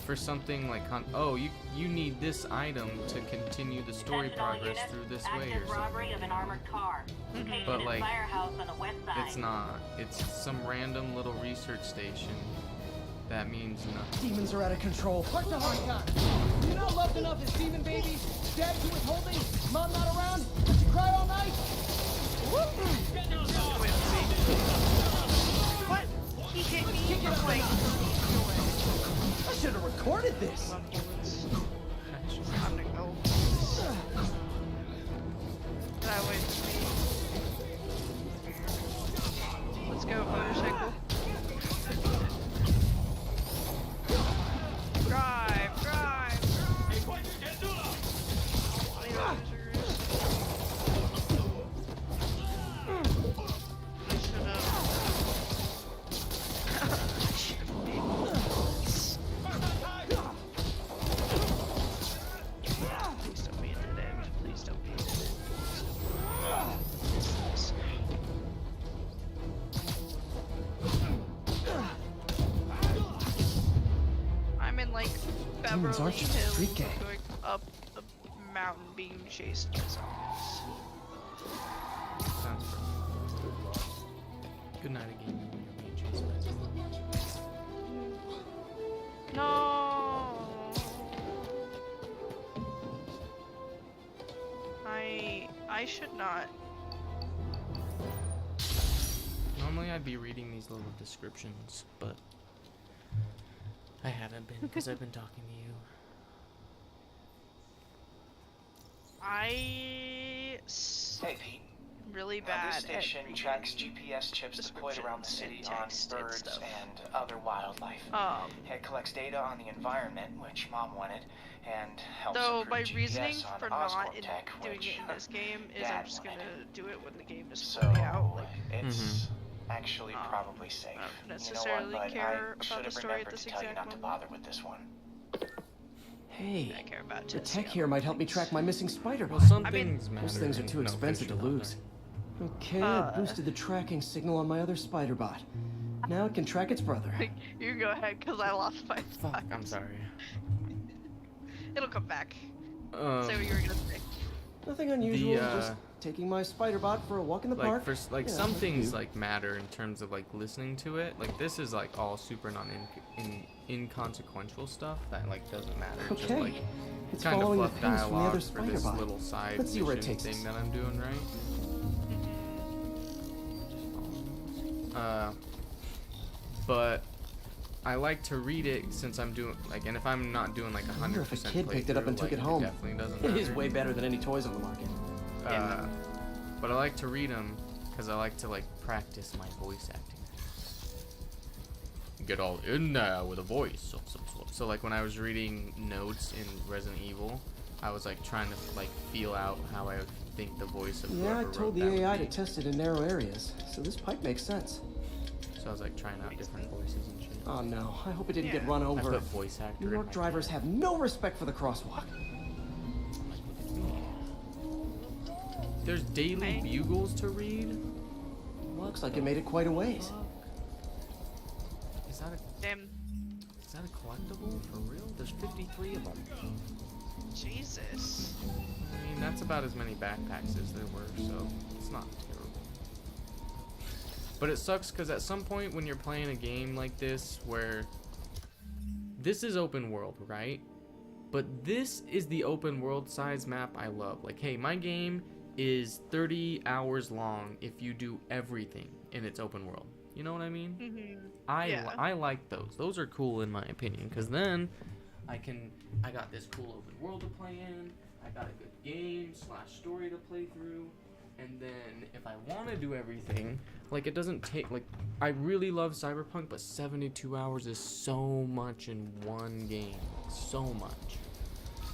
Speaker 2: for something like oh you need this item to continue the story
Speaker 10: Attention all
Speaker 2: progress
Speaker 10: units.
Speaker 2: through this way
Speaker 10: Active
Speaker 2: or something.
Speaker 10: robbery of an armored car. Location
Speaker 2: But,
Speaker 10: is
Speaker 2: like,
Speaker 10: firehouse on the west side.
Speaker 2: It's not. It's some random little research station that means nothing.
Speaker 5: Demons are out of control. What the hard time? You're not loved enough as demon babies? Dad you withholding? Mom not around? Did you cry all night?
Speaker 1: What? He hit me.
Speaker 5: Kick it up
Speaker 1: Like,
Speaker 5: I should have recorded this.
Speaker 1: I'm gonna go. That way to me. Let's go, motorcycle. Drive, drive. Please don't be a dead end. Please don't be a dead end. I'm in like
Speaker 5: Demons
Speaker 1: Beverly
Speaker 5: aren't just a
Speaker 1: Hills,
Speaker 5: street gang.
Speaker 1: going up a mountain being chased by zombies.
Speaker 2: Sounds perfect. Good night again. When you're being chased by zombies.
Speaker 1: No. I should not.
Speaker 2: Normally I'd be reading these little descriptions, but I haven't been because I've been talking to you.
Speaker 8: Hey, Pete.
Speaker 1: Really
Speaker 8: This
Speaker 1: bad
Speaker 8: station
Speaker 1: at
Speaker 8: tracks GPS chips deployed around the city on
Speaker 1: text and
Speaker 8: birds
Speaker 1: stuff.
Speaker 8: and other wildlife. It collects data on the environment, which Mom wanted, and helps
Speaker 1: though
Speaker 8: improve
Speaker 1: my
Speaker 8: GPS
Speaker 1: reasoning
Speaker 8: on
Speaker 1: for
Speaker 8: Oscorp
Speaker 1: not
Speaker 8: tech,
Speaker 1: doing
Speaker 8: which
Speaker 1: it in this game is
Speaker 8: Dad
Speaker 1: I'm just
Speaker 8: wanted.
Speaker 1: gonna do it when the game is
Speaker 8: So
Speaker 1: fully out. Like,
Speaker 8: it's actually probably safe.
Speaker 1: I don't
Speaker 8: You know
Speaker 1: necessarily
Speaker 8: what, but
Speaker 1: care
Speaker 8: I should
Speaker 1: about the
Speaker 8: have
Speaker 1: story at
Speaker 8: remembered
Speaker 1: this
Speaker 8: to tell you
Speaker 1: exact
Speaker 8: not to
Speaker 1: moment.
Speaker 8: bother with this one.
Speaker 5: Hey,
Speaker 1: I care about
Speaker 5: the
Speaker 1: testing
Speaker 5: tech here
Speaker 1: other
Speaker 5: might help me
Speaker 1: things.
Speaker 5: track my missing spider
Speaker 2: Well,
Speaker 5: bot.
Speaker 2: some
Speaker 1: I mean,
Speaker 2: things matter.
Speaker 5: Those things are
Speaker 2: and
Speaker 5: too
Speaker 2: no
Speaker 5: expensive
Speaker 2: fish
Speaker 5: to
Speaker 2: are
Speaker 5: lose.
Speaker 2: there.
Speaker 5: Okay, I boosted the tracking signal on my other spider bot. Now it can track its brother.
Speaker 1: You go ahead, cause I lost my
Speaker 2: Fuck,
Speaker 1: thought.
Speaker 2: I'm sorry.
Speaker 1: It'll come back. Say what you were gonna say.
Speaker 5: Nothing unusual, just taking my spider bot for a walk in the park.
Speaker 2: Some things like matter in terms of like listening to it. Like this is like all super inconsequential stuff that like doesn't matter. It's just like
Speaker 5: it's
Speaker 2: kind of
Speaker 5: following the
Speaker 2: fluff
Speaker 5: pings from the other
Speaker 2: dialogue for
Speaker 5: spider
Speaker 2: this
Speaker 5: bot.
Speaker 2: little side
Speaker 5: Let's see where it
Speaker 2: mission
Speaker 5: takes
Speaker 2: thing
Speaker 5: us.
Speaker 2: that I'm doing, right? But I like to read it since I'm doing like, and if I'm not doing like 100%.
Speaker 5: I wonder if a kid picked it up and took it home.
Speaker 2: Definitely doesn't
Speaker 5: It
Speaker 2: matter.
Speaker 5: is way better than any toys on the market.
Speaker 2: But I like to read them because I like to like practice my voice acting. Get all in there with a voice of some sort. So like when I was reading notes in Resident Evil, I was like trying to like feel out how I would think the voice of
Speaker 5: Yeah, I
Speaker 2: whoever
Speaker 5: told
Speaker 2: wrote
Speaker 5: the
Speaker 2: that
Speaker 5: AI
Speaker 2: would
Speaker 5: to
Speaker 2: be.
Speaker 5: test it in narrow areas, so this pipe makes sense.
Speaker 2: So I was like trying out different voices and shit.
Speaker 5: Oh no, I hope it didn't get run
Speaker 2: I
Speaker 5: over.
Speaker 2: put voice actor
Speaker 5: New
Speaker 2: in
Speaker 5: York
Speaker 2: my
Speaker 5: drivers
Speaker 2: head.
Speaker 5: have no respect for the crosswalk.
Speaker 2: There's daily bugles to read.
Speaker 5: Looks like it made it quite a ways.
Speaker 2: Is that a collectible for real? There's 53 of them.
Speaker 1: Jesus.
Speaker 2: I mean, that's about as many backpacks as there were, so it's not terrible. But it sucks because at some point when you're playing a game like this, where this is open world, right? But this is the open world size map I love. Like, hey, my game is 30 hours long if you do everything in its open world. You know what I mean?
Speaker 1: Mm-hmm.
Speaker 2: I like those. Those are cool in my opinion, because then I got this cool open world to play in. I got a good game / story to play through. And then if I want to do everything, like it doesn't take, like, I really love Cyberpunk, but 72 hours is so much in one game. So much.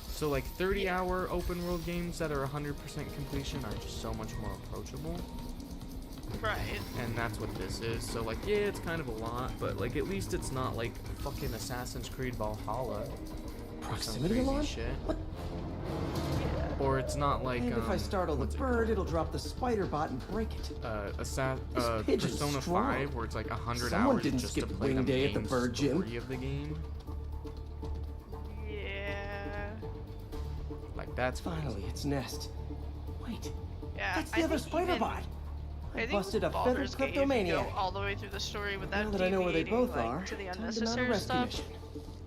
Speaker 2: So like 30-hour open world games that are 100% completion are just so much more approachable.
Speaker 1: Right.
Speaker 2: And that's what this is. So like, yeah, it's kind of a lot, but like at least it's not like fucking Assassin's Creed Valhalla.
Speaker 5: Proximity
Speaker 2: Some
Speaker 5: alarm?
Speaker 2: crazy shit.
Speaker 5: What?
Speaker 2: Or it's not like
Speaker 5: And if I startle the bird, it'll drop the spider bot and break it.
Speaker 2: Persona
Speaker 5: strong.
Speaker 2: 5, where it's like 100
Speaker 5: Someone
Speaker 2: hours
Speaker 5: didn't
Speaker 2: just
Speaker 5: skip
Speaker 2: to play
Speaker 5: wing
Speaker 2: the
Speaker 5: day at
Speaker 2: main
Speaker 5: the bird gym.
Speaker 2: story of the game.
Speaker 1: Yeah.
Speaker 2: Like that's
Speaker 5: Finally, its nest. Wait,
Speaker 1: Yeah.
Speaker 5: that's the other spider bot. I busted a feathered
Speaker 1: Baldur's Gate, if you go
Speaker 5: kleptomaniac.
Speaker 1: all the way through the story without
Speaker 5: Now that I know where they
Speaker 1: deviating,
Speaker 5: both
Speaker 1: like,
Speaker 5: are,
Speaker 1: to the
Speaker 5: time to mount a
Speaker 1: unnecessary
Speaker 5: rescue
Speaker 1: stuff.
Speaker 5: mission.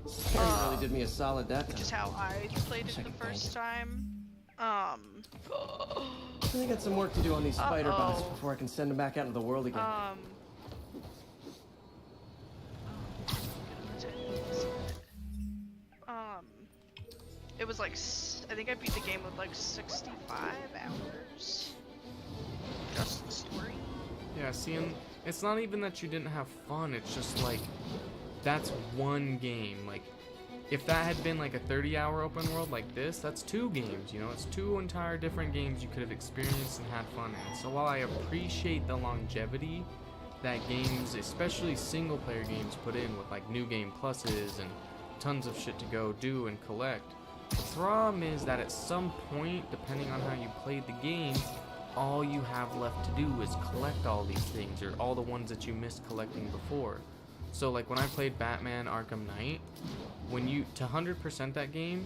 Speaker 5: Scary really did me a solid that
Speaker 1: Which is
Speaker 5: time.
Speaker 1: how I played it the first time.
Speaker 5: I got some work to do on these spider bots before I can send them back out into the world again.
Speaker 1: It was like, I think I beat the game with like 65 hours. Just the story.
Speaker 2: Yeah, see, and it's not even that you didn't have fun, it's just like, that's one game. Like, if that had been like a 30-hour open world like this, that's 2 games, you know? It's 2 entire different games you could have experienced and had fun in. So while I appreciate the longevity that games, especially single-player games, put in with like new game pluses and tons of shit to go do and collect, the problem is that at some point, depending on how you played the game, all you have left to do is collect all these things, or all the ones that you missed collecting before. So like when I played Batman Arkham Knight, when you, to 100% that game,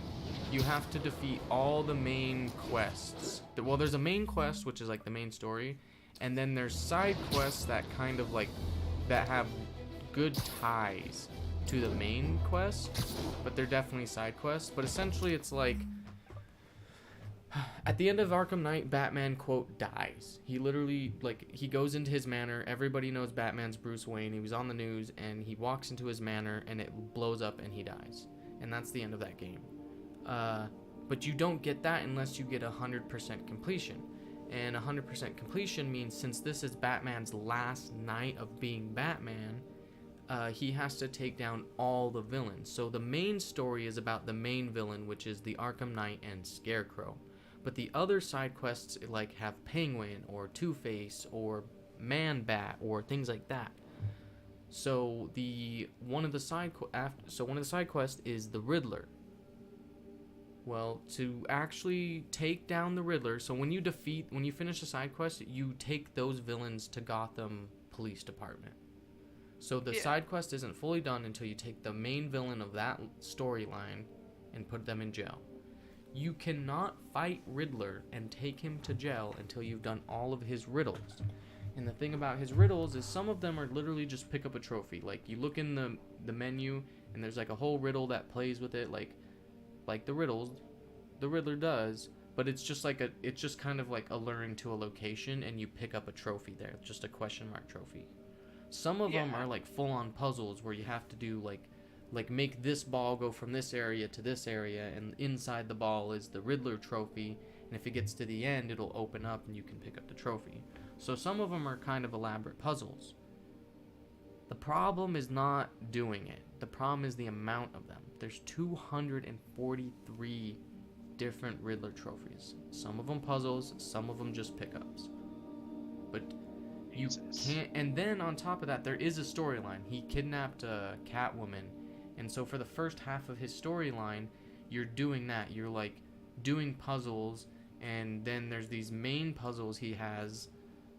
Speaker 2: you have to defeat all the main quests. Well, there's a main quest, which is like the main story, and then there's side quests that kind of like, that have good ties to the main quest, but they're definitely side quests. But essentially it's like, at the end of Arkham Knight, Batman, quote, dies. He literally, like, he goes into his manor, everybody knows Batman's Bruce Wayne, he was on the news, and he walks into his manor, and it blows up, and he dies. And that's the end of that game. But you don't get that unless you get 100% completion. And 100% completion means since this is Batman's last night of being Batman, he has to take down all the villains. So the main story is about the main villain, which is the Arkham Knight and Scarecrow. But the other side quests like have Penguin or Two-Face or Man-Bat or things like that. So one of the side quests is the Riddler. Well, to actually take down the Riddler, so when you finish a side quest, you take those villains to Gotham Police Department. So the side quest isn't fully done until you take the main villain of that storyline and put them in jail. You cannot fight Riddler and take him to jail until you've done all of his riddles. And the thing about his riddles is some of them are literally just pick up a trophy. Like you look in the menu and there's like a whole riddle that plays with it, like the riddles the Riddler does, but it's just kind of like alluring to a location and you pick up a trophy there, just a question mark trophy. Some of them are like full on puzzles where you have to do like make this ball go from this area to this area, and inside the ball is the Riddler trophy, and if it gets to the end it'll open up and you can pick up the trophy. So some of them are kind of elaborate puzzles. The problem is not doing it. The problem is the amount of them. There's 243 different Riddler trophies. Some of them puzzles, some of them just pickups. But you can't. And then on top of that, there is a storyline. He kidnapped Catwoman, and so for the first half of his storyline, you're doing that. You're like doing puzzles, and then there's these main puzzles he has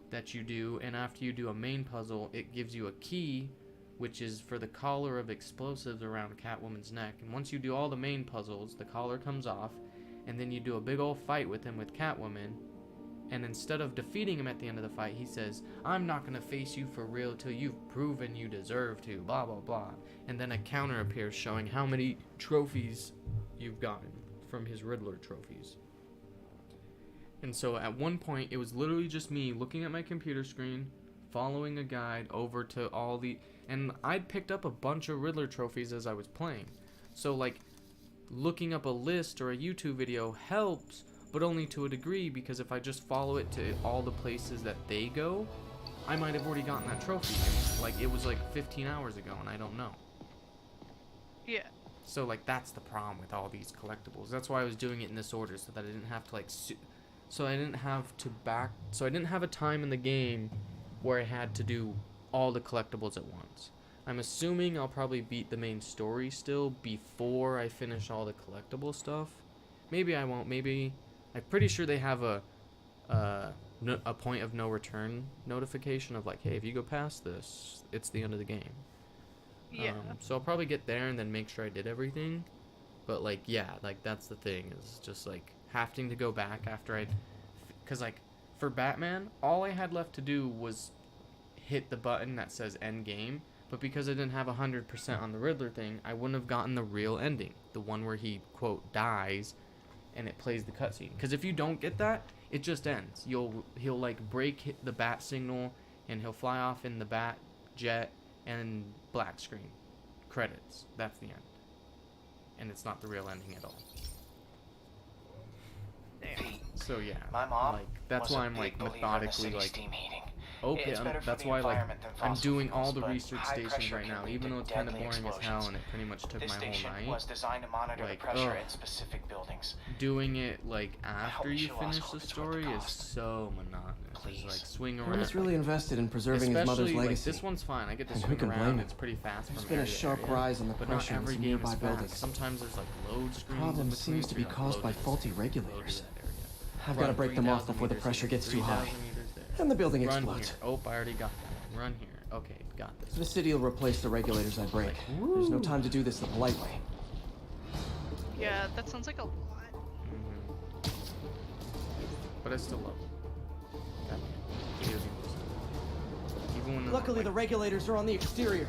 Speaker 2: that you do, and after you do a main puzzle, it gives you a key, which is for the collar of explosives around Catwoman's neck. And once you do all the main puzzles, the collar comes off, and then you do a big old fight with him with Catwoman, and instead of defeating him at the end of the fight, he says, "I'm not gonna face you for real till you've proven you deserve to, blah blah blah." And then a counter appears showing how many trophies you've gotten from his Riddler trophies. And so at one point, it was literally just me looking at my computer screen, following a guide over to all the... And I'd picked up a bunch of Riddler trophies as I was playing. So, like, looking up a list or a YouTube video helps, but only to a degree, because if I just follow it to all the places that they go, I might have already gotten that trophy. And, like, it was, like, 15 hours ago, and I don't know.
Speaker 1: Yeah.
Speaker 2: So, like, that's the problem with all these collectibles. That's why I was doing it in this order, so that I didn't have to, like... So I didn't have a time in the game where I had to do all the collectibles at once. I'm assuming I'll probably beat the main story still before I finish all the collectible stuff. Maybe I won't. Maybe I'm pretty sure they have a point of no return notification of like, hey, if you go past this, it's the end of the game.
Speaker 1: Yeah.
Speaker 2: So I'll probably get there and then make sure I did everything. But like, yeah, like that's the thing, is just like having to go back after because like for Batman, all I had left to do was hit the button that says end game. But because I didn't have 100% on the Riddler thing, I wouldn't have gotten the real ending, the one where he quote dies, and it plays the cutscene. Because if you don't get that, it just ends. He'll like break the bat signal, and he'll fly off in the bat jet, and black screen, credits. That's the end, and it's not the real ending at all. So yeah,
Speaker 8: my mom
Speaker 2: like that's
Speaker 8: was
Speaker 2: why
Speaker 8: a
Speaker 2: I'm
Speaker 8: big
Speaker 2: like
Speaker 8: believer in the
Speaker 2: methodically
Speaker 8: city's
Speaker 2: like
Speaker 8: steam heating.
Speaker 2: okay,
Speaker 8: It's better for
Speaker 2: that's
Speaker 8: the
Speaker 2: why like
Speaker 8: environment than
Speaker 2: I'm
Speaker 8: fossil
Speaker 2: doing all
Speaker 8: fuels,
Speaker 2: the
Speaker 8: but
Speaker 2: research
Speaker 8: high
Speaker 2: stations
Speaker 8: pressure
Speaker 2: right
Speaker 8: can
Speaker 2: now,
Speaker 8: lead
Speaker 2: even
Speaker 8: to
Speaker 2: though it's kind of
Speaker 8: deadly
Speaker 2: boring as hell
Speaker 8: explosions.
Speaker 2: and it pretty much took
Speaker 8: This
Speaker 2: my whole
Speaker 8: station
Speaker 2: night.
Speaker 8: was designed to monitor
Speaker 2: Like,
Speaker 8: the pressure
Speaker 2: ugh.
Speaker 8: in specific buildings.
Speaker 2: Doing it like after
Speaker 8: me
Speaker 2: you
Speaker 8: show
Speaker 2: finish
Speaker 8: Oswald
Speaker 2: the
Speaker 8: it's worth the
Speaker 2: story is
Speaker 8: cost.
Speaker 2: so monotonous. It's like swing around.
Speaker 5: He's really invested in preserving his mother's
Speaker 2: Especially, like,
Speaker 5: legacy.
Speaker 2: this one's fine. I get to
Speaker 5: And who
Speaker 2: swing
Speaker 5: can
Speaker 2: around.
Speaker 5: blame him?
Speaker 2: It's pretty fast
Speaker 5: There's
Speaker 2: from
Speaker 5: been a
Speaker 2: area to
Speaker 5: sharp
Speaker 2: area,
Speaker 5: rise in the
Speaker 2: but not
Speaker 5: pressure in
Speaker 2: every
Speaker 5: some
Speaker 2: game is
Speaker 5: nearby
Speaker 2: fast.
Speaker 5: buildings.
Speaker 2: Sometimes there's like load screens.
Speaker 5: Problem
Speaker 2: in between,
Speaker 5: seems
Speaker 2: so
Speaker 5: to be
Speaker 2: you're
Speaker 5: caused
Speaker 2: loaded
Speaker 5: by
Speaker 2: to
Speaker 5: faulty
Speaker 2: this,
Speaker 5: regulators.
Speaker 2: loaded to that area.
Speaker 5: I've got to break them off
Speaker 2: 3,000
Speaker 5: before the
Speaker 2: meters
Speaker 5: pressure
Speaker 2: here,
Speaker 5: gets too high.
Speaker 2: 3,000 meters there.
Speaker 5: And the building
Speaker 2: Run
Speaker 5: explodes.
Speaker 2: here. Oh, I already got that. Run here. Okay, got this.
Speaker 5: The city will replace the regulators I break. There's no time to do this the polite way.
Speaker 1: Yeah, that sounds like a lot.
Speaker 2: But I still love it. Video games. Even when
Speaker 5: Luckily,
Speaker 2: like,
Speaker 5: the regulators are on the exterior.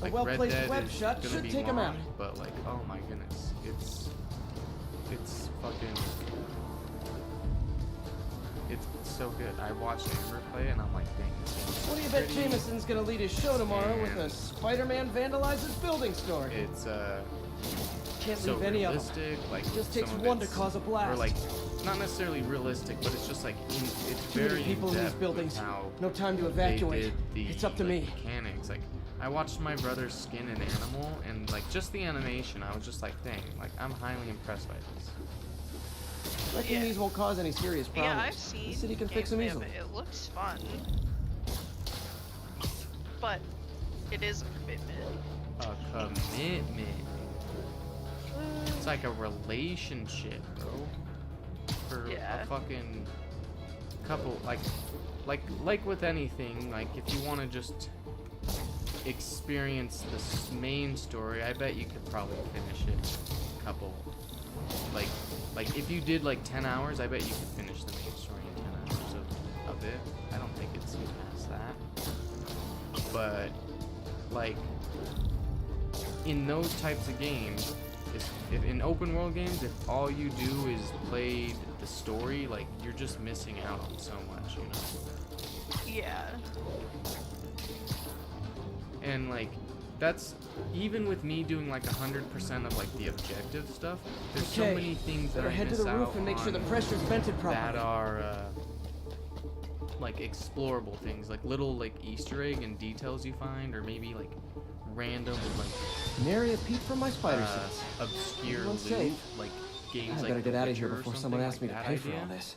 Speaker 5: A
Speaker 2: like
Speaker 5: well-placed
Speaker 2: Red Dead
Speaker 5: web
Speaker 2: is
Speaker 5: shut
Speaker 2: gonna
Speaker 5: should
Speaker 2: be
Speaker 5: take them out.
Speaker 2: long, but like, oh my goodness, it's fucking, it's so good. I watched Amber play and I'm like, dang, this game's
Speaker 5: What do you bet
Speaker 2: pretty.
Speaker 5: Jameson's gonna lead his show tomorrow with a
Speaker 2: And-
Speaker 5: Spider-Man vandalizes building story?
Speaker 2: It's
Speaker 5: Can't
Speaker 2: so
Speaker 5: leave any of 'em.
Speaker 2: realistic. Like
Speaker 5: It just takes
Speaker 2: some of
Speaker 5: one to
Speaker 2: it's-
Speaker 5: cause a blast.
Speaker 2: Or like, not necessarily realistic, but it's just like it's
Speaker 5: Too many
Speaker 2: very
Speaker 5: people in these
Speaker 2: in-depth
Speaker 5: buildings.
Speaker 2: with how
Speaker 5: No time to
Speaker 2: they
Speaker 5: evacuate.
Speaker 2: did the,
Speaker 5: It's up to
Speaker 2: like,
Speaker 5: me.
Speaker 2: mechanics. Like, I watched my brother skin an animal, and like just the animation, I was just like, dang, like I'm highly impressed by this.
Speaker 5: Reckon these won't cause any serious problems.
Speaker 1: Yeah, I've seen
Speaker 5: The city can fix them
Speaker 1: gameplay of
Speaker 5: easily.
Speaker 1: it. It looks fun. But it is a commitment.
Speaker 2: A commitment. It's like a relationship, bro. For a fucking couple, like with anything, like if you want to just experience this main story, I bet you could probably finish it. A couple, like if you did like 10 hours, I bet you could finish the main story in 10 hours of it. I don't think it's past that. But like in those types of games, if in open world games, if all you do is play the story, like you're just missing out on so much, you know?
Speaker 1: Yeah.
Speaker 2: And like that's even with me doing like 100% of like the objective stuff, there's so
Speaker 5: Okay,
Speaker 2: many things that
Speaker 5: better
Speaker 2: I
Speaker 5: head to
Speaker 2: miss
Speaker 5: the
Speaker 2: out
Speaker 5: roof and make sure the
Speaker 2: on
Speaker 5: pressure's vented properly.
Speaker 2: that are like explorable things, like little like Easter egg and details you find, or maybe like random like
Speaker 5: Nary a peek from my spider sense.
Speaker 2: obscure
Speaker 5: Everyone's
Speaker 2: loot,
Speaker 5: safe.
Speaker 2: like games
Speaker 5: I
Speaker 2: like
Speaker 5: better
Speaker 2: The
Speaker 5: get out of here
Speaker 2: Witcher or
Speaker 5: before someone
Speaker 2: something
Speaker 5: asks me to
Speaker 2: like
Speaker 5: pay
Speaker 2: that
Speaker 5: for all
Speaker 2: idea.
Speaker 5: this.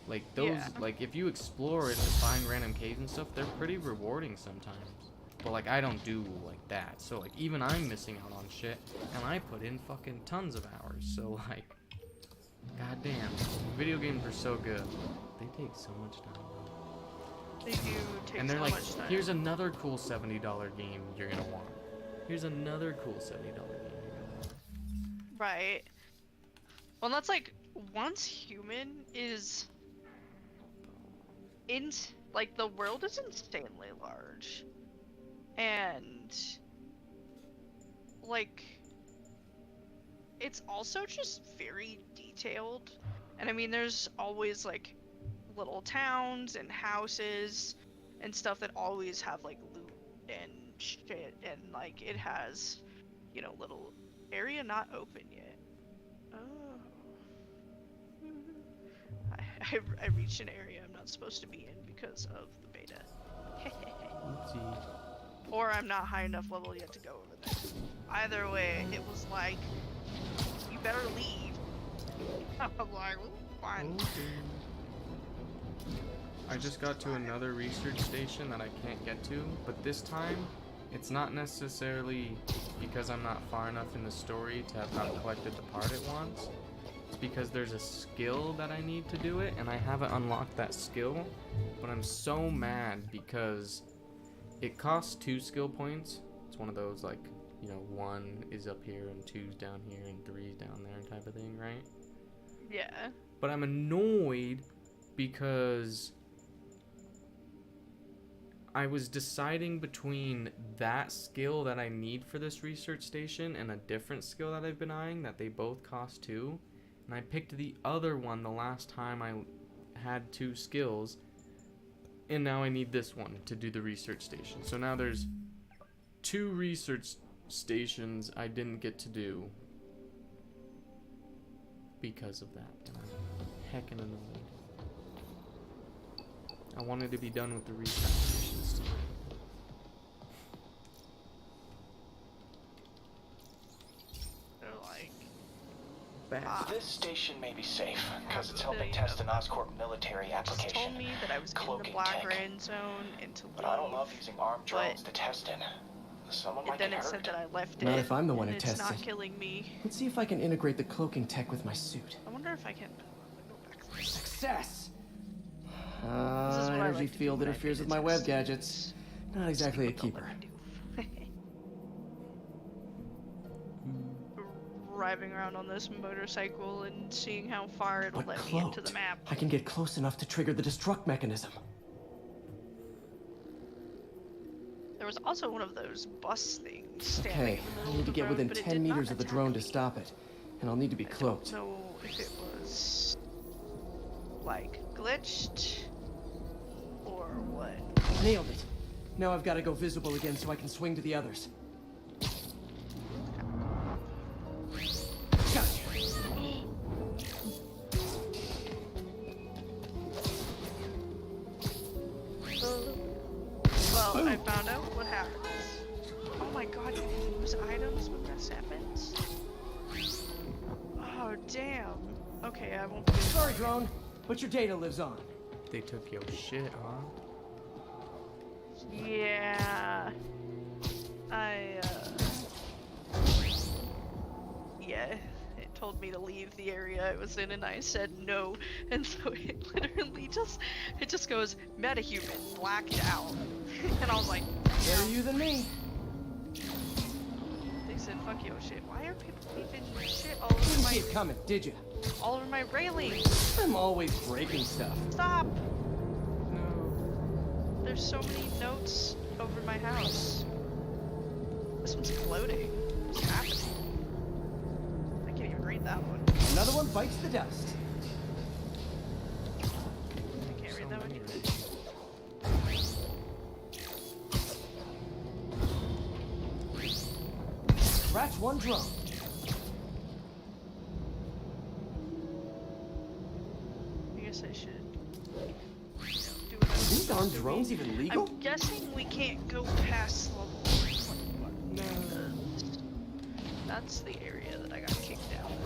Speaker 2: Like those, like if you explore it to find random caves and stuff, they're pretty rewarding sometimes. But like I don't do like that, so like even I'm missing out on shit, and I put in fucking tons of hours. So like, goddamn, video games are so good. They take so much time.
Speaker 1: They do take
Speaker 2: And they're
Speaker 1: so
Speaker 2: like,
Speaker 1: much time.
Speaker 2: here's another cool $70 game you're gonna want. Here's another cool $70 game you're gonna want.
Speaker 1: Right. Well, that's like once human is in like the world is insanely large, and like it's also just very detailed. And I mean, there's always like little towns and houses and stuff that always have like loot and shit, and like it has, you know, little area not open yet. Oh. I reached an area I'm not supposed to be in because of the beta.
Speaker 2: Oopsie.
Speaker 1: Or I'm not high enough level yet to go over there. Either way, it was like, you better leave. I'm like, well, fine.
Speaker 2: I just got to another research station that I can't get to, but this time, it's not necessarily because I'm not far enough in the story to have not collected the part it wants. It's because there's a skill that I need to do it, and I haven't unlocked that skill, but I'm so mad because it costs 2 skill points. It's one of those, like, you know, 1 is up here, and 2's down here, and 3's down there type of thing, right?
Speaker 1: Yeah.
Speaker 2: But I'm annoyed because I was deciding between that skill that I need for this research station and a different skill that I've been eyeing that they both cost 2. And I picked the other one the last time I had 2 skills. And now I need this one to do the research station. So now there's 2 research stations I didn't get to do because of that. And I'm heckin' annoyed. I wanted to be done with the research stations tonight.
Speaker 1: They're like,
Speaker 8: This station may be safe, because it's helping test an Oscorp military
Speaker 1: just
Speaker 8: application.
Speaker 1: told me that I was in the
Speaker 8: Cloaking
Speaker 1: black
Speaker 8: tech.
Speaker 1: rain zone and to leave.
Speaker 8: But I don't love using armed drones to test in. Someone might
Speaker 1: And then
Speaker 8: get
Speaker 1: it
Speaker 8: hurt.
Speaker 1: said that I left
Speaker 5: Not
Speaker 1: it.
Speaker 5: if I'm the one
Speaker 1: and
Speaker 5: who
Speaker 1: it's
Speaker 5: tests
Speaker 1: not
Speaker 5: it.
Speaker 1: killing me.
Speaker 5: Let's see if I can integrate the cloaking tech with my suit.
Speaker 1: I wonder if I can go back there.
Speaker 5: Success!
Speaker 1: This is what I
Speaker 5: Energy
Speaker 1: like to do
Speaker 5: field
Speaker 1: when I
Speaker 5: interferes with
Speaker 1: beta
Speaker 5: my web
Speaker 1: test.
Speaker 5: gadgets. Not exactly a
Speaker 1: People don't
Speaker 5: keeper.
Speaker 1: let me do. Driving around on this motorcycle and seeing how far it'll
Speaker 5: But
Speaker 1: let me into the
Speaker 5: cloaked,
Speaker 1: map.
Speaker 5: I can get close enough to trigger the destruct mechanism.
Speaker 1: There was also one of those bus things standing
Speaker 5: Okay,
Speaker 1: in the
Speaker 5: I
Speaker 1: middle
Speaker 5: need
Speaker 1: of
Speaker 5: to
Speaker 1: the
Speaker 5: get
Speaker 1: road,
Speaker 5: within
Speaker 1: but it
Speaker 5: 10
Speaker 1: did not
Speaker 5: meters of the
Speaker 1: attack
Speaker 5: drone to
Speaker 1: me.
Speaker 5: stop it. And I'll need to be cloaked.
Speaker 1: I don't know if it was like glitched or what.
Speaker 5: Nailed it. Now I've got to go visible again so I can swing to the others.
Speaker 1: okay, I won't be.
Speaker 5: Sorry, drone, but your data lives on.
Speaker 2: They took your shit, huh?
Speaker 1: Yeah. Yeah, it told me to leave the area I was in and I said no. And so it literally just goes, metahuman, blacked out. And I was like,
Speaker 5: Better you than me.
Speaker 1: they said, fuck your shit. Why are people leaving shit all over
Speaker 5: Didn't
Speaker 1: my,
Speaker 5: see it coming, did you?
Speaker 1: all over my railings?
Speaker 5: I'm always breaking stuff.
Speaker 1: Stop!
Speaker 2: No.
Speaker 1: There's so many notes over my house. This one's floating. What's happening? I can't even read that one.
Speaker 5: Another one bites the dust.
Speaker 1: I can't read that one either.
Speaker 5: Scratch one drone.
Speaker 1: I guess I should, do what I
Speaker 5: Are these
Speaker 1: was
Speaker 5: darn
Speaker 1: supposed to
Speaker 5: drones
Speaker 1: be.
Speaker 5: even legal?
Speaker 1: I'm guessing we can't go past level 21.
Speaker 2: No.
Speaker 1: That's the area that I got kicked out of.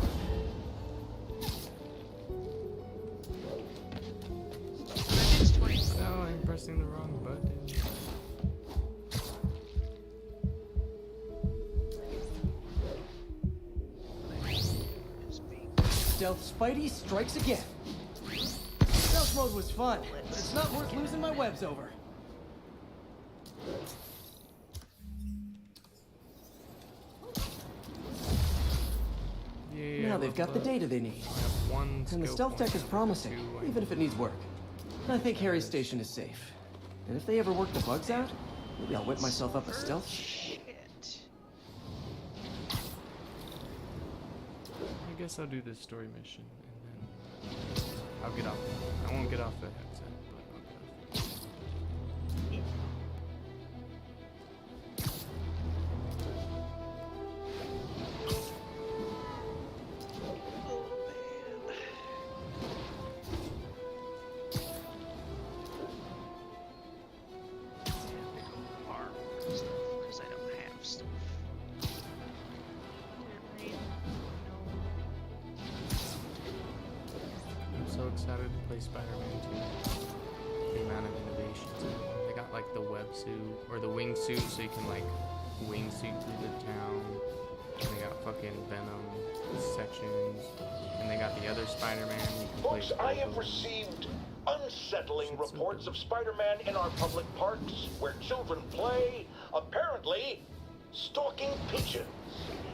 Speaker 1: But it's 21.
Speaker 2: No, I'm pressing the wrong button.
Speaker 5: Stealth Spidey strikes again. Stealth mode was fun. It's not worth losing my webs over.
Speaker 2: Yeah,
Speaker 5: Now they've got the data they need.
Speaker 2: I have one
Speaker 5: And the
Speaker 2: skill
Speaker 5: stealth tech
Speaker 2: point
Speaker 5: is
Speaker 2: out of
Speaker 5: promising,
Speaker 2: two.
Speaker 5: even if it needs work. I think Harry's station is safe. And if they ever work the bugs out, maybe I'll whip myself up a stealth.
Speaker 1: Shit.
Speaker 2: I guess I'll do this story mission and then I'll get off. I won't get off the headset, but I'll get off.
Speaker 1: Because I don't have stuff.
Speaker 2: I'm so excited to play Spider-Man 2. The amount of innovations. They got like the web suit or the wingsuit, so you can like wingsuit through the town. And they got fucking Venom sections, and they got the other Spider-Man. You can play
Speaker 3: Folks, I have
Speaker 2: both.
Speaker 3: received unsettling reports of Spider-Man in our public parks where children play, apparently stalking pigeons.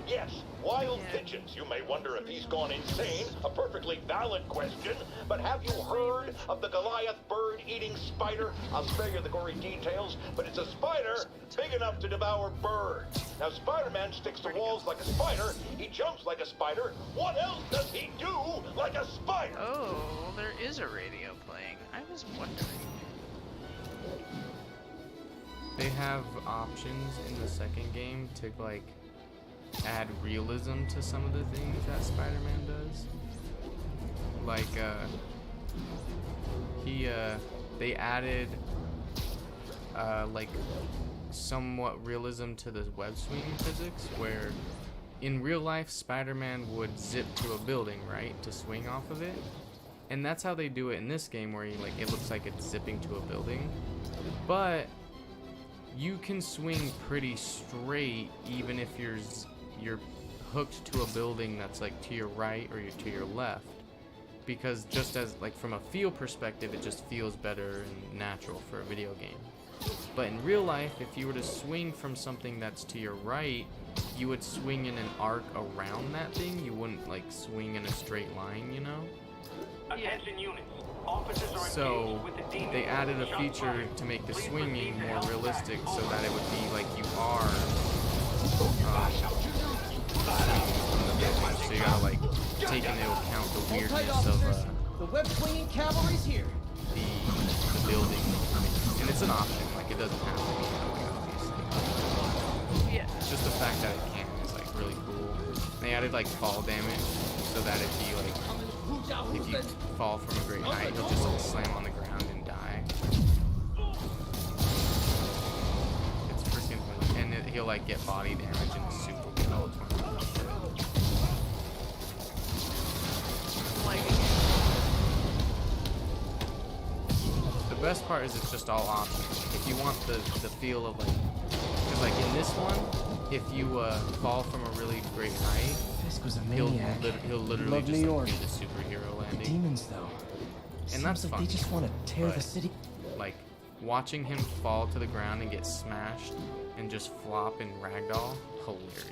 Speaker 3: Yes, wild pigeons. You may wonder if he's gone insane. A perfectly valid question. But have you heard of the Goliath bird-eating spider? I'll spare you the gory details, but it's a spider big enough to devour birds. Now, Spider-Man sticks to walls like a spider. He jumps like a spider. What else does he do like a spider?
Speaker 1: Oh, there is a radio playing. I was wondering.
Speaker 2: They have options in the second game to like add realism to some of the things that Spider-Man does. Like they added like somewhat realism to the web swinging physics, where in real life Spider-Man would zip to a building, right, to swing off of it. And that's how they do it in this game, where you, like, it looks like it's zipping to a building. But you can swing pretty straight even if you're hooked to a building that's like to your right or to your left, because just as like from a feel perspective it just feels better and natural for a video game. But in real life, if you were to swing from something that's to your right, you would swing in an arc around that thing. You wouldn't like swing in a straight line, you know?
Speaker 10: Attention units. Officers are
Speaker 2: So
Speaker 10: engaged with the demon.
Speaker 2: they added a
Speaker 10: Shots
Speaker 2: feature
Speaker 10: fired.
Speaker 2: to make the
Speaker 10: Please
Speaker 2: swinging
Speaker 10: proceed to
Speaker 2: more
Speaker 10: help
Speaker 2: realistic,
Speaker 10: back.
Speaker 2: so that it would be like you are so you gotta like take into account the
Speaker 5: Hold tight,
Speaker 2: weirdness
Speaker 5: officers.
Speaker 2: of
Speaker 5: The web swinging cavalry's here.
Speaker 2: the building, and it's an option. Like it doesn't have to be that way, obviously.
Speaker 1: Yeah.
Speaker 2: It's just the fact that it can is like really cool. They added like fall damage, so that if you fall from a great height, you'll just like slam on the ground and die. It's freaking funny. And he'll like get body damage and super good all the time.
Speaker 1: Like,
Speaker 2: best part is it's just all optional. If you want the feel of like, cause like in this one, if you fall from a really great height,
Speaker 5: Fisk was a
Speaker 2: he'll
Speaker 5: maniac.
Speaker 2: he'll literally
Speaker 5: Loved
Speaker 2: just
Speaker 5: New
Speaker 2: like,
Speaker 5: York.
Speaker 2: do the superhero landing.
Speaker 5: Demons, though.
Speaker 2: And
Speaker 5: Seems
Speaker 2: that's
Speaker 5: like
Speaker 2: fun.
Speaker 5: they just want to tear the
Speaker 2: but,
Speaker 5: city.
Speaker 2: Like watching him fall to the ground and get smashed and just flop in ragdoll, hilarious.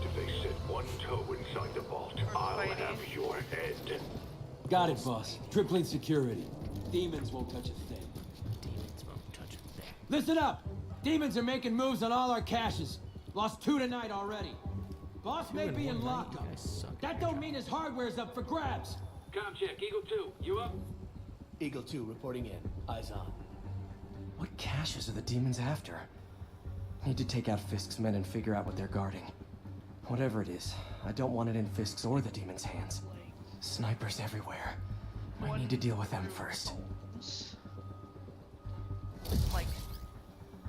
Speaker 6: If they set one toe inside the vault, I'll have your head.
Speaker 11: Got it, boss. Tripling security. Demons won't touch a thing.
Speaker 2: Demons won't touch a thing.
Speaker 11: Listen up! Demons are making moves on all our caches. Lost 2 tonight already. Boss may be in lockup. That don't mean his hardware's up for grabs.
Speaker 9: Com check, Eagle 2, you up?
Speaker 11: Eagle 2 reporting in. Eyes on.
Speaker 5: What caches are the demons after? Need to take out Fisk's men and figure out what they're guarding. Whatever it is, I don't want it in Fisk's or the demons' hands. Snipers everywhere. I need to deal with them first.
Speaker 1: Like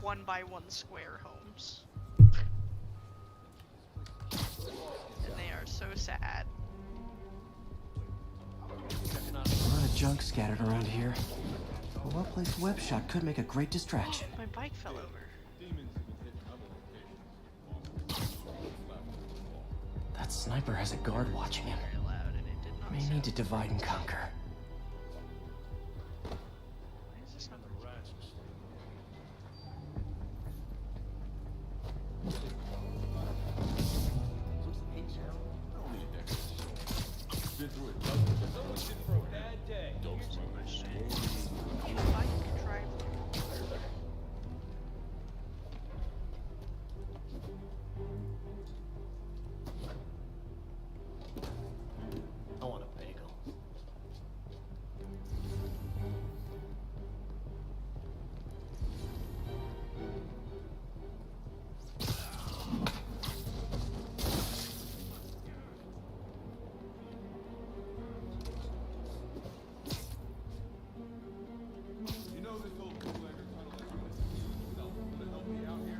Speaker 1: 1x1 square homes. And they are so sad.
Speaker 5: A lot of junk scattered around here. A well-placed web shot could make a great distraction.
Speaker 1: My bike fell over.
Speaker 5: That sniper has a guard watching him.
Speaker 1: Very loud, and it did not
Speaker 5: May
Speaker 1: sound.
Speaker 5: need to divide and conquer.
Speaker 1: Why is this not working? Bike drive.
Speaker 11: I want a bagel.
Speaker 6: You know this old bootlegger tunnel that's gonna help me out here?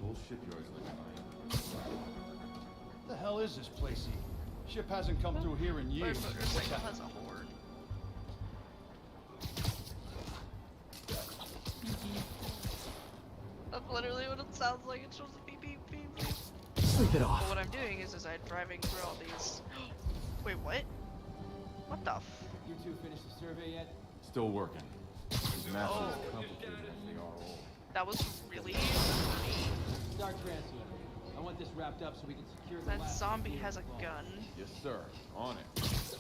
Speaker 6: Whole shipyard's like
Speaker 12: What the hell is this place? Ship hasn't come through here in
Speaker 1: My
Speaker 12: years.
Speaker 1: motorcycle has a horn. That's literally what it sounds like. It shows a beep beep beep beep.
Speaker 5: Sleep it
Speaker 1: But
Speaker 5: off.
Speaker 1: what I'm doing is I'm driving through all these. Wait, what? What the f?
Speaker 11: You two finished the survey yet?
Speaker 6: Still working. These maps
Speaker 1: Oh.
Speaker 6: are as complicated as they are old.
Speaker 1: That was really.
Speaker 11: Start transfer. I want this wrapped up so we can secure the
Speaker 1: That
Speaker 11: last
Speaker 1: zombie
Speaker 11: security
Speaker 1: has a
Speaker 11: vault.
Speaker 1: gun.
Speaker 6: Yes, sir. On it.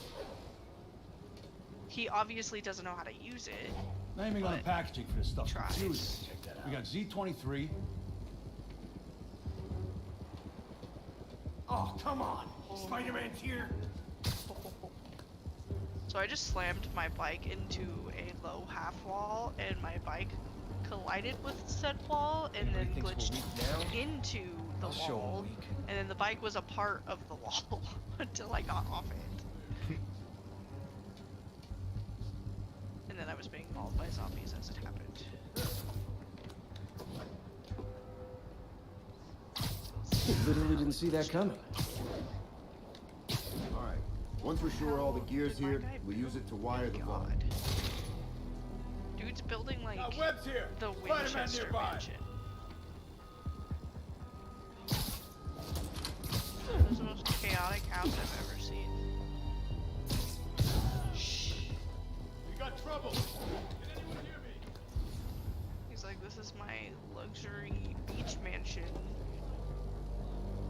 Speaker 1: He obviously doesn't know how to use it.
Speaker 12: Naming on the
Speaker 1: But
Speaker 12: packaging for this stuff
Speaker 1: tries.
Speaker 12: confusing.
Speaker 11: Check that out.
Speaker 12: We got Z23.
Speaker 6: Oh, come on! Spider-Man's here!
Speaker 1: So I just slammed my bike into a low half wall, and my bike collided with said wall, and then glitched into the wall. And then the bike was a part of the wall until I got off it. And then I was being mauled by zombies as it happened.
Speaker 5: Literally didn't see that coming.
Speaker 13: Alright. Once we're sure all the gear's
Speaker 1: Did my
Speaker 13: here,
Speaker 1: guy
Speaker 13: we'll use it to
Speaker 1: move?
Speaker 13: wire the vault.
Speaker 1: God. Dude's building like
Speaker 6: Webb's here!
Speaker 1: the
Speaker 6: Spider-Man
Speaker 1: Winchester
Speaker 6: nearby!
Speaker 1: mansion. That is the most chaotic house I've ever seen. Shh.
Speaker 6: We got trouble! Can anyone hear me?
Speaker 1: He's like, this is my luxury beach mansion.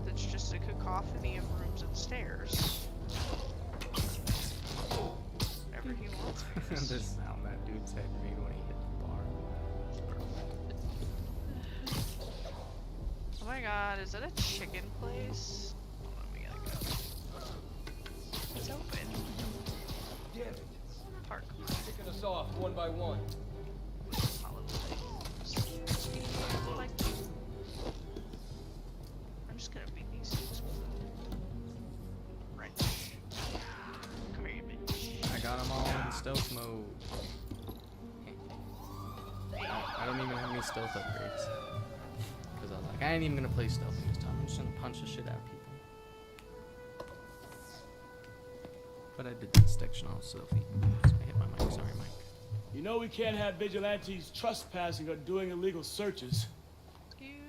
Speaker 1: That's just a cacophony of rooms and stairs. Whatever he wants.
Speaker 2: The sound that dude's head made when he hit the bar.
Speaker 1: Oh my god, is that a chicken place? Hold on, we gotta go. It's open.
Speaker 11: Damn it.
Speaker 1: Park.
Speaker 11: Kicking us off one by one.
Speaker 1: Like, I'm just gonna beat these dudes with a wrench. Come here, you bitch.
Speaker 2: I got them all in stealth mode. I don't even have any stealth upgrades. Because I was like, I ain't even gonna play stealth this time. I'm just gonna punch the shit out of people. But I did this section also. Oops, I hit my mic. Sorry, Mike.
Speaker 14: You know we can't have vigilantes trespassing or doing illegal searches.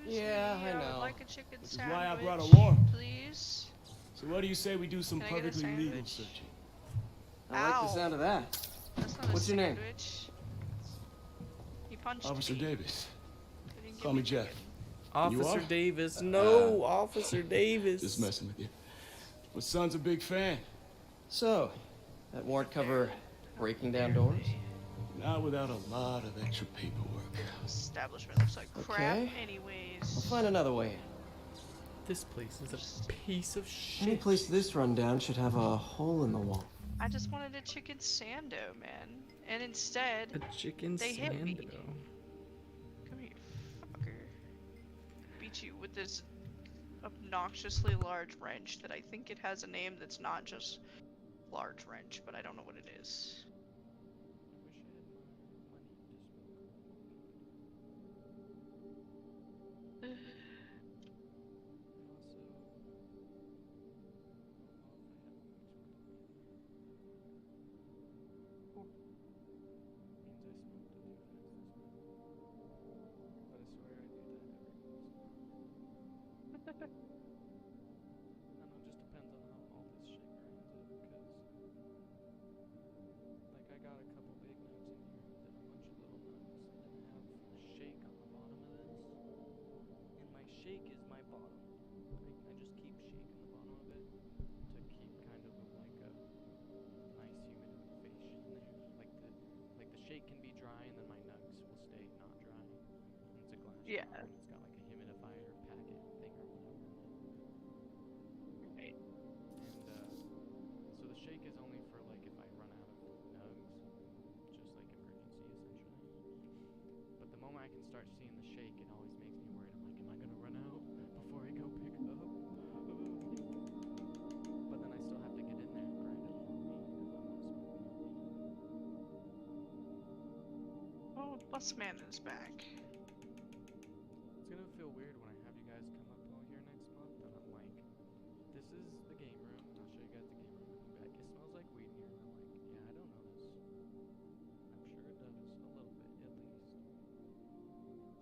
Speaker 1: Yeah,
Speaker 14: I know.
Speaker 1: would like a chicken
Speaker 14: Which is
Speaker 1: sandwich,
Speaker 14: why I brought a warrant.
Speaker 1: please.
Speaker 14: So what do you say we do some
Speaker 1: Can I get a
Speaker 14: perfectly legal
Speaker 1: sandwich?
Speaker 14: searching?
Speaker 5: I like the
Speaker 1: Ow.
Speaker 5: sound of that.
Speaker 1: That's not
Speaker 5: What's
Speaker 1: a
Speaker 5: your name?
Speaker 1: sandwich. He punched
Speaker 14: Officer
Speaker 1: me.
Speaker 14: Davis.
Speaker 1: He didn't give
Speaker 14: Call me Jeff.
Speaker 2: Officer
Speaker 14: You are?
Speaker 2: Davis. No, Officer Davis.
Speaker 14: Just messing with you. My son's a big fan.
Speaker 5: So, that warrant cover breaking down doors?
Speaker 14: Not without a lot of extra paperwork.
Speaker 1: Establishment looks like crap
Speaker 5: Okay.
Speaker 1: anyways.
Speaker 5: We'll find another way.
Speaker 2: This place is a piece of shit.
Speaker 5: Any place this rundown should have a hole in the wall.
Speaker 1: I just wanted a chicken sando, man. And instead,
Speaker 2: A chicken
Speaker 1: they hit me.
Speaker 2: sando.
Speaker 1: Come here, fucker. Beat you with this obnoxiously large wrench that I think it has a name that's not just large wrench, but I don't know what it is.
Speaker 2: Shake is my bottom. I just keep shaking the bottom of it to keep kind of like a nice humidification there. Like the shake can be dry and then my nugs will stay not dry. And it's a glass jar and it's got like a humidifier packet thing or whatever.
Speaker 1: Right.
Speaker 2: And so the shake is only for like if I run out of nugs, just like emergency essentially. But the moment I can start seeing the shake, it always makes me worried. I'm like, am I gonna run out before I go pick up? But then I still have to get in there and grind it on me if I'm not smoking weed.
Speaker 1: Oh, Busman is back.
Speaker 2: It's gonna feel weird when I have you guys come up all here next month, and I'm like, this is the game room, and I'll show you guys the game room. And you'll be like, it smells like weed in here, and I'm like, yeah, I don't know this. I'm sure it does, a little bit, at least.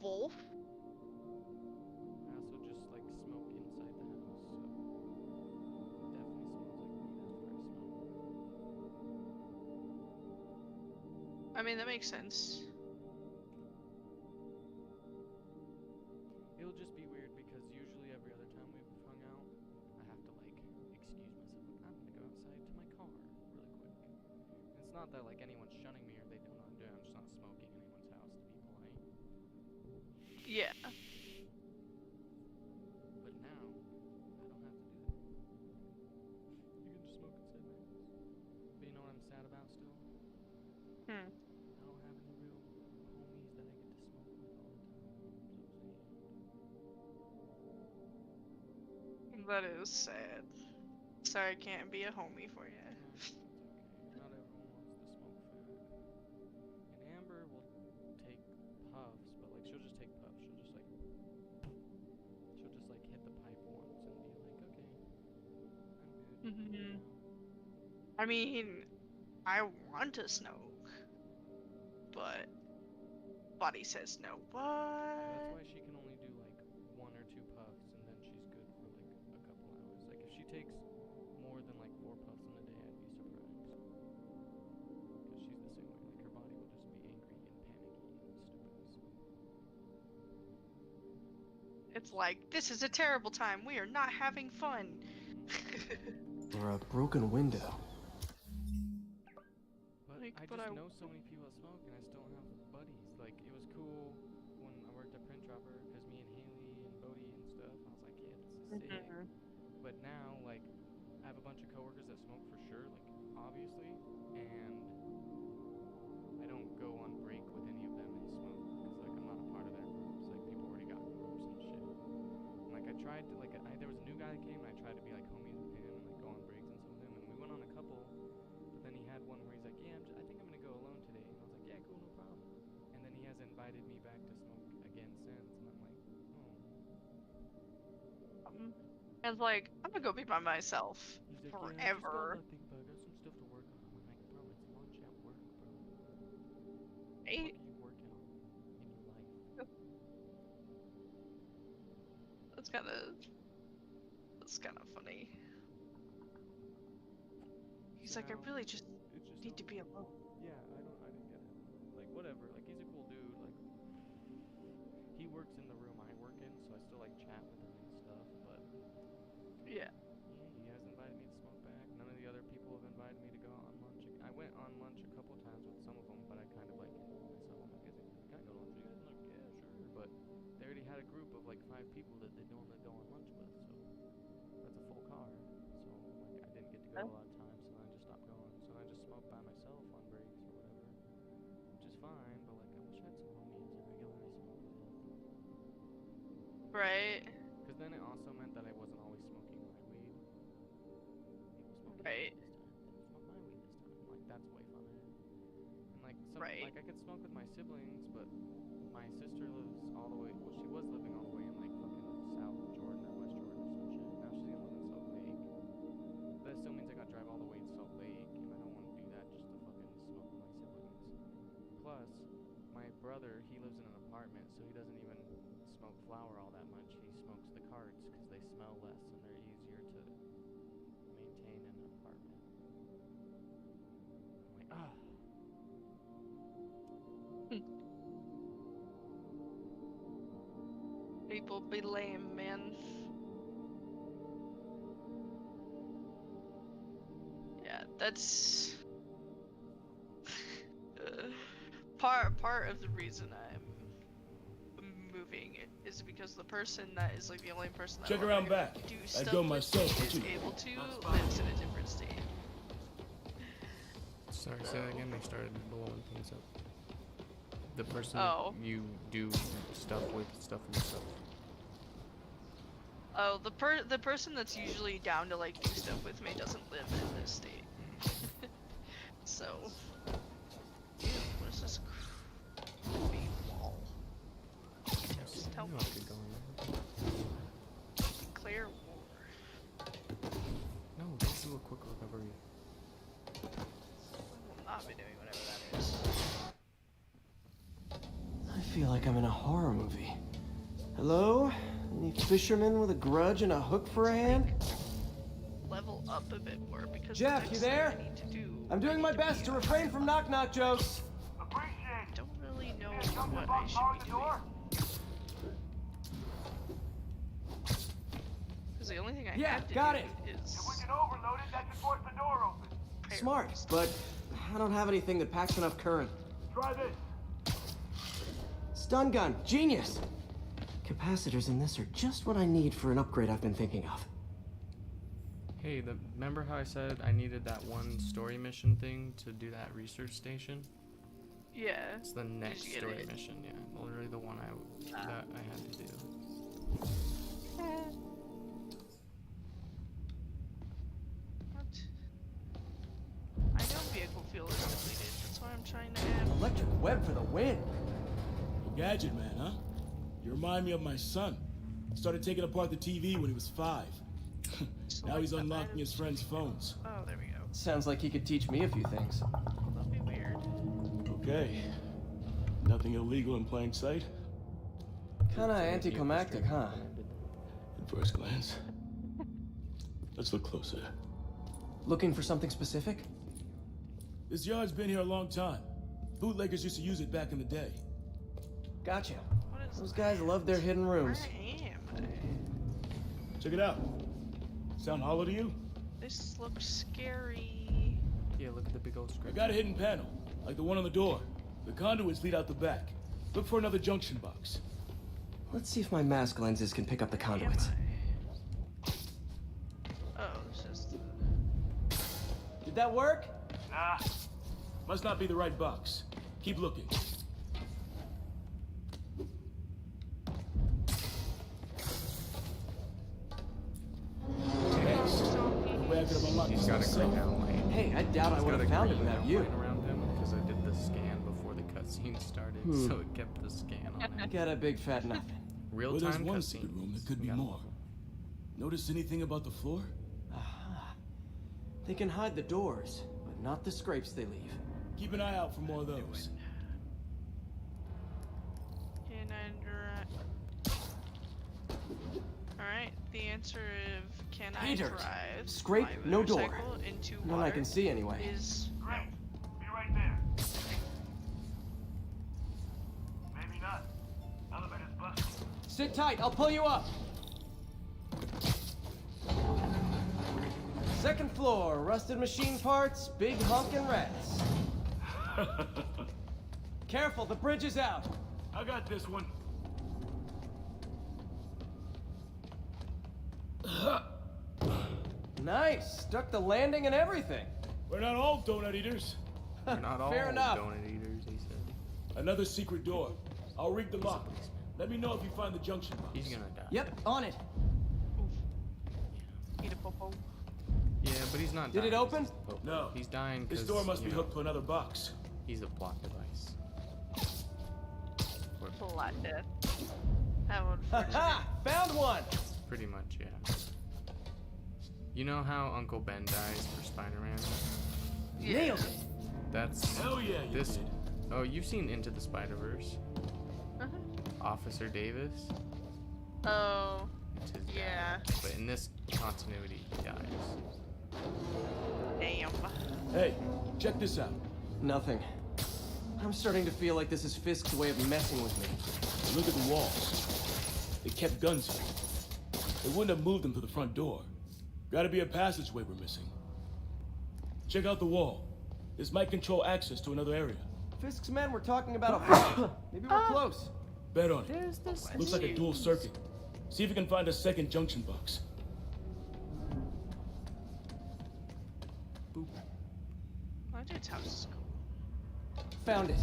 Speaker 1: Wolf?
Speaker 2: I also just like smoke inside the house, so it definitely smells like weed after I smoke.
Speaker 1: I mean, that makes sense.
Speaker 2: It'll just be weird because usually every other time we've hung out, I have to like excuse myself. Like, I'm gonna go outside to my car really quick. And it's not that like anyone's shunning me or they don't know what I'm doing. I'm just not smoking in anyone's house to be polite.
Speaker 1: Yeah.
Speaker 2: But now, I don't have to do that. You can just smoke inside my house. But you know what I'm sad about still?
Speaker 1: Hmm.
Speaker 2: I don't have any real homies that I get to smoke with all the time. I'm so sad.
Speaker 1: That is sad. Sorry, I can't be a homie for you.
Speaker 2: That's okay. Not everyone wants the smoke fat. And Amber will take puffs, but like she'll just take puffs. She'll just like hit the pipe once and be like, okay, I'm good.
Speaker 1: I mean, I want to smoke, but body says no. What?
Speaker 2: That's why she can only do like 1 or 2 puffs and then she's good for like a couple hours. Like if she takes more than like 4 puffs in a day, I'd be surprised. Because she's the same way. Like her body will just be angry and panicky and stupid.
Speaker 1: It's like, this is a terrible time. We are not having fun.
Speaker 5: Or a broken window.
Speaker 2: But
Speaker 1: Like,
Speaker 2: I
Speaker 1: but
Speaker 2: just
Speaker 1: I-
Speaker 2: know so many people that smoke and I still don't have buddies. Like it was cool when I worked at Print Dropper because me and Haley and Bodie and stuff, I was like, yeah, this is sick. But now, like, I have a bunch of coworkers that smoke for sure, like, obviously, and I don't go on break with any of them and smoke because, like, I'm not a part of their groups. Like, people already got groups and shit. And, like, I tried to, like, there was a new guy that came and I tried to be, like, homies with him and, like, go on breaks and stuff with him. And we went on a couple, but then he had one where he's like, yeah, I think I'm going to go alone today. And I was like, yeah, cool, no problem. And then he has invited me back to smoke again since. And I'm like, oh.
Speaker 1: And like, I'm gonna go be by myself
Speaker 2: He's like,
Speaker 1: forever.
Speaker 2: yeah, I just got nothing, but I got some stuff to
Speaker 1: Right?
Speaker 2: What are you working on in your life?
Speaker 1: That's kind of funny. He's like, I really just need to be alone.
Speaker 2: Yeah, I didn't get it. Like, whatever, like, he's a cool dude, like, he works in the room I work in, so I still, like, chat with him and stuff, but,
Speaker 1: yeah,
Speaker 2: he hasn't invited me to smoke back. None of the other people have invited me to go on lunch. I went on lunch a couple times with some of them, but I kind of, like, involved myself. I'm like, can I go to lunch with you guys? And they're like, yeah, sure, but they already had a group of, like, 5 people that they normally go on lunch with, so that's a full car, so, like, I didn't get to go a lot of times, so then I just stopped going. So I just smoked by myself on breaks or whatever, which is fine, but like I wish I had some homies I regularly smoke with.
Speaker 1: right.
Speaker 2: Because then it also meant that I wasn't always smoking my weed. People smoke
Speaker 1: Right.
Speaker 2: this time, then smoke my weed this time. Like that's way funner. And like
Speaker 1: Right.
Speaker 2: like I could smoke with my siblings, but my sister lives all the way. Well, she was living all the way in like fucking South Jordan or West Jordan or some shit. Now she's gonna live in Salt Lake. That still means I gotta drive all the way to Salt Lake, and I don't want to do that just to fucking smoke with my siblings. Plus, my brother, he lives in an apartment, so he doesn't even smoke flower all that much. He smokes the carts because they smell less and they're easier to maintain in an apartment. I'm like, ah.
Speaker 1: People be lame, man. Yeah, that's part of the reason I'm moving is because the person that is like the only person that
Speaker 14: Check
Speaker 1: will
Speaker 14: around
Speaker 1: ever
Speaker 14: back.
Speaker 1: do
Speaker 14: I'd
Speaker 1: stuff
Speaker 14: go
Speaker 1: with
Speaker 14: myself,
Speaker 1: me
Speaker 14: but
Speaker 1: is
Speaker 14: you-
Speaker 1: able to lives in a different state.
Speaker 2: Sorry, say that again. They started blowing things up. The person you do stuff with, stuff and stuff.
Speaker 1: Oh, the person that's usually down to like do stuff with me doesn't live in this state. So, ew, what is this creepy wall? Just tell me. Declare war.
Speaker 2: No, just do a quick recovery.
Speaker 1: I will not be doing whatever that is.
Speaker 5: I feel like I'm in a horror movie. Hello? Any fisherman with a grudge and a hook for a hand?
Speaker 1: Level up a bit more because
Speaker 5: Jeff,
Speaker 1: the
Speaker 5: you
Speaker 1: next thing
Speaker 5: there?
Speaker 1: I need to do.
Speaker 5: I'm doing my best to refrain from knock-knock jokes.
Speaker 1: I don't really know what I should be doing. Because the only thing I have to
Speaker 5: got
Speaker 1: do
Speaker 5: it.
Speaker 1: is.
Speaker 6: If we can overload it, that should force the door open.
Speaker 5: Smart, but I don't have anything that packs enough current.
Speaker 6: Try this.
Speaker 5: Stun gun, genius! Capacitors in this are just what I need for an upgrade I've been thinking of.
Speaker 2: Hey, remember how I said I needed that one story mission thing to do that research station?
Speaker 1: Yeah.
Speaker 2: It's the next
Speaker 1: you get
Speaker 2: story
Speaker 1: it?
Speaker 2: mission, yeah. Literally the one that I had to do.
Speaker 1: What? I know vehicle fuel is depleted. That's why I'm trying to add.
Speaker 5: Electric web for the win.
Speaker 14: A gadget man, huh? You remind me of my son. Started taking apart the TV when he was 5. Now he's unlocking his friends' phones.
Speaker 1: Oh, there we go.
Speaker 5: Sounds like he could teach me a few things.
Speaker 1: That'll be weird.
Speaker 14: Okay. Nothing illegal in plain sight?
Speaker 5: Kinda anticlimactic, huh?
Speaker 14: At first glance. Let's look closer.
Speaker 5: Looking for something specific?
Speaker 14: This yard's been here a long time. Bootleggers used to use it back in the day.
Speaker 5: Gotcha. Those guys love their hidden rooms.
Speaker 1: Where am I?
Speaker 14: Check it out. Sound hollow to you?
Speaker 1: This looks scary.
Speaker 2: Yeah, look at the big old
Speaker 14: I
Speaker 2: script.
Speaker 14: got a hidden panel, like the one on the door. The conduits lead out the back. Look for another junction box.
Speaker 5: Let's see if my mask lenses can pick up the conduits.
Speaker 1: Oh, it's just.
Speaker 5: Did that work?
Speaker 14: Nah. Must not be the right box. Keep looking.
Speaker 2: He's got a green down lane.
Speaker 5: Hey, I doubt I would have found it without you.
Speaker 2: Around him because I did the scan before the cutscene started, so it kept the scan on it.
Speaker 5: Got a big fat nothing.
Speaker 14: Well, there's
Speaker 2: Real-time
Speaker 14: one secret
Speaker 2: cutscene.
Speaker 14: room. There could be more. Notice anything about the floor?
Speaker 5: Aha. They can hide the doors, but not the scrapes they leave.
Speaker 14: Keep an eye out for more of those.
Speaker 1: the answer of can
Speaker 5: Pay
Speaker 1: I
Speaker 5: dirt.
Speaker 1: drive
Speaker 5: Scrape,
Speaker 1: my
Speaker 5: no door.
Speaker 1: motorcycle into
Speaker 5: None
Speaker 1: water
Speaker 5: I can see anyway.
Speaker 1: is
Speaker 6: Great. Be right there. Maybe not. Elevator's busted.
Speaker 5: Sit tight, I'll pull you up. Second floor, rusted machine parts, big honkin' rats. Careful, the bridge is out.
Speaker 14: I got this one.
Speaker 5: Nice, stuck the landing and everything.
Speaker 14: We're not all donut eaters.
Speaker 2: We're not all
Speaker 5: Fair enough.
Speaker 2: donut eaters, he said.
Speaker 14: Another secret door. I'll rig the lock. Let me know if you find the junction box.
Speaker 2: He's gonna die.
Speaker 5: Yep, on it.
Speaker 1: eat a popo.
Speaker 2: Yeah, but he's not
Speaker 5: Did
Speaker 2: dying.
Speaker 5: it open?
Speaker 14: No.
Speaker 2: He's dying because,
Speaker 14: This door must be hooked to another box.
Speaker 2: He's a plot device.
Speaker 1: Plot death. How unfortunate.
Speaker 5: Ha! Found one!
Speaker 2: Pretty much, yeah. You know how Uncle Ben dies for Spider-Man?
Speaker 1: Yeah.
Speaker 5: Nailed it.
Speaker 2: That's
Speaker 14: Hell yeah, you
Speaker 2: this.
Speaker 14: did.
Speaker 2: Oh, you've seen Into the Spider-Verse?
Speaker 1: Uh-huh.
Speaker 2: Officer Davis.
Speaker 1: Oh.
Speaker 2: It's his dad.
Speaker 1: Yeah.
Speaker 2: But in this continuity, he dies.
Speaker 1: Damn.
Speaker 14: Hey, check this out.
Speaker 5: Nothing. I'm starting to feel like this is Fisk's way of messing with me.
Speaker 14: Look at the walls. They kept guns here. They wouldn't have moved them to the front door. Gotta be a passageway we're missing. Check out the wall. This might control access to another area.
Speaker 5: Fisk's men were talking about a... Maybe we're close.
Speaker 14: Bet on it.
Speaker 2: There's this.
Speaker 14: Looks like a dual circuit. See if you can find a second junction box.
Speaker 2: Boop.
Speaker 1: My dude's house is cool.
Speaker 5: Found it.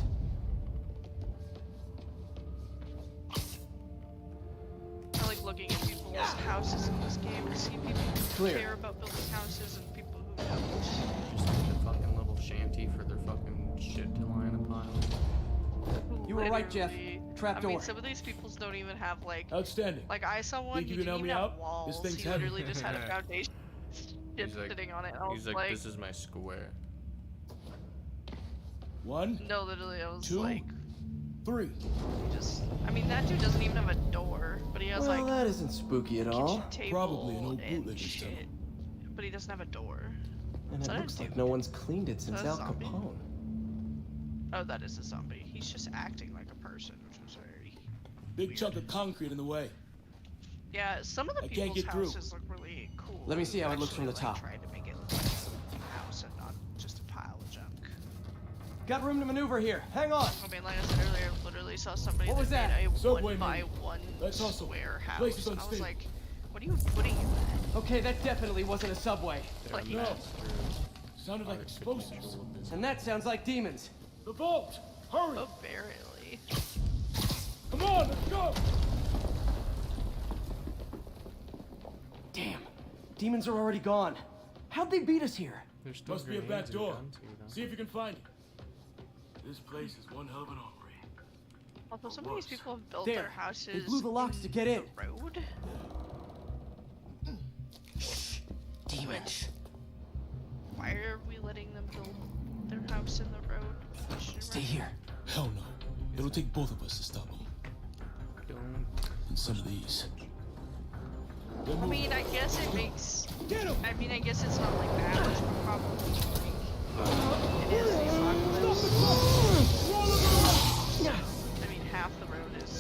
Speaker 1: I like looking at people's houses in this game to see people who
Speaker 5: Clear.
Speaker 1: care about building houses and people who don't.
Speaker 2: Just like a fucking little shanty for their fucking shit to lie in a pile.
Speaker 5: You were right, Jeff.
Speaker 1: Literally-
Speaker 5: Trap
Speaker 1: I mean,
Speaker 5: door.
Speaker 1: some of these peoples don't even have like
Speaker 14: Outstanding.
Speaker 1: I saw one.
Speaker 14: Think
Speaker 1: He
Speaker 14: you can
Speaker 1: didn't
Speaker 14: help
Speaker 1: even
Speaker 14: me
Speaker 1: have
Speaker 14: out?
Speaker 1: walls.
Speaker 14: This thing's
Speaker 1: He
Speaker 14: heavy.
Speaker 1: literally just had a foundation
Speaker 2: He's like,
Speaker 1: sitting on it. I was
Speaker 2: he's like, this is my square.
Speaker 14: One,
Speaker 1: no, literally, I was
Speaker 14: two,
Speaker 1: like,
Speaker 14: 3.
Speaker 1: just. I mean, that dude doesn't even have a door, but he has
Speaker 5: Well,
Speaker 1: like
Speaker 5: that isn't spooky at all.
Speaker 1: kitchen table
Speaker 14: Probably an old
Speaker 1: and
Speaker 14: bootlegger's
Speaker 1: shit.
Speaker 14: tunnel.
Speaker 1: But he doesn't have a door.
Speaker 5: And
Speaker 1: So
Speaker 5: it
Speaker 1: that
Speaker 5: looks
Speaker 1: is
Speaker 5: like
Speaker 1: dude.
Speaker 5: no one's cleaned it since
Speaker 1: that a
Speaker 5: Al
Speaker 1: zombie?
Speaker 5: Capone.
Speaker 1: Oh, that is a zombie. He's just acting like a person, which was very.
Speaker 14: Big chunk of concrete in the way.
Speaker 1: Yeah, some of the
Speaker 14: I can't
Speaker 1: people's
Speaker 14: get through.
Speaker 1: houses look really cool.
Speaker 5: Let me see how it looks from
Speaker 1: Actually,
Speaker 5: the
Speaker 1: like,
Speaker 5: top.
Speaker 1: Tried to make it look like a house and not just a pile of junk.
Speaker 5: Got room to maneuver here. Hang on.
Speaker 1: I mean, like I said earlier, I literally saw somebody
Speaker 5: What was
Speaker 1: that
Speaker 5: that?
Speaker 1: made a
Speaker 14: Subway
Speaker 1: 1 by
Speaker 14: menu.
Speaker 1: 1
Speaker 14: Let's hustle.
Speaker 1: square house.
Speaker 14: Place is
Speaker 1: And I was
Speaker 14: unstable.
Speaker 1: like, what are you putting in that?
Speaker 5: Okay, that definitely wasn't a subway.
Speaker 1: Like,
Speaker 14: No.
Speaker 2: Master
Speaker 14: Sounded like explosives.
Speaker 2: of this.
Speaker 5: And that sounds like demons.
Speaker 14: The vault! Hurry!
Speaker 1: oh, barely.
Speaker 14: Come on, let's go!
Speaker 5: Damn. Demons are already gone. How'd they beat us here?
Speaker 2: There's still
Speaker 14: Must be a back
Speaker 2: grenades and
Speaker 14: door.
Speaker 2: guns here, though.
Speaker 14: See if you can find it. This place is one hell of an armory.
Speaker 1: Although some of these people have built
Speaker 5: There.
Speaker 1: their houses
Speaker 5: They blew the locks to get in.
Speaker 1: the road.
Speaker 5: Demons.
Speaker 1: Why are we letting them build their house in the road? Question
Speaker 5: Stay
Speaker 1: mark.
Speaker 5: here.
Speaker 14: Hell no. It'll take both of us to stop them.
Speaker 2: Don't.
Speaker 14: And some of these.
Speaker 1: I mean, I guess it makes. I mean, I guess it's not like that, which would probably like it is the apocalypse. I mean, half the road is.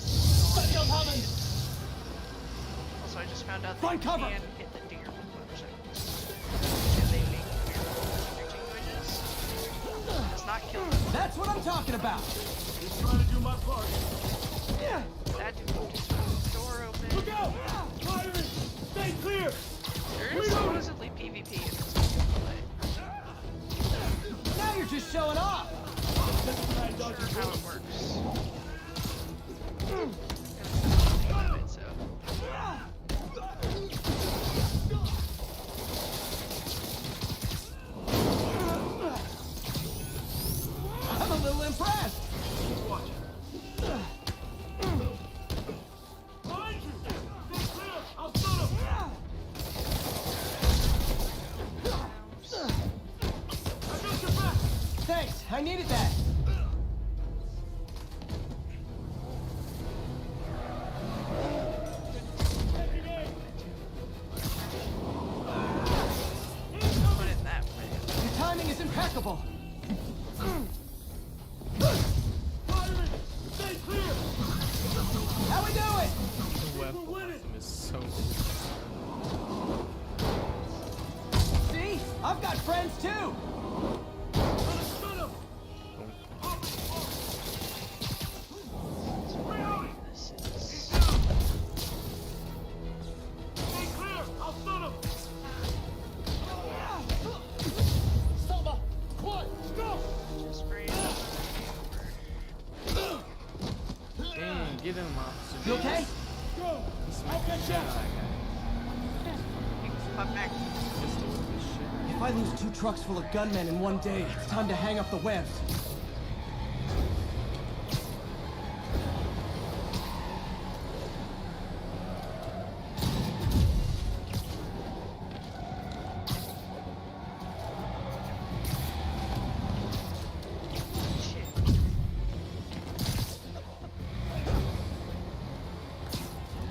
Speaker 1: Also, I just found out that
Speaker 5: Find
Speaker 1: you
Speaker 5: cover.
Speaker 1: can hit the deer with motorcycles. And they make weird screeching noises. It's not kill them.
Speaker 5: That's what I'm talking about.
Speaker 14: Just trying to do my part.
Speaker 1: That dude just found the door open.
Speaker 14: Look out! Firing! Stay clear!
Speaker 1: There is supposedly PvP in this play.
Speaker 5: Now you're just showing off.
Speaker 1: I'm not sure how it works. So.
Speaker 5: I'm a little impressed.
Speaker 14: Watch it. Behind you! Stay clear! I'll shoot him! I got your back!
Speaker 5: Thanks. I needed that.
Speaker 2: Get him, Officer.
Speaker 5: You okay?
Speaker 11: Go!
Speaker 2: He smacked the shit out of that guy. Pistol with his shit.
Speaker 5: If I lose 2 trucks full of gunmen in one day, it's time to hang up the webs.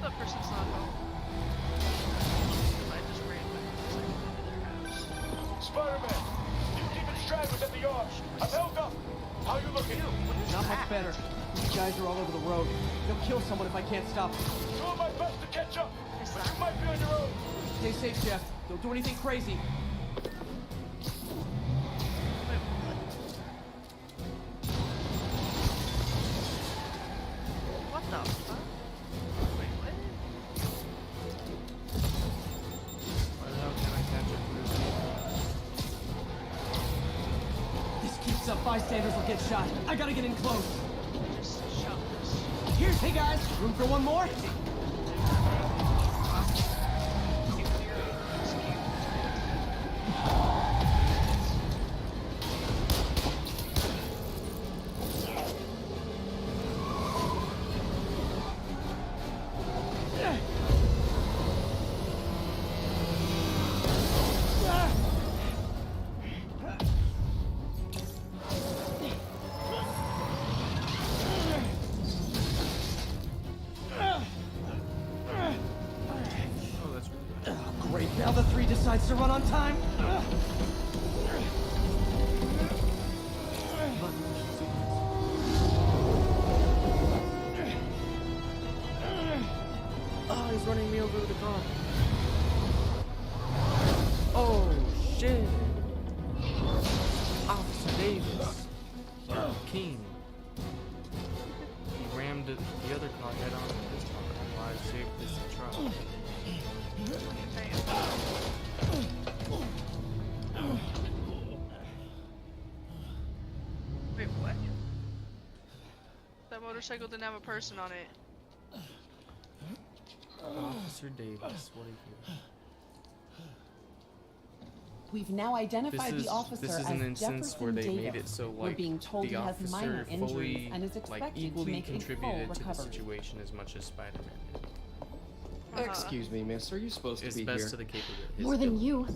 Speaker 1: That person's not home. I just ran my motorcycle into their house.
Speaker 6: Spider-Man, you keeping stragglers at the yard. I'm held up. How you looking?
Speaker 5: Not much better. These guys are all over the road. They'll kill someone if I can't stop them.
Speaker 6: Doing my best to catch up. But you might be on your own.
Speaker 5: Stay safe, Jeff. Don't do anything crazy.
Speaker 1: What the fuck? Wait, what?
Speaker 2: Why the hell can't I catch up with
Speaker 5: This keeps up, bystanders will get shot. I gotta get in close.
Speaker 1: Just shot this.
Speaker 5: Here's, hey guys, room for one more? Great, now the 3 decides to run on time.
Speaker 2: Oh, he's running me over with the car. Oh, shit. Officer Davis. King. He rammed the other car head on with this car while I saved this truck.
Speaker 1: Wait, what? That motorcycle didn't have a person on it.
Speaker 2: Officer Davis, what are you?
Speaker 15: We've now identified the officer
Speaker 2: this is
Speaker 15: as
Speaker 2: an instance
Speaker 15: Jefferson
Speaker 2: where they
Speaker 15: Davis.
Speaker 2: made it so
Speaker 15: We're
Speaker 2: like
Speaker 15: being told
Speaker 2: the
Speaker 15: he has
Speaker 2: officer
Speaker 15: minor injuries
Speaker 2: fully
Speaker 15: and is expected
Speaker 2: like
Speaker 15: to
Speaker 2: equally
Speaker 15: make a full
Speaker 2: contributed to the
Speaker 15: recovery.
Speaker 2: situation as much as Spider-Man did.
Speaker 16: Excuse me, miss. Are you supposed
Speaker 2: It's
Speaker 16: to be
Speaker 2: best
Speaker 16: here?
Speaker 2: to the capability.
Speaker 17: More than you.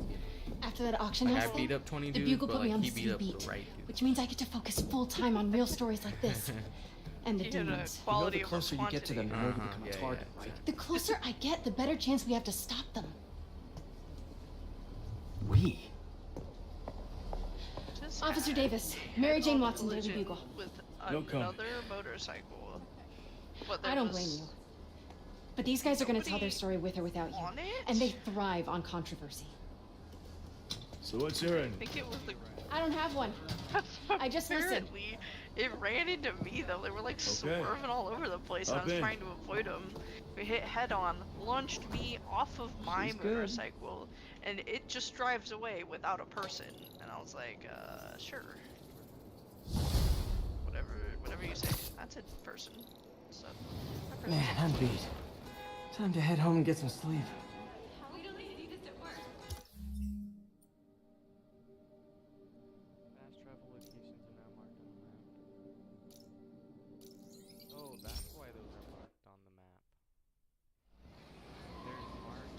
Speaker 17: After that auction
Speaker 2: Like,
Speaker 17: house
Speaker 2: I beat
Speaker 17: thing,
Speaker 2: up 20
Speaker 17: the
Speaker 2: dudes,
Speaker 17: Bugle
Speaker 2: but
Speaker 17: put me
Speaker 2: like
Speaker 17: on
Speaker 2: he
Speaker 17: the
Speaker 2: beat
Speaker 17: C
Speaker 2: up
Speaker 17: beat,
Speaker 2: the right dude.
Speaker 17: which means I get to focus full time on real stories like this. And the
Speaker 1: You had a
Speaker 17: demons.
Speaker 1: quality
Speaker 16: the closer you get to them, the more you become a target, right?
Speaker 17: The closer I get, the better chance we have to stop them.
Speaker 16: We?
Speaker 1: Just
Speaker 17: Officer
Speaker 1: had
Speaker 17: Davis, Mary Jane
Speaker 1: head-on
Speaker 17: Watson, Daily
Speaker 1: collision
Speaker 17: Bugle.
Speaker 1: with
Speaker 14: No comment.
Speaker 1: another motorcycle. What,
Speaker 17: I
Speaker 1: there
Speaker 17: don't
Speaker 1: was
Speaker 17: blame you. But these guys are going to tell their
Speaker 1: nobody
Speaker 17: story with or without you.
Speaker 1: on it?
Speaker 17: And they thrive on controversy.
Speaker 14: So what's your
Speaker 1: I
Speaker 14: end?
Speaker 1: think it was the.
Speaker 17: I don't have one. I just listened.
Speaker 1: Apparently, it ran into me though. They were like swerving all over the place, and I
Speaker 14: Up
Speaker 1: was
Speaker 14: in.
Speaker 1: trying to avoid them. We hit head on, launched me off of my
Speaker 16: She's good.
Speaker 1: motorcycle, and it just drives away without a person. And I was like, sure. Whatever you say. That's a person. So. a person.
Speaker 5: Man, I'm beat. Time to head home and get some sleep.
Speaker 2: Fast travel locations are now marked on the map. Oh, that's why those are marked on the map. There's marked.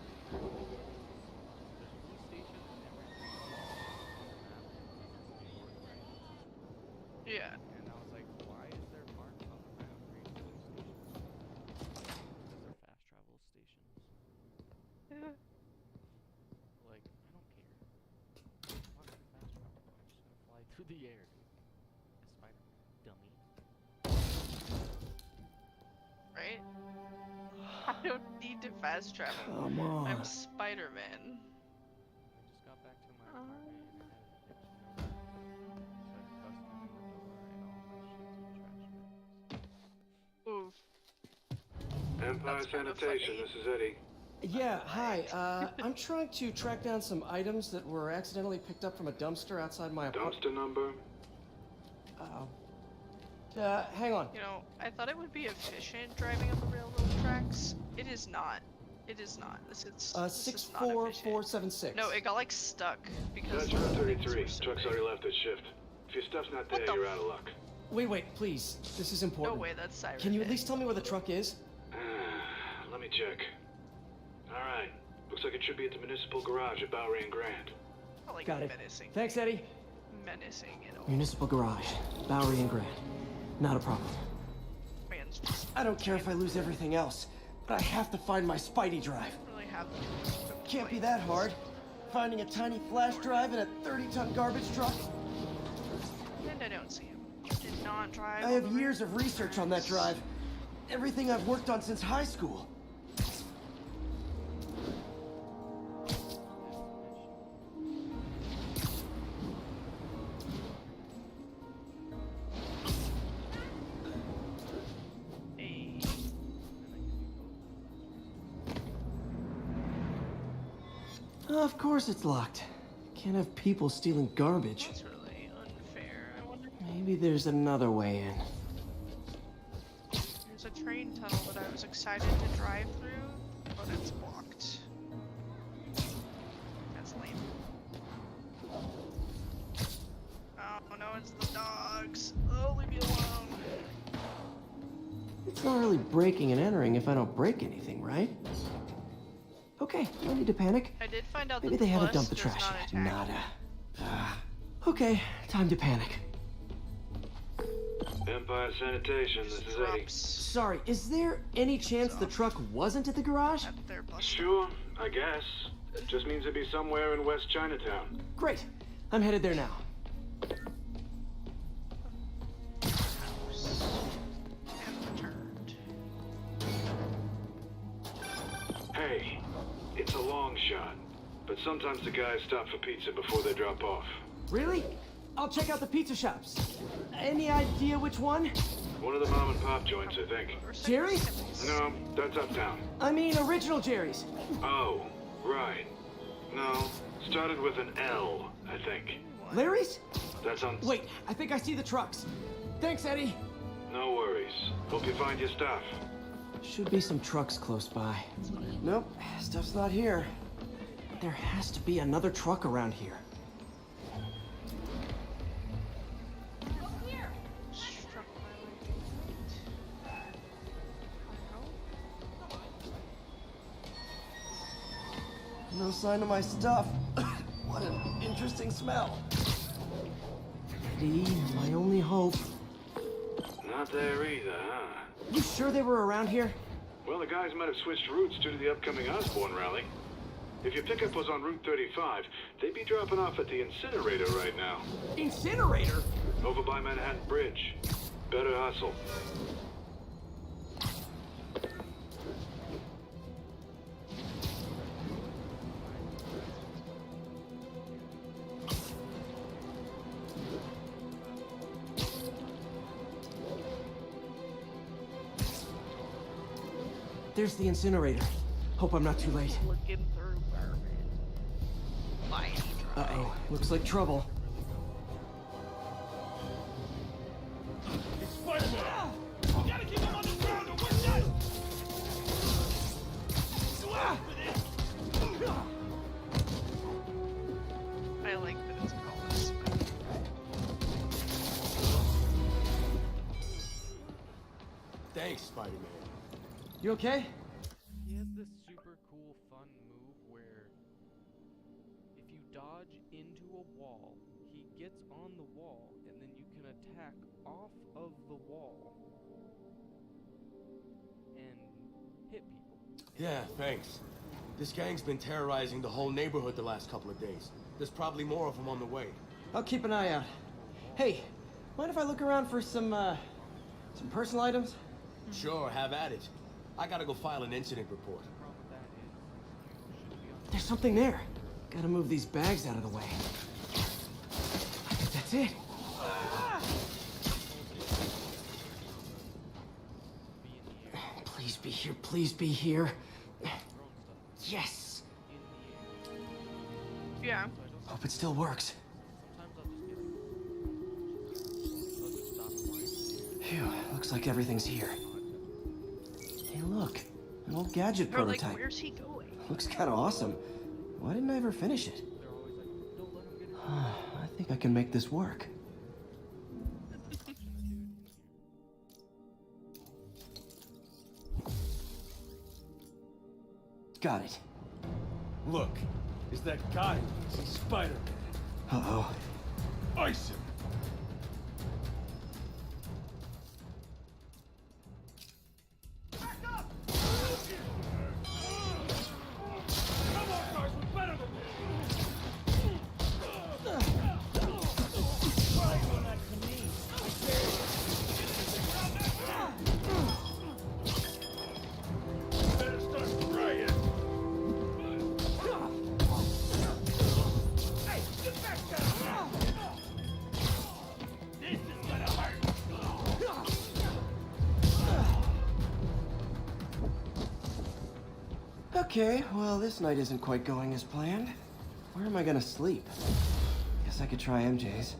Speaker 2: There's police stations and everything on the map.
Speaker 1: Yeah.
Speaker 2: And I was like, why is there marks on the map for each police station? Because they're fast travel stations. Like, I don't care. Mark for fast travel. I'm just gonna fly through the air, dude. As Spider-Man, dummy.
Speaker 1: Right? I don't need to fast travel.
Speaker 5: Come on.
Speaker 1: I'm Spider-Man.
Speaker 2: I just got back to my apartment and I had a so I busted in the door and all my shit's in the trash bags.
Speaker 1: Oof.
Speaker 9: Empire
Speaker 1: That's kind of
Speaker 9: Sanitation,
Speaker 1: funny.
Speaker 9: this is Eddie.
Speaker 5: Yeah, hi. I'm trying to track down some items that were accidentally picked up from a dumpster outside my apartment.
Speaker 9: Dumpster number?
Speaker 16: Hang on.
Speaker 1: You know, I thought it would be efficient driving on the railroad tracks. It is not. It is not. This is not efficient.
Speaker 16: 64476.
Speaker 1: No, it got like stuck because.
Speaker 9: That's Route 33. Truck's already left at shift. If your stuff's not there, you're out of luck.
Speaker 16: Wait, please. This is important.
Speaker 1: No way, that's Siren.
Speaker 16: Can you at least tell me where the truck is?
Speaker 9: Let me check. Alright. Looks like it should be at the municipal garage at Bowery and Grand.
Speaker 1: I like
Speaker 16: Got it.
Speaker 1: menacing.
Speaker 16: Thanks, Eddie.
Speaker 1: Menacing and all.
Speaker 16: Municipal garage. Bowery and Grand. Not a problem.
Speaker 1: Man's just
Speaker 16: I don't care if I lose everything else, but I have to find my Spidey drive.
Speaker 1: really have
Speaker 16: Can't be that hard. Finding a tiny flash drive in a 30-ton garbage truck.
Speaker 1: And I don't see him. Did not drive.
Speaker 16: I have years of research on that drive. Everything I've worked on since high school. Of course it's locked. Can't have people stealing garbage.
Speaker 1: That's really unfair. I wonder.
Speaker 16: Maybe there's another way in.
Speaker 1: There's a train tunnel that I was excited to drive through, but it's blocked. That's lame. Oh no, it's the dogs. Oh, leave me alone.
Speaker 16: It's not really breaking and entering if I don't break anything, right? Okay, no need to panic.
Speaker 1: I did find out
Speaker 16: Maybe
Speaker 1: that
Speaker 16: they haven't
Speaker 1: bus
Speaker 16: dumped the
Speaker 1: does
Speaker 16: trash
Speaker 1: not
Speaker 16: yet.
Speaker 1: attack.
Speaker 16: Nada. Okay, time to panic.
Speaker 9: Empire Sanitation, this is Eddie.
Speaker 16: Sorry, is there any chance the truck wasn't at the garage?
Speaker 9: Sure, I guess. It just means it'd be somewhere in West Chinatown.
Speaker 16: Great. I'm headed there now.
Speaker 9: Hey, it's a long shot, but sometimes the guys stop for pizza before they drop off.
Speaker 16: Really? I'll check out the pizza shops. Any idea which one?
Speaker 9: One of the mom and pop joints, I think.
Speaker 16: Jerry's?
Speaker 9: No, that's uptown.
Speaker 16: I mean, original Jerry's.
Speaker 9: Oh, right. No, started with an L, I think.
Speaker 16: Larry's?
Speaker 9: That's on...
Speaker 16: Wait, I think I see the trucks. Thanks, Eddie.
Speaker 9: No worries. Hope you find your stuff.
Speaker 16: Should be some trucks close by. Nope, stuff's not here. There has to be another truck around here. No sign of my stuff. What an interesting smell. Eddie, my only hope.
Speaker 9: Not there either, huh?
Speaker 16: You sure they were around here?
Speaker 9: Well, the guys might have switched routes due to the upcoming Osborne rally. If your pickup was on Route 35, they'd be dropping off at the incinerator right now.
Speaker 16: Incinerator?
Speaker 9: Over by Manhattan Bridge. Better hustle.
Speaker 16: There's the incinerator. Hope I'm not too late.
Speaker 1: Looking through garbage.
Speaker 16: Uh-oh, looks like trouble.
Speaker 6: It's Spider-Man! You gotta keep him on the ground or we're done!
Speaker 1: I like that it's called Spider.
Speaker 14: Thanks, Spider-Man.
Speaker 16: You okay?
Speaker 2: He has this super cool, fun move where if you dodge into a wall, he gets on the wall, and then you can attack off of the wall and hit people.
Speaker 14: Yeah, thanks. This gang's been terrorizing the whole neighborhood the last couple of days. There's probably more of them on the way.
Speaker 16: I'll keep an eye out. Hey, mind if I look around for some personal items?
Speaker 14: Sure, have at it. I gotta go file an incident report.
Speaker 16: There's something there. Gotta move these bags out of the way. I think that's it. Please be here, please be here. Yes!
Speaker 1: Yeah.
Speaker 16: Hope it still works. Phew, looks like everything's here. Hey, look. An old gadget
Speaker 1: Or like,
Speaker 16: prototype.
Speaker 1: where's he going?
Speaker 16: Looks kind of awesome. Why didn't I ever finish it? I think I can make this work. Got it.
Speaker 14: Look, it's that guy. He's Spider-Man.
Speaker 16: Uh-oh.
Speaker 14: Ice him.
Speaker 16: Okay, well, this night isn't quite going as planned. Where am I gonna sleep? Guess I could try MJ's.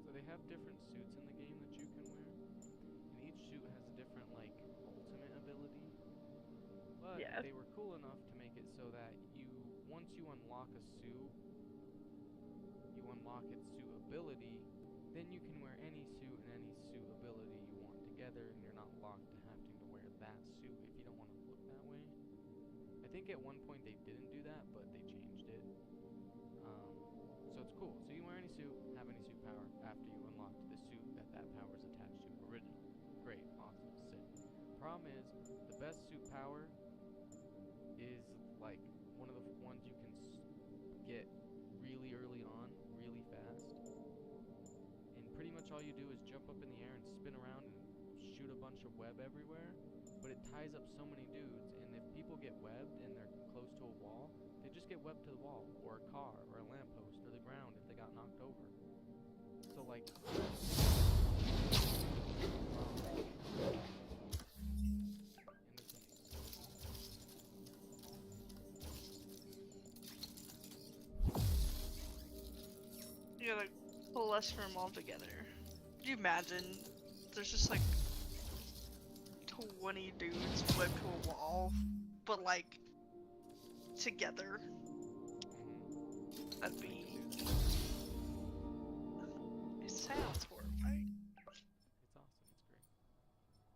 Speaker 2: So they have different suits in the game that you can wear, and each suit has a different, like, ultimate ability. But
Speaker 1: Yeah.
Speaker 2: they were cool enough to make it so that once you unlock a suit, you unlock its suit ability, then you can wear any suit and any suit ability you want together, and you're not locked to having to wear that suit if you don't want to look that way. I think at one point they didn't do that, but they changed it. So it's cool. So you can wear any suit, have any suit power after you unlock the suit that power is attached to originally. Great, awesome, sick. Problem is, the best suit power is like one of the ones you can get really early on, really fast. And pretty much all you do is jump up in the air and spin around and shoot a bunch of web everywhere. But it ties up so many dudes, and if people get webbed and they're close to a wall, they just get webbed to the wall, or a car, or a lamppost, or the ground if they got knocked over. So like...
Speaker 1: You gotta coalesce them all together. Could you imagine? There's just like 20 dudes webbed to a wall, but like together. That'd be. It sounds horrifying.
Speaker 2: It's awesome, it's great.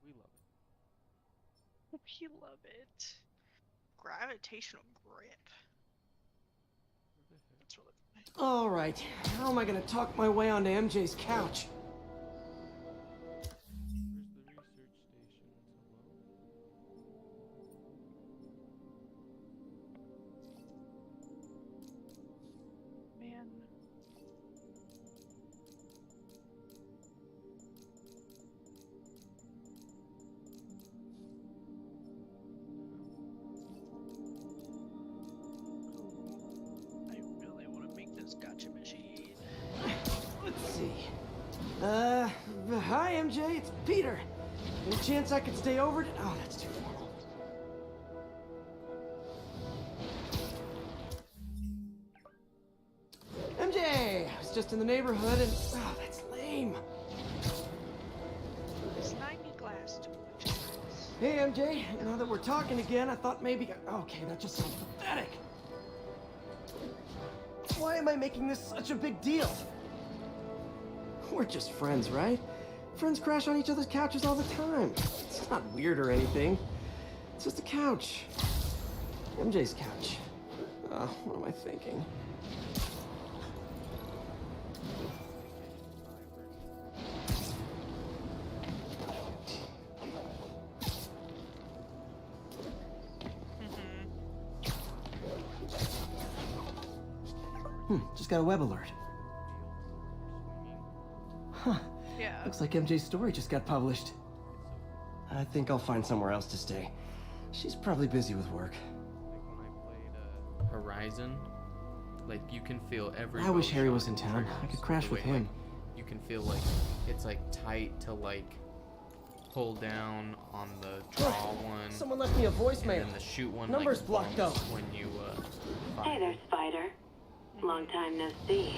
Speaker 2: We love it.
Speaker 1: We love it. Gravitational grip. That's really funny.
Speaker 16: All right, how am I gonna talk my way onto MJ's couch?
Speaker 1: Man. I really want to make this gotcha machine.
Speaker 16: Let's see. Hi MJ, it's Peter. Any chance I could stay over? Oh, that's too formal. MJ, I was just in the neighborhood and oh, that's lame.
Speaker 1: It's 90 glass to which is
Speaker 16: Hey MJ, now that we're talking again, I thought maybe. Okay, that just sounds pathetic. Why am I making this such a big deal? We're just friends, right? Friends crash on each other's couches all the time. It's not weird or anything. It's just a couch. MJ's couch. What am I thinking? Just got a web alert. Huh.
Speaker 1: Yeah.
Speaker 16: Looks like MJ's story just got published. I think I'll find somewhere else to stay. She's probably busy with work.
Speaker 2: Like when I played Horizon, like you can feel every.
Speaker 16: I wish Harry was in
Speaker 2: motion
Speaker 16: town. I could
Speaker 2: triggers
Speaker 16: crash
Speaker 2: the
Speaker 16: with
Speaker 2: way,
Speaker 16: him.
Speaker 2: Like, you can feel like it's like tight to like pull down on the draw one.
Speaker 16: Someone left me a voicemail.
Speaker 2: And then the shoot one.
Speaker 16: Number's
Speaker 2: like,
Speaker 16: blocked though.
Speaker 2: when you
Speaker 10: Hey there, Spider. Long time no see.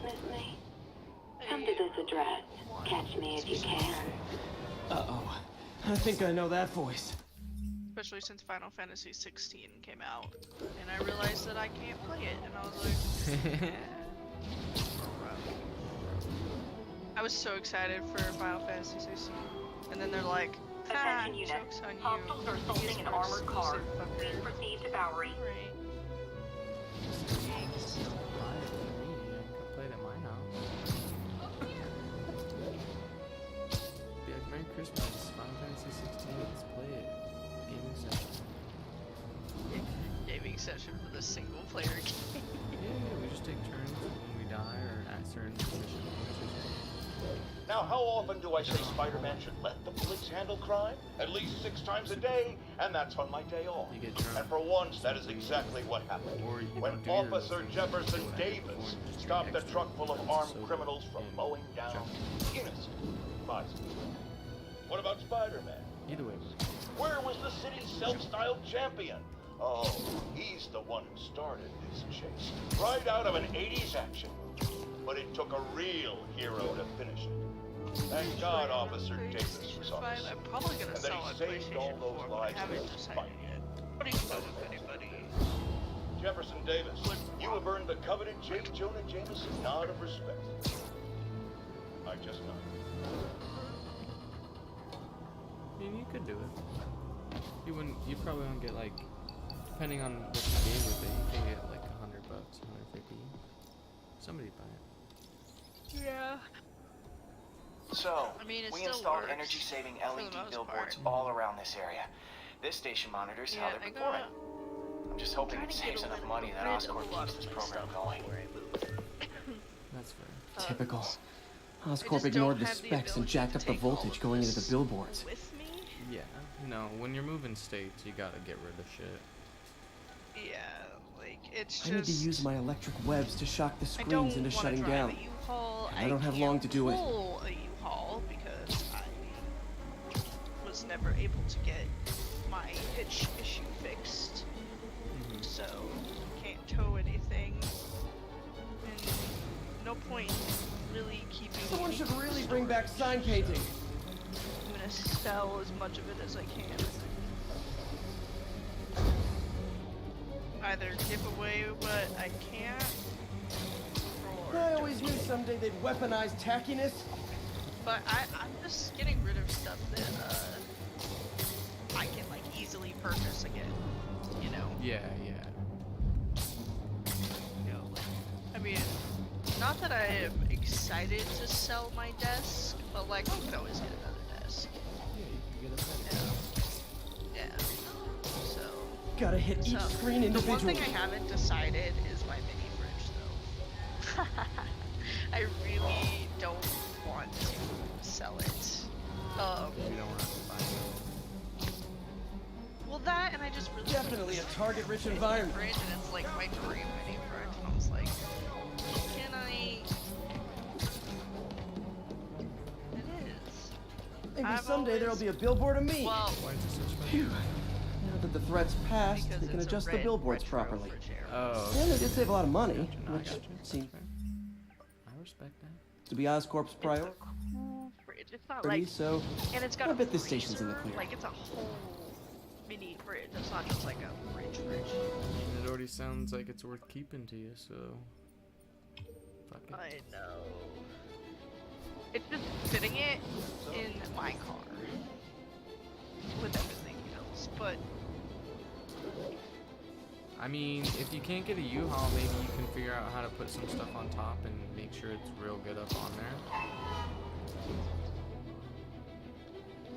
Speaker 10: Miss me? Come to this address. Catch me if you can.
Speaker 16: Uh-oh. I think I know that voice.
Speaker 1: Especially since Final Fantasy 16 came out, and I realized that I can't play it, and I was like, I was so excited for Final Fantasy 16, and then they're like,
Speaker 10: Attention unit.
Speaker 1: joke's on you.
Speaker 10: Hostiles are assaulting an armored car. Please proceed to Bowery.
Speaker 2: Played at my house. Be like, Merry Christmas, Final Fantasy 16, let's play it. Gaming session.
Speaker 1: Gaming session for the single player game.
Speaker 2: Yeah, we just take turns when we die or at certain missions.
Speaker 3: Now, how often do I say Spider-Man should let the police handle crime? At least 6 times a day, and that's on my day off. And for once, that is exactly what happened. When Officer Jefferson Davis stopped a truck full of armed criminals from mowing down innocent bystanders. What about Spider-Man?
Speaker 2: Either way.
Speaker 3: Where was the city's self-styled champion? Oh, he's the one who started this chase. Right out of an 80s action movie. But it took a real hero to finish it. Thank God Officer Davis was on the scene.
Speaker 1: I'm probably gonna
Speaker 3: and that
Speaker 1: sell
Speaker 3: he
Speaker 1: it
Speaker 3: saved all those lives
Speaker 1: haven't
Speaker 3: in his
Speaker 1: decided
Speaker 3: fight.
Speaker 1: yet. What do you know of anybody?
Speaker 3: Jefferson Davis, you have earned the coveted J. Jonah Jameson nod of respect. I just know.
Speaker 2: I mean, you could do it. You wouldn't. You probably won't get like, depending on what you gave with it, you can get like $100, 150. Somebody buy it.
Speaker 1: Yeah.
Speaker 8: So,
Speaker 1: I mean, it
Speaker 8: we
Speaker 1: still
Speaker 8: installed
Speaker 1: works
Speaker 8: energy-saving
Speaker 1: for the
Speaker 8: LED
Speaker 1: most
Speaker 8: billboards
Speaker 1: part.
Speaker 8: all around this area. This station monitors how
Speaker 1: Yeah,
Speaker 8: they're
Speaker 1: I
Speaker 8: performing.
Speaker 1: got-
Speaker 8: I'm just hoping
Speaker 1: trying
Speaker 8: it
Speaker 1: to
Speaker 8: saves
Speaker 1: get
Speaker 8: enough
Speaker 1: rid
Speaker 8: money that
Speaker 1: of
Speaker 8: Oscorp
Speaker 1: a lot
Speaker 8: keeps
Speaker 1: of
Speaker 8: this
Speaker 1: my
Speaker 8: program
Speaker 1: stuff
Speaker 8: going.
Speaker 1: before I move.
Speaker 2: That's fair.
Speaker 16: Typical.
Speaker 1: I
Speaker 16: Oscorp
Speaker 1: just
Speaker 16: ignored
Speaker 1: don't
Speaker 16: the
Speaker 1: have the
Speaker 16: specs and
Speaker 1: ability
Speaker 16: jacked
Speaker 1: to
Speaker 16: up the
Speaker 1: take all
Speaker 16: voltage
Speaker 1: of
Speaker 16: going into the
Speaker 1: this
Speaker 16: billboards.
Speaker 1: with me?
Speaker 2: Yeah. No, when you're moving states, you gotta get rid of shit.
Speaker 1: Yeah, like it's just.
Speaker 16: I need to use my electric webs to shock the
Speaker 1: I don't
Speaker 16: screens into
Speaker 1: wanna
Speaker 16: shutting
Speaker 1: drive
Speaker 16: down.
Speaker 1: a U-Haul.
Speaker 16: And I don't have long to do it.
Speaker 1: Pull a U-Haul because I was never able to get my hitch issue fixed, so can't tow anything. And no point really keeping.
Speaker 16: Someone should really bring back sign painting.
Speaker 1: I'm gonna sell as much of it as I can. Either give away what I can't, or
Speaker 16: I always knew someday they'd weaponize tackiness.
Speaker 1: but I'm just getting rid of stuff that I can like easily purchase again. You know.
Speaker 2: Yeah, yeah.
Speaker 1: You know, like, I mean, not that I am excited to sell my desk, but like I could always get another desk.
Speaker 2: Yeah, you can get a
Speaker 1: Yeah. So.
Speaker 16: Gotta hit each screen individually.
Speaker 1: The one thing I haven't decided is my mini fridge, though. I really don't want to sell it.
Speaker 2: You don't want to buy it.
Speaker 1: Well, that and I just really
Speaker 16: Definitely a target-rich environment.
Speaker 1: Fridge, and it's like my dream mini fridge, and I was like, can I? It is.
Speaker 16: Maybe someday there'll be a billboard of me.
Speaker 1: Well,
Speaker 16: Phew. Now that the threat's passed, they can adjust the billboards properly.
Speaker 2: Oh.
Speaker 16: And they did save a lot of money, which seems
Speaker 2: I respect that.
Speaker 16: to be Oscorp's priority.
Speaker 1: Fridge. It's not like,
Speaker 16: So
Speaker 1: and it's got
Speaker 16: I
Speaker 1: a
Speaker 16: bet this station's in the
Speaker 1: freezer,
Speaker 16: clear.
Speaker 1: like it's a whole mini fridge. It's not just like a fridge.
Speaker 2: It already sounds like it's worth keeping to you, so. Fuck it.
Speaker 1: I know. It's just fitting it in my car with everything else, but
Speaker 2: I mean, if you can't get a U-Haul, maybe you can figure out how to put some stuff on top and make sure it's real good up on there.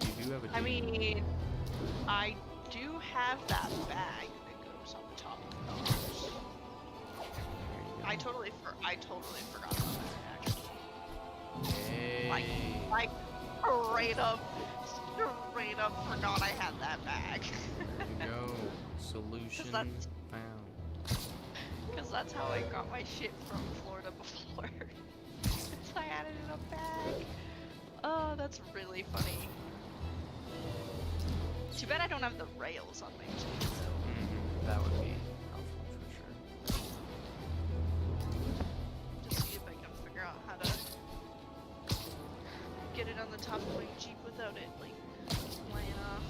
Speaker 2: You do have a
Speaker 1: I mean, I do have that bag that goes on top of the cars. I totally forgot about that actually.
Speaker 2: Hey.
Speaker 1: Like straight up forgot I had that bag.
Speaker 2: There you go. Solution found.
Speaker 1: Because that's how I got my shit from Florida before. I had it in a bag. Oh, that's really funny. Too bad I don't have the rails on my team.
Speaker 2: That would be helpful for sure.
Speaker 1: Just see if I can figure out how to get it on the top of my Jeep without it like laying off.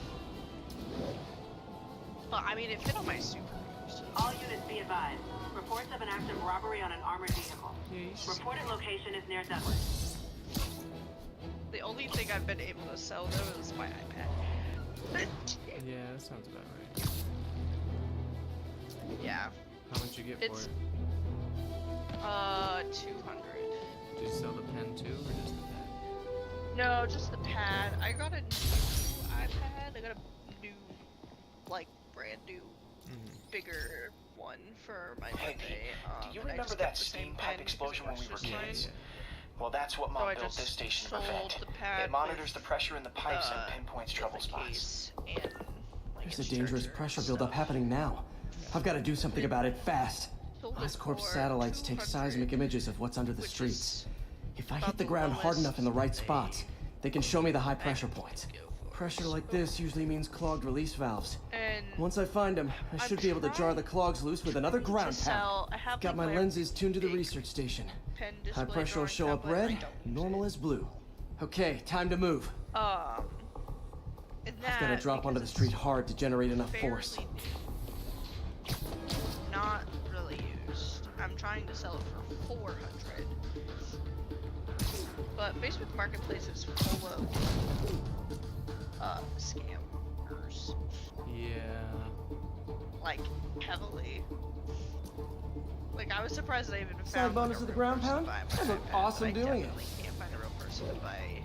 Speaker 1: Well, I mean, it fit on my Super. So.
Speaker 10: All units be advised. Reports of an active robbery on an armored vehicle. Reported location is near Douglas.
Speaker 1: The only thing I've been able to sell though is my iPad.
Speaker 2: Yeah, that sounds about right.
Speaker 1: Yeah.
Speaker 2: How much you get for it?
Speaker 1: 200.
Speaker 2: Did you sell the pen too, or just the pad?
Speaker 1: No, just the pad. I got a new iPad. I got a new, like, brand new, bigger one for my birthday.
Speaker 8: Do you remember that steam pipe explosion when we were kids? Well, that's what Mom built this station to prevent. It monitors the pressure in the pipes and pinpoints trouble spots.
Speaker 16: There's a dangerous pressure buildup happening now. I've got to do something about it fast. Oscorp's satellites take seismic images of what's under the streets. If I hit the ground hard enough in the right spots, they can show me the high pressure points. Pressure like this usually means clogged release valves. Once I find them, I should be able to jar the clogs loose with another ground pound. Got my lenses tuned to the research station. High pressure will show up red, normal is blue. Okay, time to move. I've got to drop onto the street hard to generate enough force.
Speaker 1: Not really used. I'm trying to sell it for 400. But Facebook Marketplace is full of scammers.
Speaker 2: Yeah.
Speaker 1: Like, heavily. Like, I was surprised that I even found
Speaker 16: Side bonus of the ground pound? I look awesome doing it.
Speaker 1: I can't find a real person to buy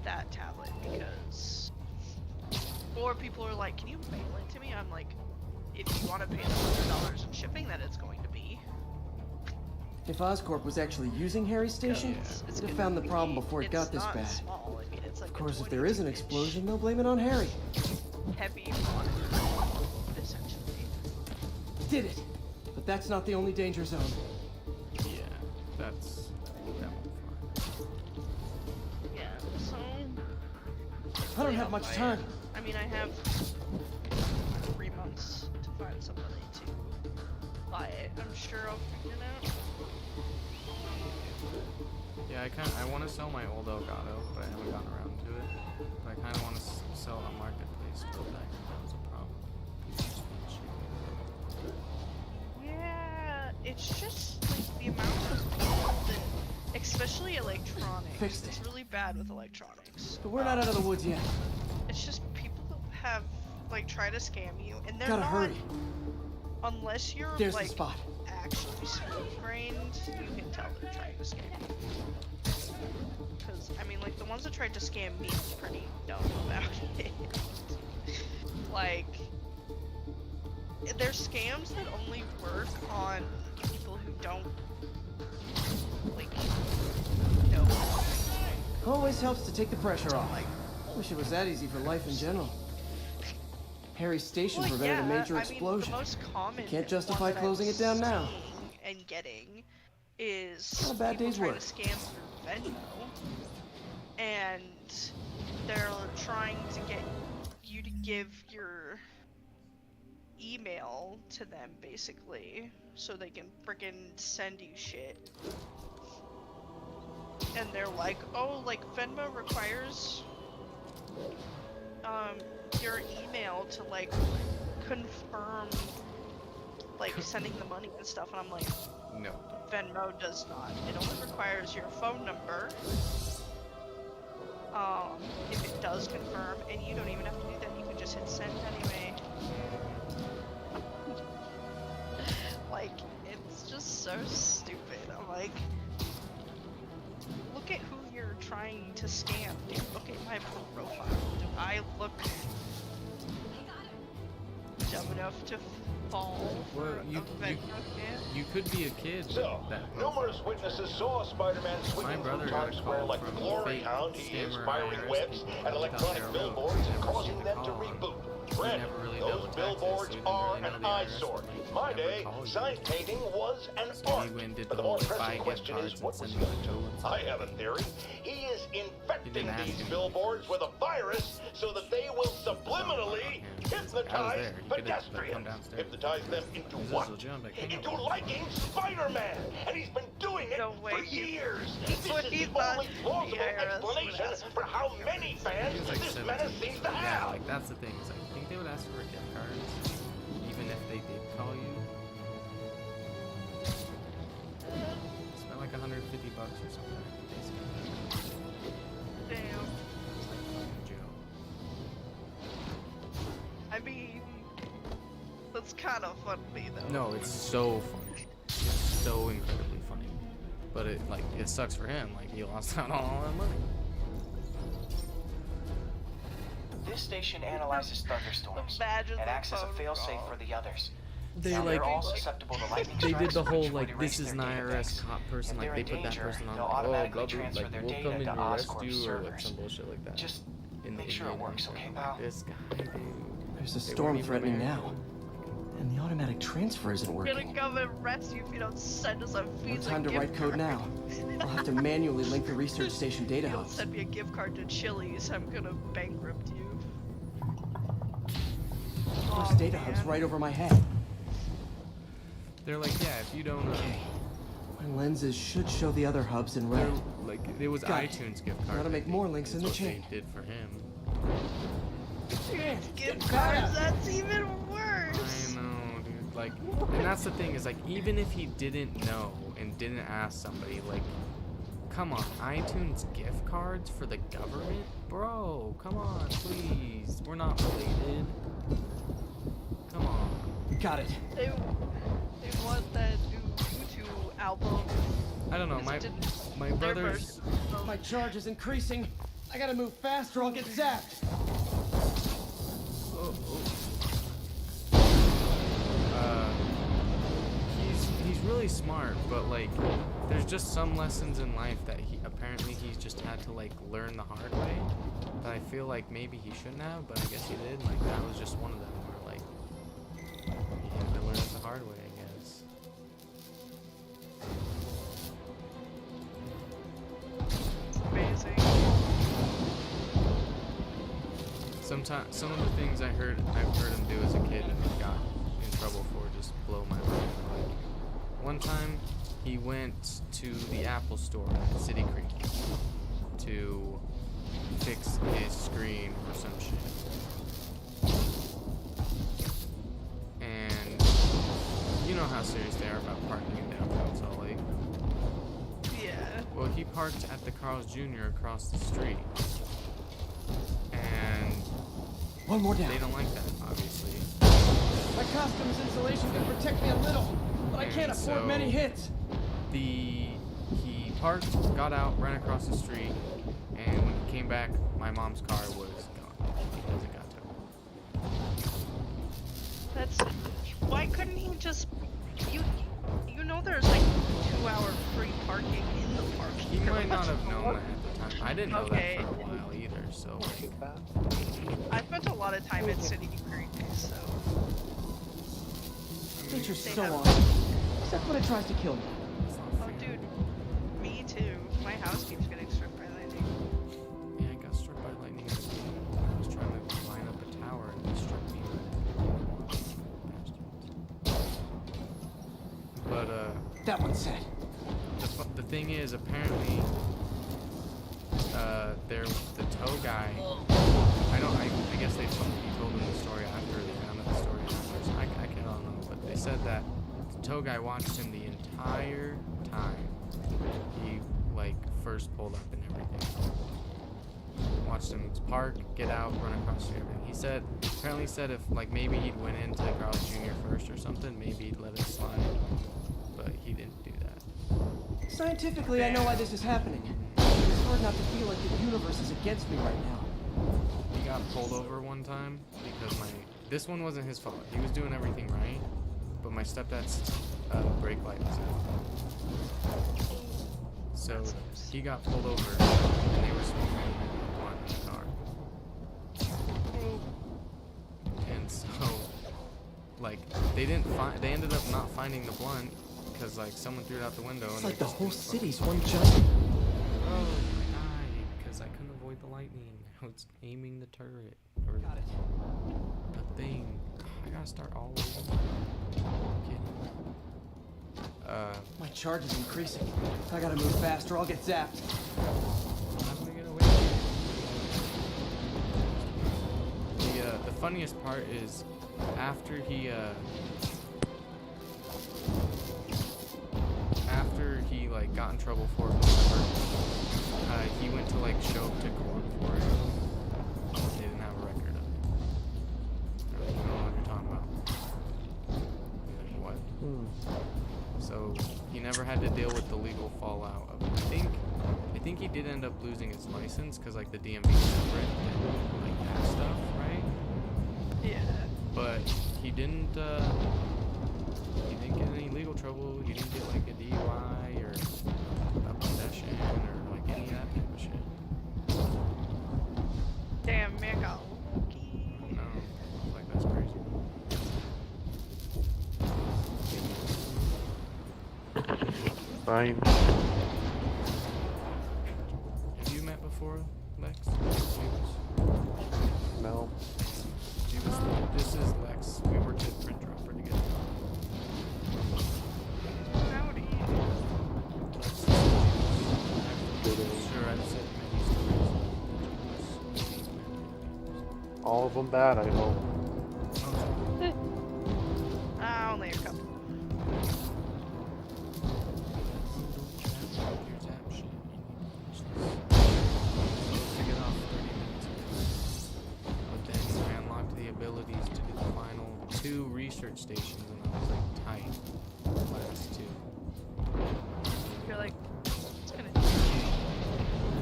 Speaker 1: that tablet because... Or people are like, can you mail it to me? I'm like, if you want to pay the $100 in shipping that it's going to be.
Speaker 16: If Oscorp was actually using Harry's station, they'd have found the problem before it got this bad.
Speaker 1: Small. I mean, it's like
Speaker 16: of course, if there is an explosion, they'll blame it on Harry.
Speaker 1: Heavy monitor, essentially.
Speaker 16: Did it! But that's not the only danger zone.
Speaker 2: Yeah, that's that one.
Speaker 1: Yeah, so...
Speaker 16: I don't have much time.
Speaker 1: I mean, I have 3 months to find somebody to buy it. I'm sure I'll figure it out.
Speaker 2: Yeah, I want to sell my old Elgato, but I haven't gotten around to it. But I kind of want to sell it on Marketplace still back when that was a problem.
Speaker 1: Yeah, it's just like the amount of people that, especially electronics.
Speaker 16: Fixed it.
Speaker 1: It's really bad with electronics.
Speaker 16: But we're not out of the woods yet.
Speaker 1: It's just people that have like try to scam you, and they're
Speaker 16: Gotta
Speaker 1: not.
Speaker 16: hurry.
Speaker 1: Unless you're
Speaker 16: There's
Speaker 1: like
Speaker 16: the spot.
Speaker 1: actually smooth-brained, you can tell they're trying to scam you. Because I mean, like the ones that tried to scam me was pretty dumb about it. Like, there's scams that only work on people who don't like know.
Speaker 16: Always helps to take the pressure off. Wish it was that easy for life in general. Harry's station prevented a major explosion.
Speaker 1: The most common
Speaker 16: Can't justify
Speaker 1: one that
Speaker 16: closing it down now.
Speaker 1: And getting is
Speaker 16: Not a bad
Speaker 1: people
Speaker 16: day's
Speaker 1: trying
Speaker 16: work.
Speaker 1: to scam through Venmo, and they're trying to get you to give your email to them basically, so they can frickin' send you shit. And they're like, oh, like Venmo requires your email to like confirm like sending the money and stuff, and I'm like,
Speaker 2: no,
Speaker 1: Venmo does not. It only requires your phone number. If it does confirm, and you don't even have to do that, you can just hit send anyway. Like, it's just so stupid. I'm like, look at who you're trying to scam, dude. Look at my profile. Do I look dumb enough to fall for a Venmo scam?
Speaker 2: You could be a kid.
Speaker 3: So, numerous witnesses saw Spider-Man swinging through Times Square like the glory hound he is, firing webs at electronic billboards and causing them to reboot. Granted, those billboards are an eyesore. In my day, sign painting was an art. But the more pressing question is, what was he going to do? I have a theory. He is infecting these billboards with a virus so that they will subliminally hypnotize pedestrians. Hypnotize them into what? Into liking Spider-Man. And he's been doing it for years. This is the only plausible explanation for how many fans this menace seems to have.
Speaker 2: Yeah, like that's the thing. Is I think they would ask for gift cards, even if they did call you. Spend like $150 or something.
Speaker 1: Damn.
Speaker 2: It's like fucking Joe.
Speaker 1: I mean, that's kind of funny though.
Speaker 2: No, it's so funny. It's so incredibly funny. But it sucks for him. Like he lost out on all that money.
Speaker 8: This station analyzes thunderstorms and acts as a failsafe for the others.
Speaker 2: They're
Speaker 8: all susceptible to lightning
Speaker 2: they
Speaker 8: strikes,
Speaker 2: did the whole
Speaker 8: which would
Speaker 2: like this
Speaker 8: erase
Speaker 2: is an
Speaker 8: their
Speaker 2: IRS
Speaker 8: database.
Speaker 2: cop person,
Speaker 8: If
Speaker 2: like
Speaker 8: they're
Speaker 2: they
Speaker 8: in
Speaker 2: put that
Speaker 8: danger,
Speaker 2: person on
Speaker 8: they'll
Speaker 2: like,
Speaker 8: automatically
Speaker 2: oh,
Speaker 8: transfer
Speaker 2: like
Speaker 8: their
Speaker 2: we'll
Speaker 8: data
Speaker 2: come and
Speaker 8: to
Speaker 2: arrest
Speaker 8: Oscorp
Speaker 2: you or like
Speaker 8: servers.
Speaker 2: some bullshit like that.
Speaker 8: Just
Speaker 2: in
Speaker 8: make
Speaker 2: the
Speaker 8: sure it
Speaker 2: Indian
Speaker 8: works,
Speaker 2: Ocean.
Speaker 8: okay,
Speaker 2: Like,
Speaker 8: pal?
Speaker 2: this guy, dude.
Speaker 16: There's a
Speaker 2: They
Speaker 16: storm
Speaker 2: weren't even
Speaker 16: threatening
Speaker 2: American.
Speaker 16: now. And the automatic transfer isn't
Speaker 1: We're gonna
Speaker 16: working.
Speaker 1: come and arrest you if you don't send us a
Speaker 16: No
Speaker 1: Visa
Speaker 16: time to
Speaker 1: gift
Speaker 16: write code
Speaker 1: card.
Speaker 16: now. I'll have to manually link the research station data
Speaker 1: If you don't
Speaker 16: hubs.
Speaker 1: send me a gift card to Chili's, I'm gonna bankrupt you.
Speaker 16: First data hub's right over my head.
Speaker 2: They're like, yeah, if you don't
Speaker 16: My lenses should show the other hubs in red.
Speaker 2: like it was
Speaker 16: Got it.
Speaker 2: iTunes gift card.
Speaker 16: Gotta make more links in the
Speaker 2: what
Speaker 16: chain.
Speaker 2: they did for him.
Speaker 1: Gift cards, that's even worse.
Speaker 2: I know, dude. Like, and that's the thing is like, even if he didn't know and didn't ask somebody, like, come on, iTunes gift cards for the government, bro. Come on, please. We're not related. Come on.
Speaker 16: Got it.
Speaker 1: They want that new U2 album.
Speaker 2: I don't know. My brothers.
Speaker 16: My charge is increasing. I gotta move fast or I'll get zapped.
Speaker 2: He's really smart, but like, there's just some lessons in life that he's just had to like learn the hard way. That I feel like maybe he shouldn't have, but I guess he did. Like that was just one of them where like he had to learn it the hard way, I guess.
Speaker 1: Amazing.
Speaker 2: Sometimes some of the things I've heard him do as a kid and got in trouble for just blow my mind. Like one time he went to the Apple store at City Creek to fix his screen or some shit. And you know how serious they are about parking in downtown Salt Lake.
Speaker 1: Yeah.
Speaker 2: Well, he parked at the Carl's Jr. across the street. And
Speaker 16: one more down.
Speaker 2: They don't like that, obviously.
Speaker 16: My costume's insulation can protect me a little, but I can't afford
Speaker 2: so
Speaker 16: many hits.
Speaker 2: He parked, got out, ran across the street, and when he came back, my mom's car was gone because it got towed.
Speaker 1: That's why couldn't he just you know there's like 2-hour free parking in the park.
Speaker 2: He might not have known that at the time. I didn't know that for a while either, so like
Speaker 1: I spent a lot of time at City Creek, so
Speaker 16: Nature's so awesome. Except when it tries to kill me.
Speaker 1: oh dude, me too. My house keeps getting struck by lightning.
Speaker 2: yeah, I got struck by lightning. I was trying to line up a tower and it struck me. But
Speaker 16: that one's set.
Speaker 2: The thing is, apparently, the tow guy. I guess he told him the story after the end of the story afterwards. I don't know, but they said that the tow guy watched him the entire time he like first pulled up and everything. Watched him park, get out, run across the street, everything. Apparently said if like maybe he'd went into Carl's Jr. first or something, maybe he'd let it slide. But he didn't do that.
Speaker 16: Scientifically, I know why this is happening. It's hard not to feel like the universe is against me right now.
Speaker 2: He got pulled over one time because this one wasn't his fault. He was doing everything right, but my stepdad's brake light was out. So he got pulled over and they were smoking a blunt in the car. And so like they ended up not finding the blunt because like someone threw it out the window.
Speaker 16: It's
Speaker 2: and
Speaker 16: like
Speaker 2: they
Speaker 16: the
Speaker 2: just
Speaker 16: whole
Speaker 2: didn't
Speaker 16: city's
Speaker 2: fucking-
Speaker 16: one giant.
Speaker 2: Oh, I died because I couldn't avoid the lightning. Now it's aiming the turret or the thing.
Speaker 18: gotta start all over.
Speaker 5: My charge is increasing. I gotta move faster, I'll get zapped.
Speaker 18: I'm gonna get away. The funniest part is after he like got in trouble for it, he went to like show up to court for it. They didn't have a record of it. I don't know what you're talking about. Like, what? So he never had to deal with the legal fallout of it. I think he did end up losing his license because like the DMV separate and like that stuff, right?
Speaker 1: Yeah.
Speaker 18: But he didn't get any legal trouble. He didn't get like a DUI or a possession or like any of that type of shit.
Speaker 1: Damn, man got lucky.
Speaker 18: No, I was like, that's crazy.
Speaker 19: Fine.
Speaker 18: Have you met before, Lex?
Speaker 19: No.
Speaker 18: This is Lex. We worked at Print Dropper together.
Speaker 1: Howdy.
Speaker 18: Sure, I've said many stories.
Speaker 19: All of them bad, I hope.
Speaker 1: Only a couple.
Speaker 18: Abilities to do the final 2 research stations, and I was like tight the last 2.
Speaker 1: You're like, it's gonna.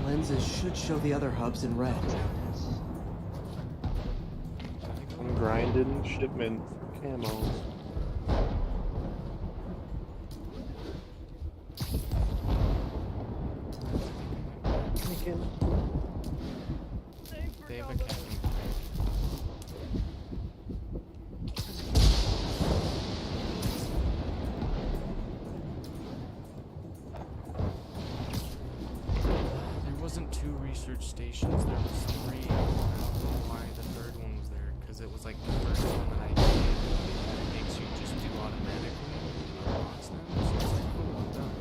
Speaker 5: Lenses should show the other hubs in red.
Speaker 19: I'm grinding shipment camos.
Speaker 18: They have a cabin. Wasn't 2 research stations, there was 3. I don't know why the 3rd one was there, because it was like the first one that I did, it makes you just do automatically unbox them, so it's like, cool, I'm done.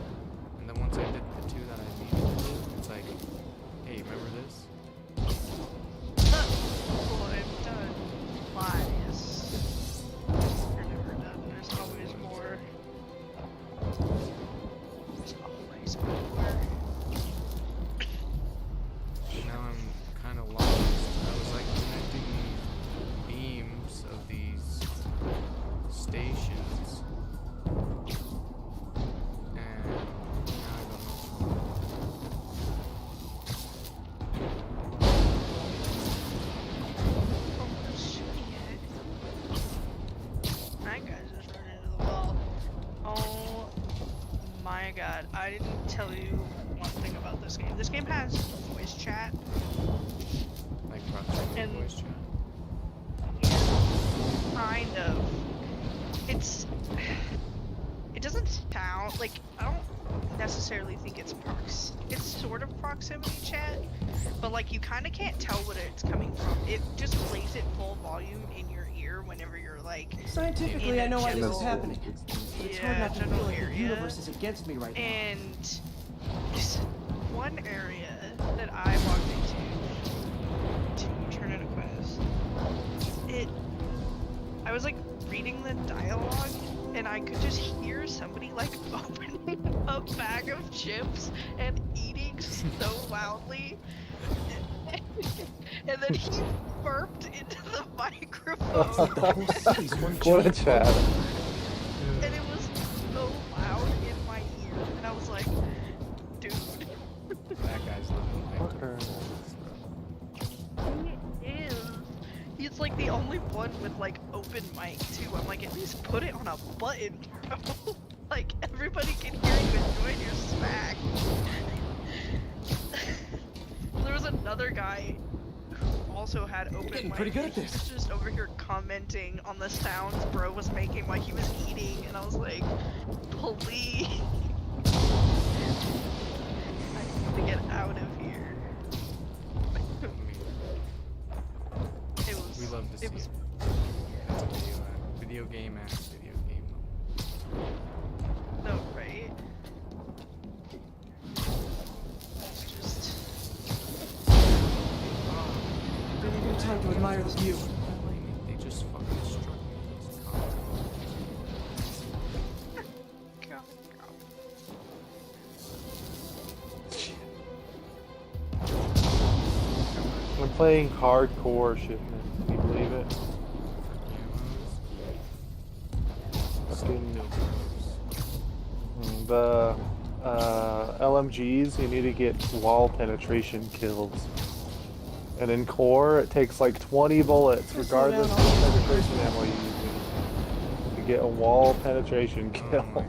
Speaker 18: And then once I did the 2 that I needed to do, it's like, hey, remember this?
Speaker 1: Cool, I'm done. Lies. You're never done, there's always more. There's always more.
Speaker 18: Now I'm kind of lost. I was like connecting these beams of these stations, and now I don't know.
Speaker 1: That guy's just running into the wall. Oh my god, I didn't tell you one thing about this game. This game has voice chat.
Speaker 18: Like proximity voice chat?
Speaker 1: Yeah, kind of. It doesn't sound like, I don't necessarily think it's sort of proximity chat, but like you kind of can't tell what it's coming from. It just plays it full volume in your ear whenever you're like.
Speaker 5: Scientifically, I know why this is happening. It's hard not to feel like the
Speaker 1: area.
Speaker 5: universe is against me right now.
Speaker 1: And just one area that I walked into to turn in a quest, I was like reading the dialogue and I could just hear somebody like opening a bag of chips and eating so loudly. And then he burped into the microphone.
Speaker 19: What a chat.
Speaker 1: And it was so loud in my ear, and I was like, dude.
Speaker 18: That guy's not
Speaker 1: He is. He's like the only one with like open mic too. I'm like, at least put it on a button, bro. Like everybody can hear you enjoying your smack. There was another guy who also had open mic.
Speaker 5: Pretty good at
Speaker 1: He was
Speaker 5: this.
Speaker 1: just over here commenting on the sounds bro was making while he was eating, and I was like, please. I need to get out of here.
Speaker 18: We love to see it. Video game ass video game.
Speaker 1: No, right? It's just...
Speaker 16: Didn't even have time to admire the view.
Speaker 18: They just fucking struck me.
Speaker 19: I'm playing hardcore shipment. Can you believe it? The LMGs, you need to get wall penetration kills. And in core, it takes like 20 bullets, regardless of the penetration ammo you're using, to get a wall penetration kill.
Speaker 18: Oh my God.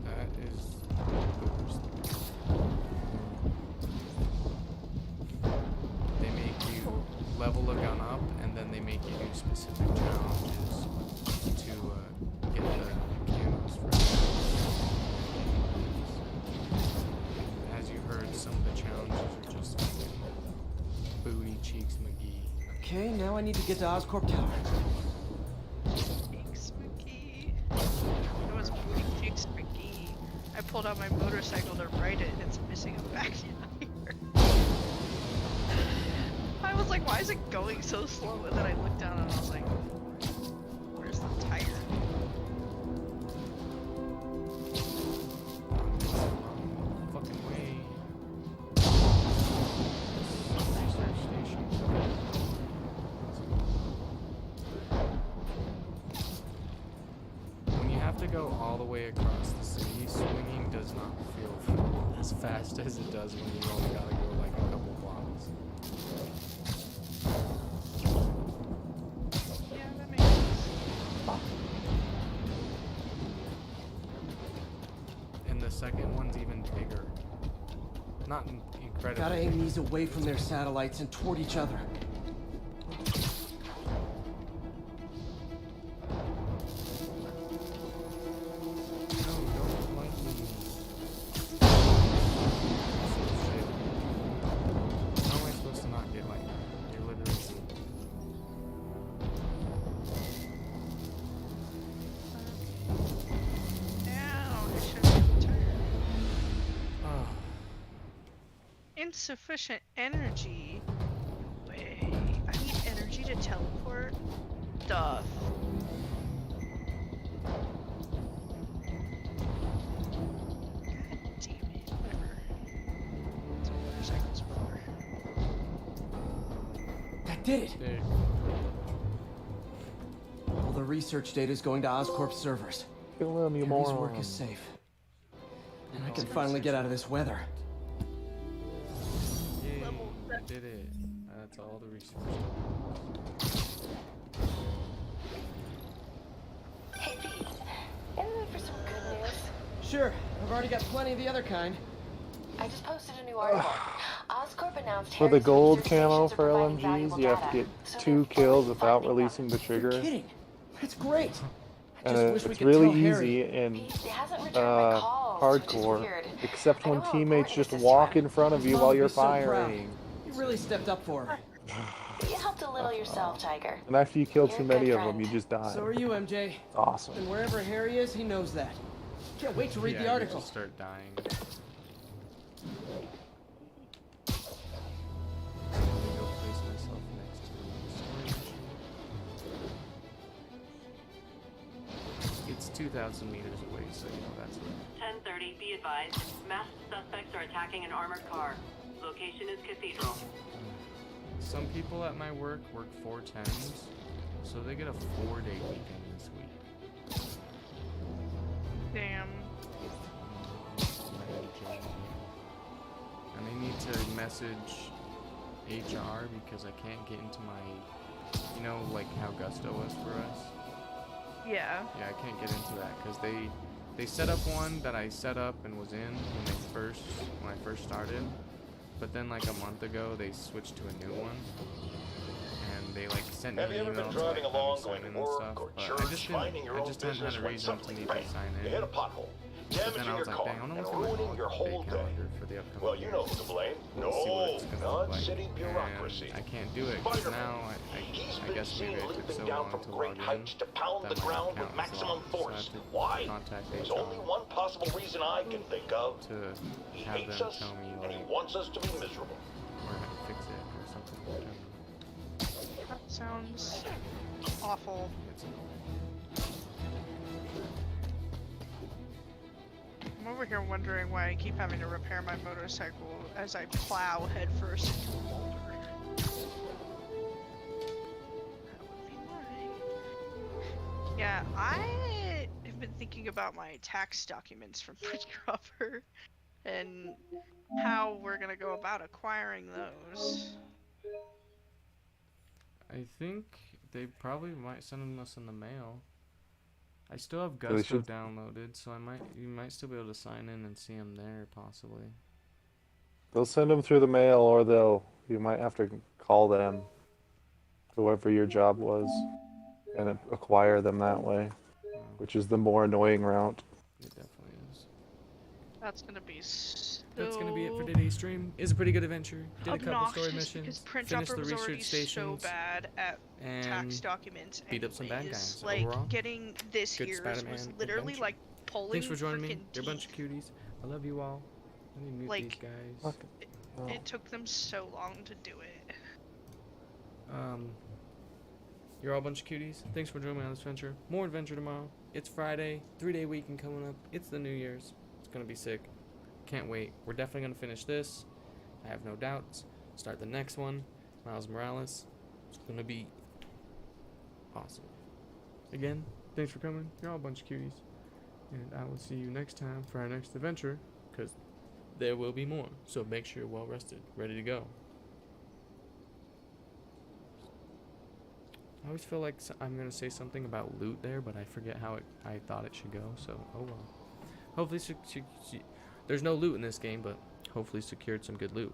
Speaker 18: That is the worst. They make you level a gun up, and then they make you do specific challenges to get the camos for it. As you heard, some of the challenges are just booty cheeks McGee.
Speaker 16: Okay, now I need to get to Oscorp Tower.
Speaker 1: Cheeks McGee. It was Booty Cheeks McGee. I pulled out my motorcycle to ride it and it's missing a back tire. I was like, why is it going so slow? And then I looked down and I was like, where's the tire?
Speaker 18: Fucking way. Research station. When you have to go all the way across the city, swinging does not feel as fast as it does when you only gotta go like a couple blocks.
Speaker 1: Yeah, that makes sense.
Speaker 18: And the second one's even bigger. Not incredible.
Speaker 16: Gotta aim these away from their satellites and toward each other.
Speaker 18: How am I supposed to not get like that? You're literally...
Speaker 1: Now I should be tired.
Speaker 18: Oh.
Speaker 1: Insufficient energy. Wait, I need energy to teleport? Duh. God damn it. Whatever. That's what motorcycles for.
Speaker 16: That did it!
Speaker 18: Big.
Speaker 16: All the research data is going to Oscorp servers.
Speaker 19: Kill him, you
Speaker 16: Harry's
Speaker 19: moron.
Speaker 16: work is safe. And I can finally get out of this weather.
Speaker 18: Yay, you did it. That's all the research.
Speaker 7: Hey, Pete. In the mood for some good news?
Speaker 16: Sure, I've already got plenty of the other kind.
Speaker 7: I just posted a new article. Oscorp announced
Speaker 19: For the
Speaker 7: Harry's
Speaker 19: gold
Speaker 7: research
Speaker 19: camo
Speaker 7: stations are
Speaker 19: for
Speaker 7: providing
Speaker 19: LMGs,
Speaker 7: valuable
Speaker 19: you have to
Speaker 7: data.
Speaker 19: get
Speaker 7: So
Speaker 19: 2
Speaker 7: they're
Speaker 19: kills
Speaker 7: fully
Speaker 19: without
Speaker 7: funding them.
Speaker 19: releasing the trigger.
Speaker 16: You're kidding. That's great. I
Speaker 19: And
Speaker 16: just wish we
Speaker 19: it's
Speaker 16: could
Speaker 19: really
Speaker 16: tell Harry.
Speaker 19: easy and
Speaker 7: He hasn't returned my calls, which is
Speaker 19: hardcore,
Speaker 7: weird.
Speaker 19: except
Speaker 7: I
Speaker 19: when
Speaker 7: know how
Speaker 19: teammates
Speaker 7: important
Speaker 19: just
Speaker 7: this is
Speaker 19: walk
Speaker 7: to him.
Speaker 19: in front of you
Speaker 16: Mom
Speaker 19: while
Speaker 16: would
Speaker 19: you're
Speaker 16: be so proud.
Speaker 19: firing.
Speaker 16: You really stepped up for her.
Speaker 7: You helped a little yourself, Tiger.
Speaker 19: And after you kill
Speaker 7: You're
Speaker 19: too
Speaker 7: a
Speaker 19: many
Speaker 7: good
Speaker 19: of them,
Speaker 7: friend.
Speaker 19: you just die.
Speaker 16: So are you, MJ.
Speaker 19: It's awesome.
Speaker 16: And wherever Harry is, he knows that. Can't wait to read the
Speaker 18: You
Speaker 16: article.
Speaker 18: just start dying. Let me go place myself next to the storage machine. It's 2,000 meters away, so you know that's it.
Speaker 10: 10:30. Be advised. Masked suspects are attacking an armored car. Location is Cathedral.
Speaker 18: Some people at my work work 4/10s, so they get a 4-day weekend this week.
Speaker 1: Damn.
Speaker 18: And I need to message HR because I can't get into my, you know, like how Gusto was for us.
Speaker 1: Yeah.
Speaker 18: Yeah, I can't get into that because they set up one that I set up and was in when I first started, but then like a month ago they switched to a new one, and they like sent me an email to like,
Speaker 3: driving
Speaker 18: have
Speaker 3: along,
Speaker 18: me
Speaker 3: going
Speaker 18: sign in
Speaker 3: to
Speaker 18: and
Speaker 3: work
Speaker 18: stuff.
Speaker 3: or
Speaker 18: But
Speaker 3: church, minding your
Speaker 18: I
Speaker 3: own
Speaker 18: just hadn't
Speaker 3: business
Speaker 18: had a
Speaker 3: when
Speaker 18: reason to
Speaker 3: something
Speaker 18: need to
Speaker 3: bang.
Speaker 18: sign
Speaker 3: You
Speaker 18: in.
Speaker 3: hit a pothole,
Speaker 18: But then
Speaker 3: damaging
Speaker 18: I was
Speaker 3: your
Speaker 18: like,
Speaker 3: car,
Speaker 18: dang, I wonder
Speaker 3: and
Speaker 18: what's going on
Speaker 3: ruining
Speaker 18: with
Speaker 3: your
Speaker 18: the
Speaker 3: whole day.
Speaker 18: calendar for the upcoming
Speaker 3: Well, you know who to blame.
Speaker 18: Let's see what it's gonna
Speaker 3: No,
Speaker 18: look like.
Speaker 3: non-city bureaucracy.
Speaker 18: And I can't do it because now I guess guess
Speaker 3: seen
Speaker 18: maybe I took
Speaker 3: leaping
Speaker 18: so
Speaker 3: down
Speaker 18: long
Speaker 3: from
Speaker 18: to
Speaker 3: great
Speaker 18: log in
Speaker 3: heights to pound
Speaker 18: that
Speaker 3: the
Speaker 18: my
Speaker 3: ground with
Speaker 18: account was
Speaker 3: maximum
Speaker 18: locked, so I
Speaker 3: force.
Speaker 18: have to
Speaker 3: Why?
Speaker 18: contact
Speaker 3: There's
Speaker 18: HR
Speaker 3: only one possible reason I can think of.
Speaker 18: to
Speaker 3: He
Speaker 18: have
Speaker 3: hates
Speaker 18: them
Speaker 3: us,
Speaker 18: tell me
Speaker 3: and he
Speaker 18: like
Speaker 3: wants us to be miserable.
Speaker 18: where how to fix it or something. I don't know.
Speaker 1: That sounds awful.
Speaker 18: It's annoying.
Speaker 1: I'm over here wondering why I keep having to repair my motorcycle as I plow headfirst into a boulder. That would be why. Yeah, I have been thinking about my tax documents from Pretty Cropper and how we're gonna go about acquiring those.
Speaker 18: I think they probably might send us in the mail. I still have
Speaker 19: They
Speaker 18: Gusto
Speaker 19: should-
Speaker 18: downloaded, so you might still be able to sign in and see them there, possibly.
Speaker 19: They'll send them through the mail, or you might have to call them, whoever your job was, and acquire them that way, which is the more annoying route.
Speaker 18: It definitely is.
Speaker 1: That's gonna be
Speaker 18: That's gonna be it for today's stream. It's a pretty good adventure. Did a couple story
Speaker 1: obnoxious
Speaker 18: missions,
Speaker 1: because Print
Speaker 18: finished
Speaker 1: Dropper
Speaker 18: the
Speaker 1: was already
Speaker 18: research
Speaker 1: so
Speaker 18: stations,
Speaker 1: bad at tax
Speaker 18: and
Speaker 1: documents
Speaker 18: beat up some bad
Speaker 1: anyways.
Speaker 18: guys.
Speaker 1: Like
Speaker 18: Overall,
Speaker 1: getting this
Speaker 18: good
Speaker 1: here
Speaker 18: Spider-Man
Speaker 1: was literally
Speaker 18: adventure.
Speaker 1: like pulling
Speaker 18: Thanks for joining me.
Speaker 1: freaking
Speaker 18: You're a bunch of
Speaker 1: teeth.
Speaker 18: cuties. I love you all. Let me mute
Speaker 1: Like,
Speaker 18: these guys.
Speaker 1: It took them so long to do it.
Speaker 18: You're all a bunch of cuties. Thanks for joining me on this adventure. More adventure tomorrow. It's Friday. 3-day weekend coming up. It's the New Year's. It's gonna be sick. Can't wait. We're definitely gonna finish this. I have no doubts. Start the next one. Miles Morales. It's gonna be awesome. Again, thanks for coming. You're all a bunch of cuties. And I will see you next time for our next adventure, because there will be more. So make sure you're well rested, ready to go. I always feel like I'm going to say something about loot there, but I forget how I thought it should go, so oh well. Hopefully, there's no loot in this game, but hopefully secured some good loot.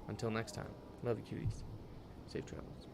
Speaker 18: Until next time, love you cuties. Safe travels.